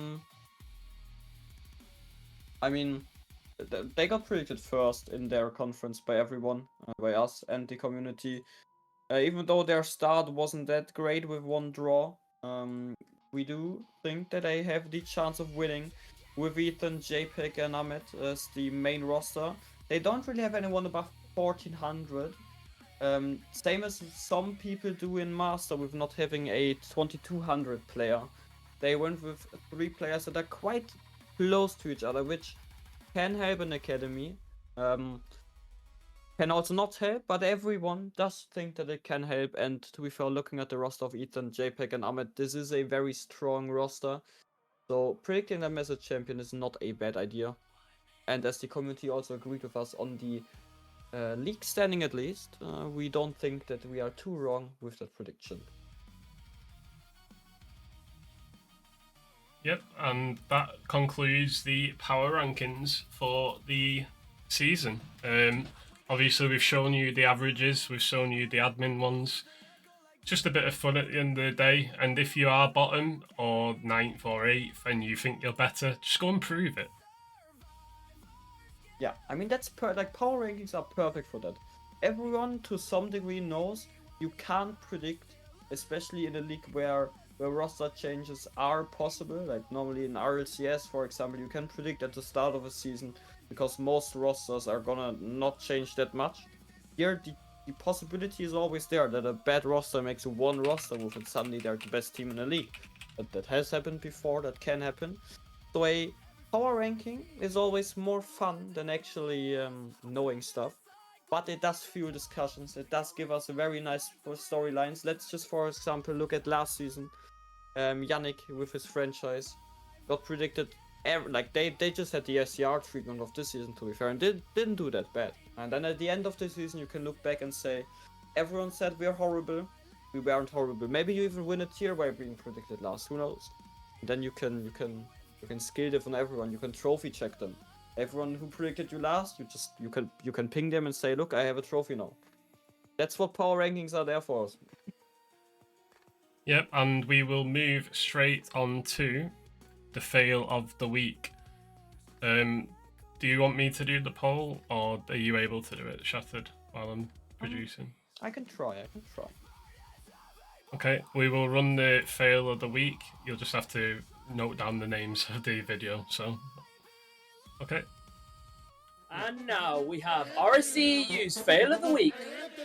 mean, they got predicted first in their conference by everyone, by us and the community. Even though their start wasn't that great with one draw, we do think that they have the chance of winning with Ethan, JPEG, and Ahmed as the main roster. They don't really have anyone above 1400. Same as some people do in Master with not having a 2200 player. They went with 3 players that are quite close to each other, which can help an academy. Can also not help, but everyone does think that it can help. And to be fair, looking at the roster of Ethan, JPEG, and Ahmed, this is a very strong roster. So predicting them as a champion is not a bad idea. And as the community also agreed with us on the league standing at least, we don't think that we are too wrong with that prediction. Yep, and that concludes the power rankings for the season. Obviously, we've shown you the averages, we've shown you the admin ones. Just a bit of fun at the end of the day. And if you are bottom or 9th or 8th and you think you're better, just go and prove it. Yeah, I mean, that's like power rankings are perfect for that. Everyone to some degree knows you can't predict, especially in a league where roster changes are possible. Like normally in RLCS, for example, you can predict at the start of a season because most rosters are gonna not change that much. Here, the possibility is always there that a bad roster makes one roster move and suddenly they're the best team in the league. That has happened before, that can happen. So a power ranking is always more fun than actually knowing stuff, but it does fuel discussions. It does give us a very nice storylines. Let's just, for example, look at last season. Yannick with his franchise got predicted. They just had the SCR treatment of this season, to be fair, and didn't do that bad. And then at the end of the season, you can look back and say, everyone said we're horrible. We weren't horrible. Maybe you even win a tier by being predicted last. Who knows? And then you can skill diff on everyone. You can trophy check them. Everyone who predicted you last, you can ping them and say, look, I have a trophy now. That's what power rankings are there for us. Yep, and we will move straight on to the fail of the week. The do you want me to do the poll, or are you able to do it, Shattered, while I'm producing? I can try. Okay, we will run the fail of the week. You'll just have to note down the names of the video. So, okay. And now we have rsc-eu's fail of the week,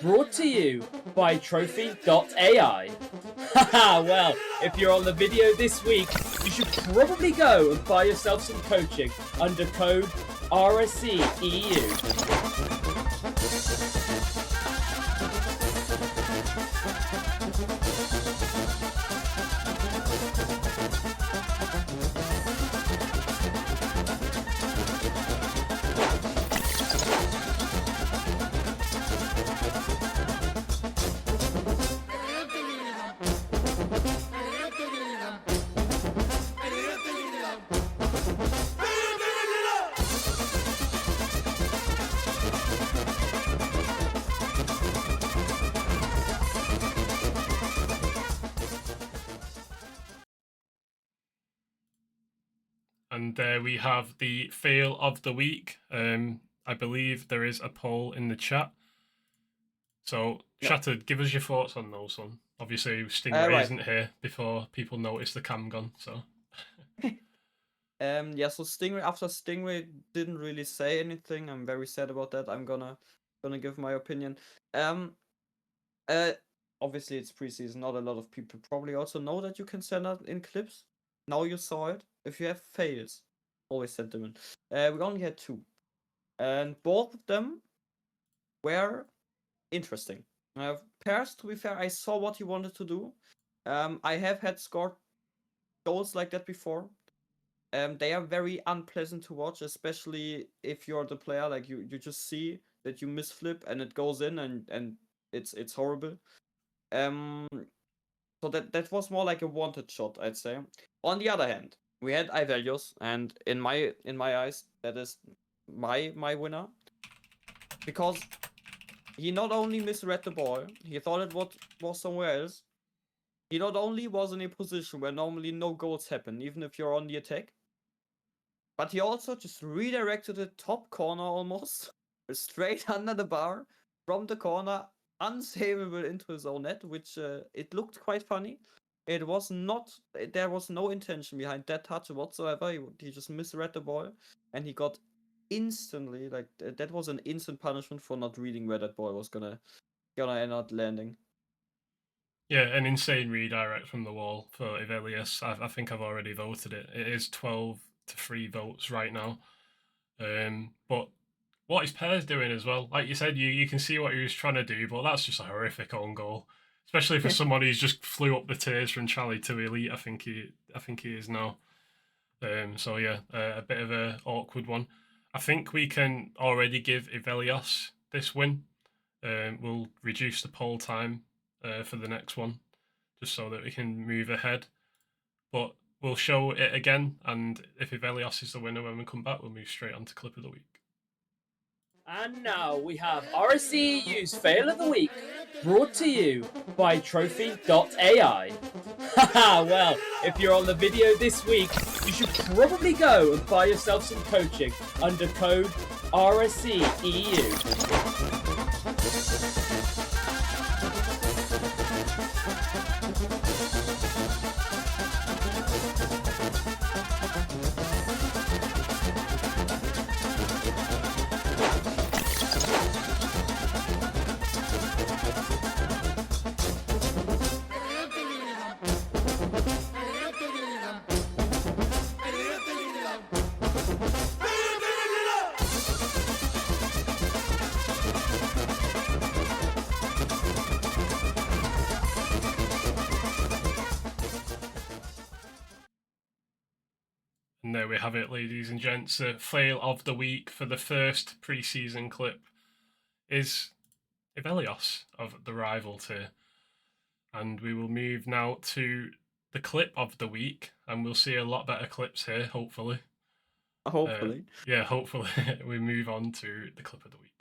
brought to you by trophi.ai. Haha, well, if you're on the video this week, you should probably go and buy yourself some coaching under code rsc-eu. And there we have the fail of the week. I believe there is a poll in the chat. So, Shattered, give us your thoughts on those one. Obviously, Stingray isn't here before people notice the cam gun, so... Yeah, so Stingray, after Stingray didn't really say anything, I'm very sad about that. I'm gonna give my opinion. Obviously it's preseason, not a lot of people probably also know that you can send out in clips. Now you saw it. If you have fails, always send them in. We only had 2. And both of them were interesting. Pairs, to be fair, I saw what he wanted to do. I have had scored goals like that before. They are very unpleasant to watch, especially if you're the player. Like you just see that you misflip and it goes in, and it's horrible. So that was more like a wanted shot, I'd say. On the other hand, we had Ivelios, and in my eyes, that is my winner, because he not only misread the ball, he thought it was somewhere else. He not only was in a position where normally no goals happen, even if you're on the attack, but he also just redirected the top corner almost, straight under the bar, from the corner, unsavable into his own net, which it looked quite funny. It was not, there was no intention behind that touch whatsoever. He just misread the ball, and he got instantly, like, that was an instant punishment for not reading where that ball was gonna end up landing. Yeah, an insane redirect from the wall for Ivelios. I think I've already voted it. It is 12-3 votes right now. But what his pair's doing as well, like you said, you can see what he was trying to do, but that's just a horrific own goal. Especially for someone who's just flew up the tiers from Charlie to Elite, I think he is now. So yeah, a bit of a awkward one. I think we can already give Ivelios this win. We'll reduce the poll time for the next one, just so that we can move ahead. But we'll show it again, and if Ivelios is the winner when we come back, we'll move straight on to Clip of the Week. And now we have rsc-eu's fail of the week, brought to you by trophi.ai. Haha, well, if you're on the video this week, you should probably go and buy yourself some coaching under code RSC-eu. And there we have it, ladies and gents. The fail of the week for the first pre-season clip is Ivelios of the rival tier. And we will move now to the clip of the week, and we'll see a lot better clips here, hopefully. Hopefully. Yeah, hopefully. We move on to the clip of the week.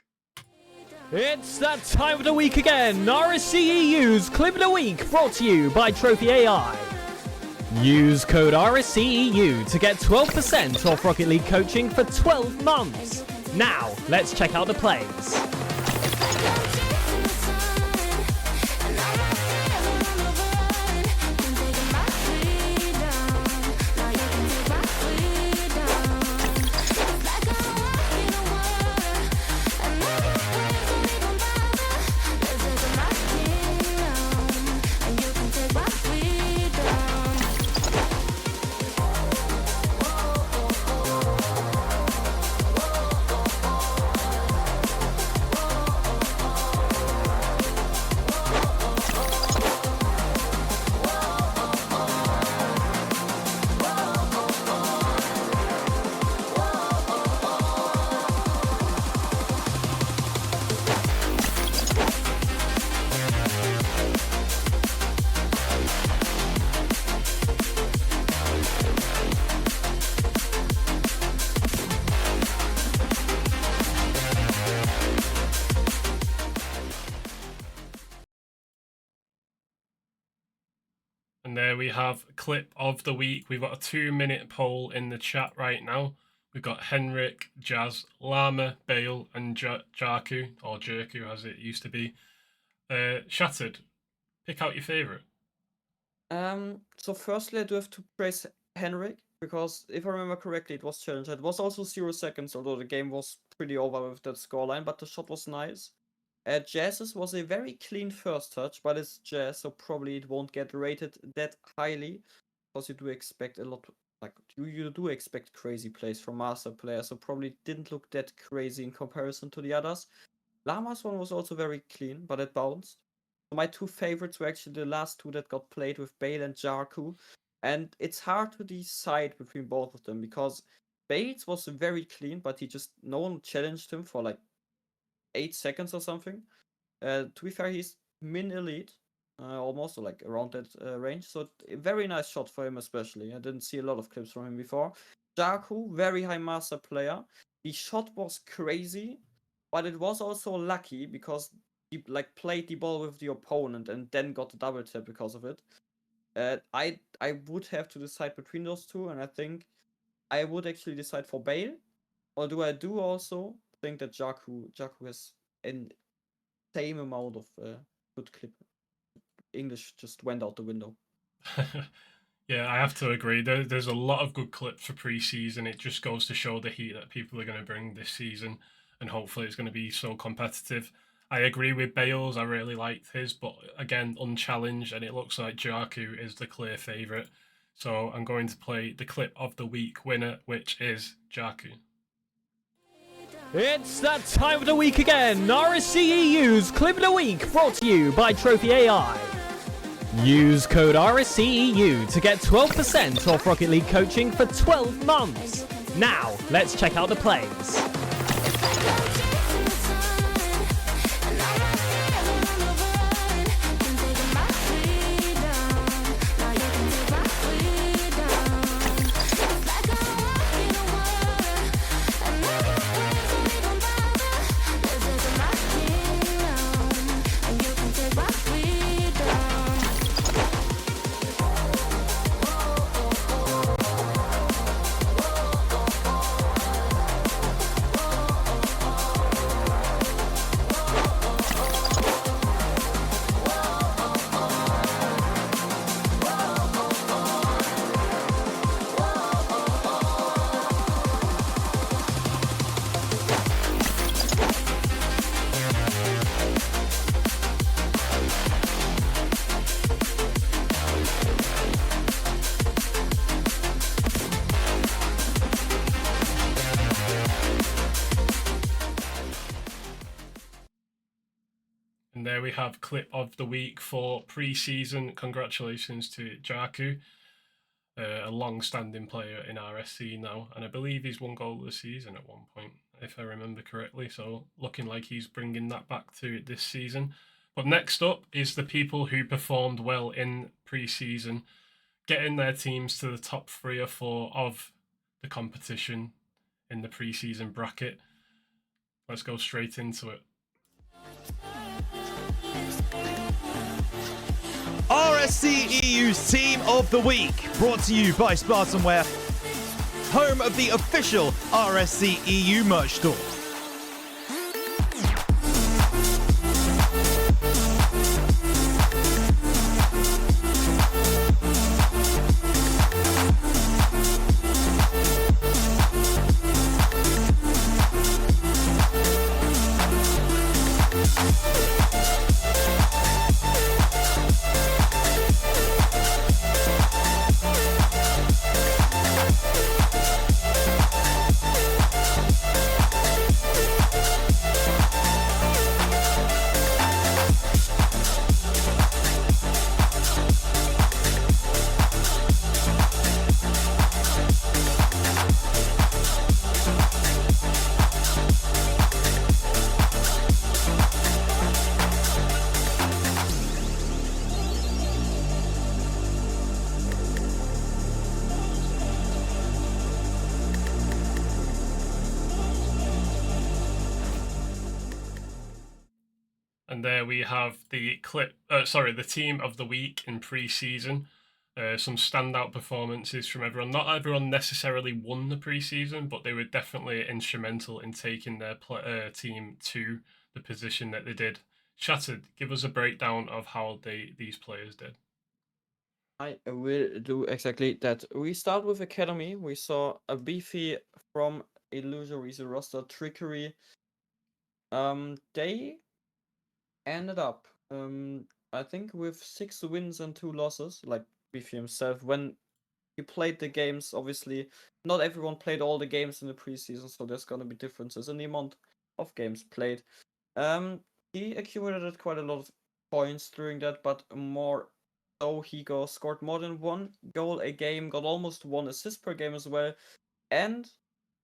It's that time of the week again. RSC-eu's Clip of the Week, brought to you by Trophi.ai. Use code RSC-eu to get 12% off Rocket League coaching for 12 months. Now, let's check out the plays. And there we have clip of the week. We've got a 2-minute poll in the chat right now. We've got Henrik, Jazz, Llama, Bale, and Jarku, or Jerku as it used to be. Shattered, pick out your favourite. So firstly, I do have to praise Henrik, because if I remember correctly, it was challenged. It was also 0 seconds, although the game was pretty over with that scoreline, but the shot was nice. Jazz's was a very clean first touch, but it's Jazz, so probably it won't get rated that highly, because you do expect a lot, like, you do expect crazy plays from master players, so probably didn't look that crazy in comparison to the others. Llama's one was also very clean, but it bounced. So my two favorites were actually the last two that got played with Bale and Jarku, and it's hard to decide between both of them, because Bale's was very clean, but no one challenged him for like 8 seconds or something. To be fair, he's min elite, almost, or like around that range. So a very nice shot for him, especially. I didn't see a lot of clips from him before. Jarku, very high master player. The shot was crazy, but it was also lucky because he like played the ball with the opponent and then got the double tap because of it. I would have to decide between those two, and I think I would actually decide for Bale. Although I do also think that Jarku has an same amount of good clip. English just went out the window. Yeah, I have to agree. There's a lot of good clips for pre-season. It just goes to show the heat that people are going to bring this season, and hopefully it's going to be so competitive. I agree with Bales. I really liked his, but again, unchallenged, and it looks like Jarku is the clear favourite. So I'm going to play the clip of the week winner, which is Jarku. It's that time of the week again. RSC-eu's Clip of the Week, brought to you by trophi.ai. Use code RSC-eu to get 12% off Rocket League coaching for 12 months. Now, let's check out the plays. And there we have clip of the week for pre-season. Congratulations to Jarku, a long-standing player in RSC now, and I believe he's won goal of the season at one point, if I remember correctly. So looking like he's bringing that back to this season. But next up is the people who performed well in pre-season, getting their teams to the top 3 or 4 of the competition in the pre-season bracket. Let's go straight into it. RSC-EU's Team of the Week, brought to you by SpartanWare, home of the official RSC-EU merch store. And there we have the the team of the week in pre-season. Some standout performances from everyone. Not everyone necessarily won the pre-season, but they were definitely instrumental in taking their team to the position that they did. Shattered, give us a breakdown of how these players did. I will do exactly that. We start with Academy. We saw a beefy from Illusory's roster Trickery. They ended up, I think, with 6 wins and 2 losses, like Beefy himself. When he played the games, obviously, not everyone played all the games in the preseason, so there's gonna be differences in the amount of games played. He accumulated quite a lot of points during that, but more so he scored more than 1 goal a game, got almost 1 assist per game as well, and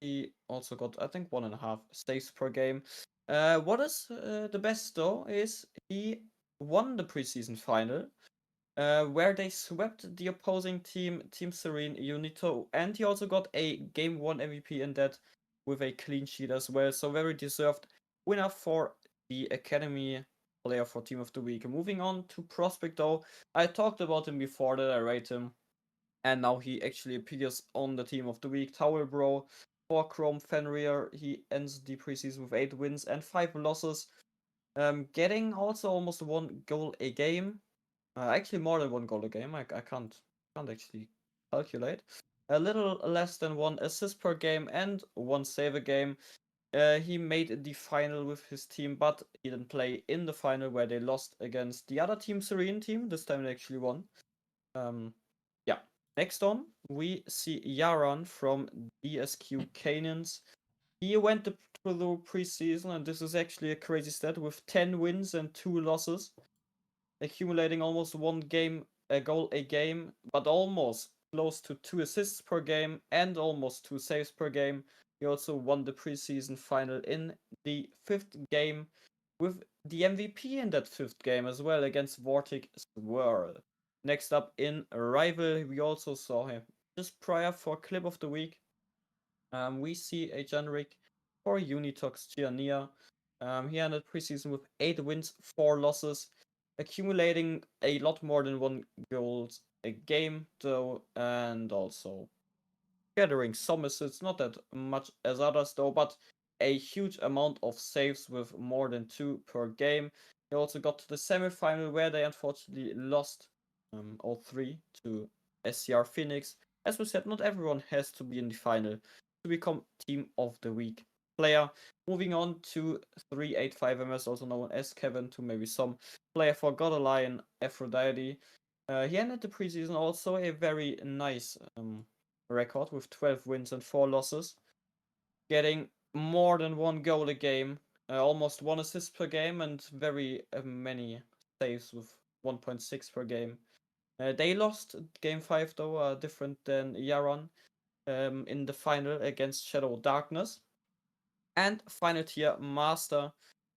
he also got, I think, 1.5 saves per game. What is the best though is he won the preseason final, where they swept the opposing team, Team Serene Unito, and he also got a Game 1 MVP in that with a clean sheet as well. So very deserved winner for the Academy player for Team of the Week. Moving on to Prospect though, I talked about him before that I rate him, and now he actually appears on the Team of the Week. Towel Bro for Chrome Fenrir, he ends the preseason with 8 wins and 5 losses, getting also almost 1 goal a game. Actually, more than 1 goal a game. I can't actually calculate. A little less than 1 assist per game and 1 save a game. He made the final with his team, but he didn't play in the final where they lost against the other Team Serene team. This time they actually won. Yeah. Next on, we see Yaran from DSQ Canaans. He went through the preseason, and this is actually a crazy stat with 10 wins and 2 losses, accumulating almost 1 goal a game, but almost close to 2 assists per game and almost 2 saves per game. He also won the preseason final in the 5th game with the MVP in that 5th game as well against Vortic Swirl. Next up in Rival, we also saw him just prior for Clip of the Week. We see a generic for Unitox Giannia. He ended preseason with 8 wins, 4 losses, accumulating a lot more than 1 goal a game though, and also gathering some assists, not that much as others though, but a huge amount of saves with more than 2 per game. They also got to the semi-final where they unfortunately lost 0-3 to SCR Phoenix. As we said, not everyone has to be in the final to become Team of the Week player. Moving on to 385MS, also known as Kevin, to maybe some player for God Lion Aphrodite. He ended the preseason also a very nice record with 12 wins and 4 losses, getting more than 1 goal a game, almost 1 assist per game, and very many saves with 1.6 per game. They lost game 5 though, different than Yaron, in the final against Shadow Darkness. And final tier master,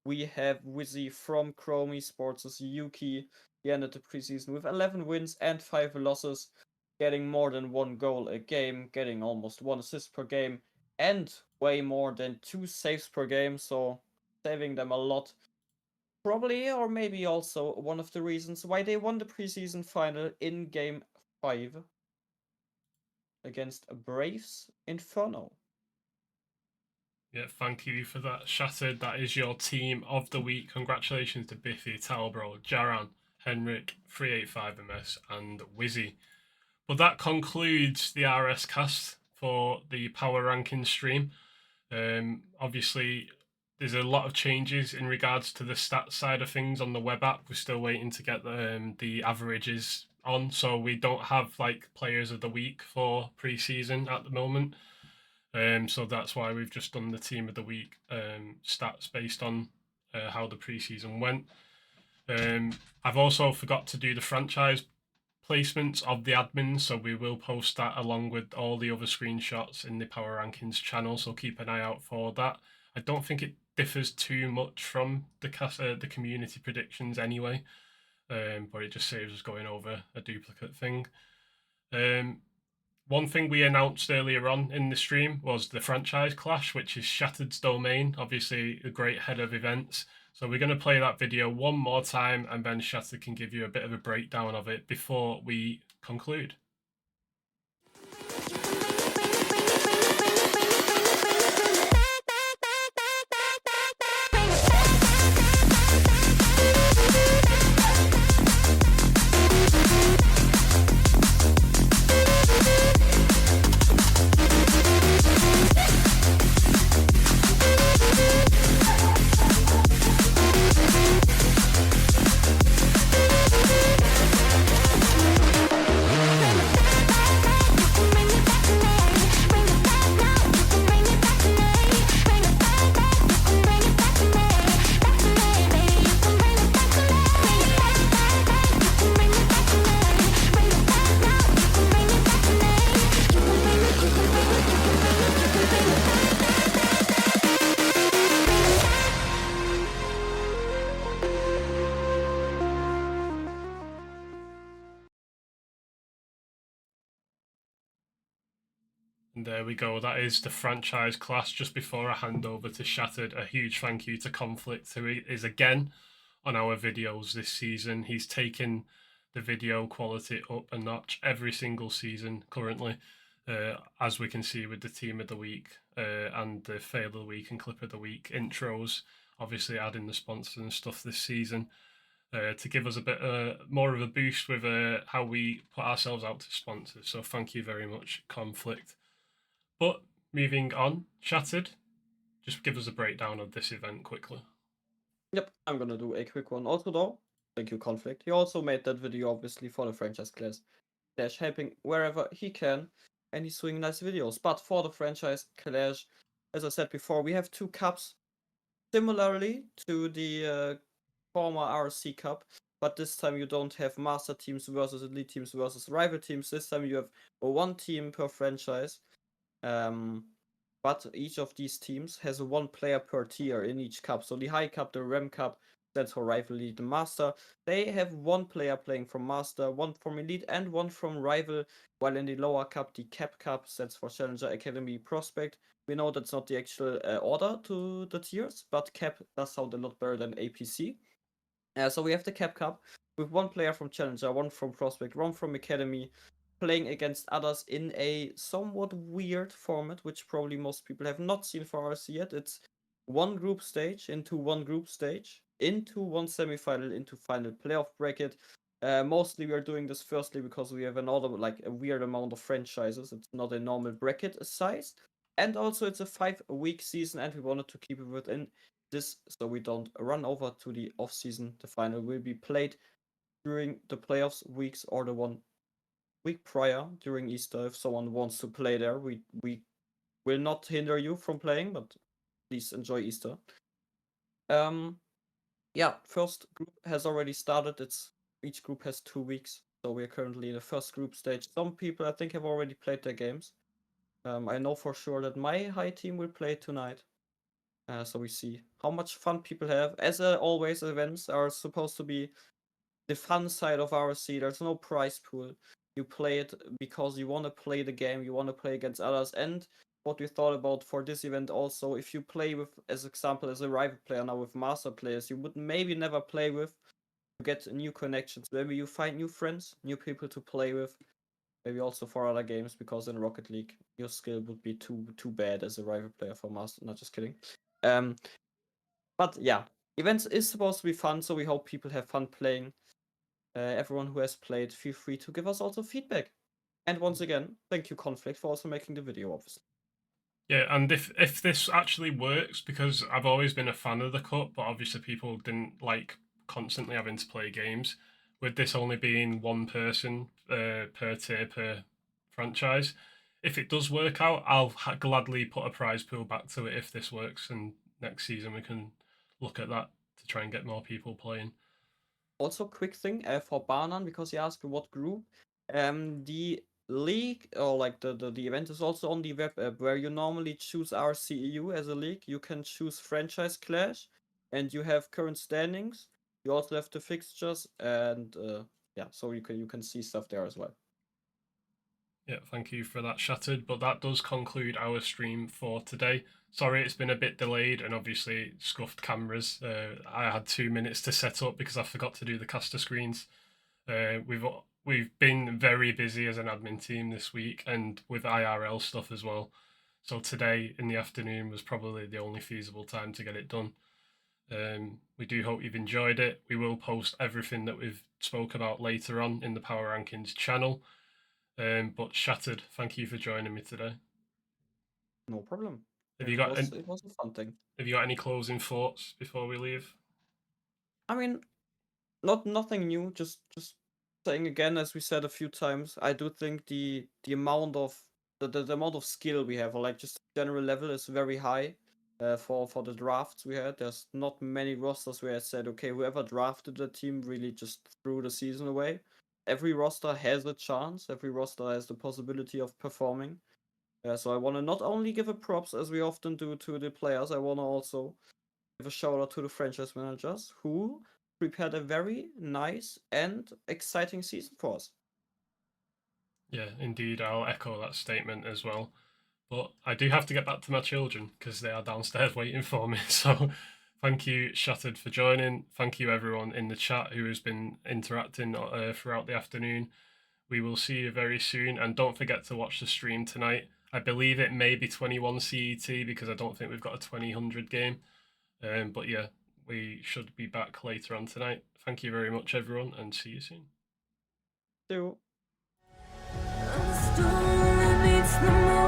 we have Wizzy from Chromie Sports' Yuki. He ended the preseason with 11 wins and 5 losses, getting more than 1 goal a game, getting almost 1 assist per game, and way more than 2 saves per game, so saving them a lot. probably, or maybe also one of the reasons why they won the preseason final in Game 5 against Braves Inferno. Yeah, thank you for that, Shattered. That is your team of the week. Congratulations to Biffy, Talbro, Jaran, Henrik, 385MS, and Wizzy. But that concludes the RS cast for the Power Rankings stream. Obviously, there's a lot of changes in regards to the stats side of things on the web app. We're still waiting to get the averages on, so we don't have like players of the week for pre-season at the moment. So that's why we've just done the team of the week stats based on how the preseason went. I've also forgot to do the franchise placements of the admins, so we will post that along with all the other screenshots in the Power Rankings channel, so keep an eye out for that. I don't think it differs too much from the community predictions anyway, but it just saves us going over a duplicate thing. One thing we announced earlier on in the stream was the franchise clash, which is Shattered's domain, obviously a great head of events. So we're going to play that video one more time, and then Shattered can give you a bit of a breakdown of it before we conclude. And there we go. That is the franchise class. Just before I hand over to Shattered, a huge thank you to Conflict, who is again on our videos this season. He's taken the video quality up a notch every single season currently, as we can see with the team of the week and the fail of the week and clip of the week intros. Obviously, adding the sponsors and stuff this season. To give us a bit more of a boost with how we put ourselves out to sponsors. So thank you very much, Conflict. But moving on, Shattered, just give us a breakdown of this event quickly. Yep, I'm gonna do a quick one. Also though, thank you, Conflict. He also made that video obviously for the franchise class. Clash, helping wherever he can, and he's doing nice videos. But for the franchise clash, as I said before, we have two cups, similarly to the former RSC Cup, but this time you don't have master teams versus elite teams versus rival teams. This time you have one team per franchise. But each of these teams has one player per tier in each cup. So the High Cup, the Rem Cup, that's for Rival, Elite, and Master. They have one player playing from Master, one from Elite, and one from Rival. While in the lower cup, the Cap Cup, that's for Challenger, Academy, Prospect. We know that's not the actual order to the tiers, but Cap does sound a lot better than APC. So we have the Cap Cup with one player from Challenger, one from Prospect, one from Academy, playing against others in a somewhat weird format, which probably most people have not seen for RC yet. It's one group stage into one group stage, into one semifinal, into final playoff bracket. Mostly we are doing this firstly because we have another, like a weird amount of franchises. It's not a normal bracket size. And also it's a 5-week season and we wanted to keep it within this so we don't run over to the off season. The final will be played during the playoffs weeks or the 1 week prior during Easter. If someone wants to play there, we will not hinder you from playing, but please enjoy Easter. Yeah, first group has already started. Each group has 2 weeks, so we're currently in the first group stage. Some people I think have already played their games. I know for sure that my high team will play tonight. So we see how much fun people have. As always, events are supposed to be the fun side of RSC. There's no prize pool. You play it because you want to play the game, you want to play against others, and what we thought about for this event also. If you play with, as example, as a rival player now with master players, you would maybe never play with, to get new connections. Maybe you find new friends, new people to play with. Maybe also for other games, because in Rocket League your skill would be too bad as a rival player for master. Not just kidding. But yeah, events is supposed to be fun, so we hope people have fun playing. Everyone who has played, feel free to give us also feedback. And once again, thank you, Conflict, for also making the video, obviously. Yeah, and if this actually works, because I've always been a fan of the cup, but obviously people didn't like constantly having to play games. With this only being one person per tier per franchise, if it does work out, I'll gladly put a prize pool back to it if this works, and next season we can look at that to try and get more people playing. Also, quick thing for Banan, because he asked what group. The league, or like the event, is also on the web app, where you normally choose rsc-eu as a league. You can choose franchise clash, and you have current standings. You also have the fixtures, and yeah, so you can see stuff there as well. Yeah, thank you for that, Shattered. But that does conclude our stream for today. Sorry, it's been a bit delayed, and obviously scuffed cameras. I had 2 minutes to set up because I forgot to do the caster screens. We've been very busy as an admin team this week, and with IRL stuff as well. So today in the afternoon was probably the only feasible time to get it done. We do hope you've enjoyed it. We will post everything that we've spoke about later on in the Power Rankings channel. But Shattered, thank you for joining me today. No problem. Have It you got was a fun thing. Have you got any closing thoughts before we leave? I mean, nothing new. Just saying again, as we said a few times, I do think the amount of the amount of skill we have, or like just general level, is very high. For the drafts we had, there's not many rosters where I said, okay, whoever drafted the team really just threw the season away. Every roster has a chance. Every roster has the possibility of performing. So I want to not only give a props, as we often do, to the players, I want to also give a shout out to the franchise managers who prepared a very nice and exciting season for us. Yeah, indeed, I'll echo that statement as well. But I do have to get back to my children because they are downstairs waiting for me. So thank you, Shattered, for joining. Thank you, everyone in the chat who has been interacting throughout the afternoon. We will see you very soon. And don't forget to watch the stream tonight. I believe it may be 21 CET because I don't think we've got a 2000 game. But yeah, we should be back later on tonight. Thank you very much, everyone, and see you soon. See you. The storm that beats the moon.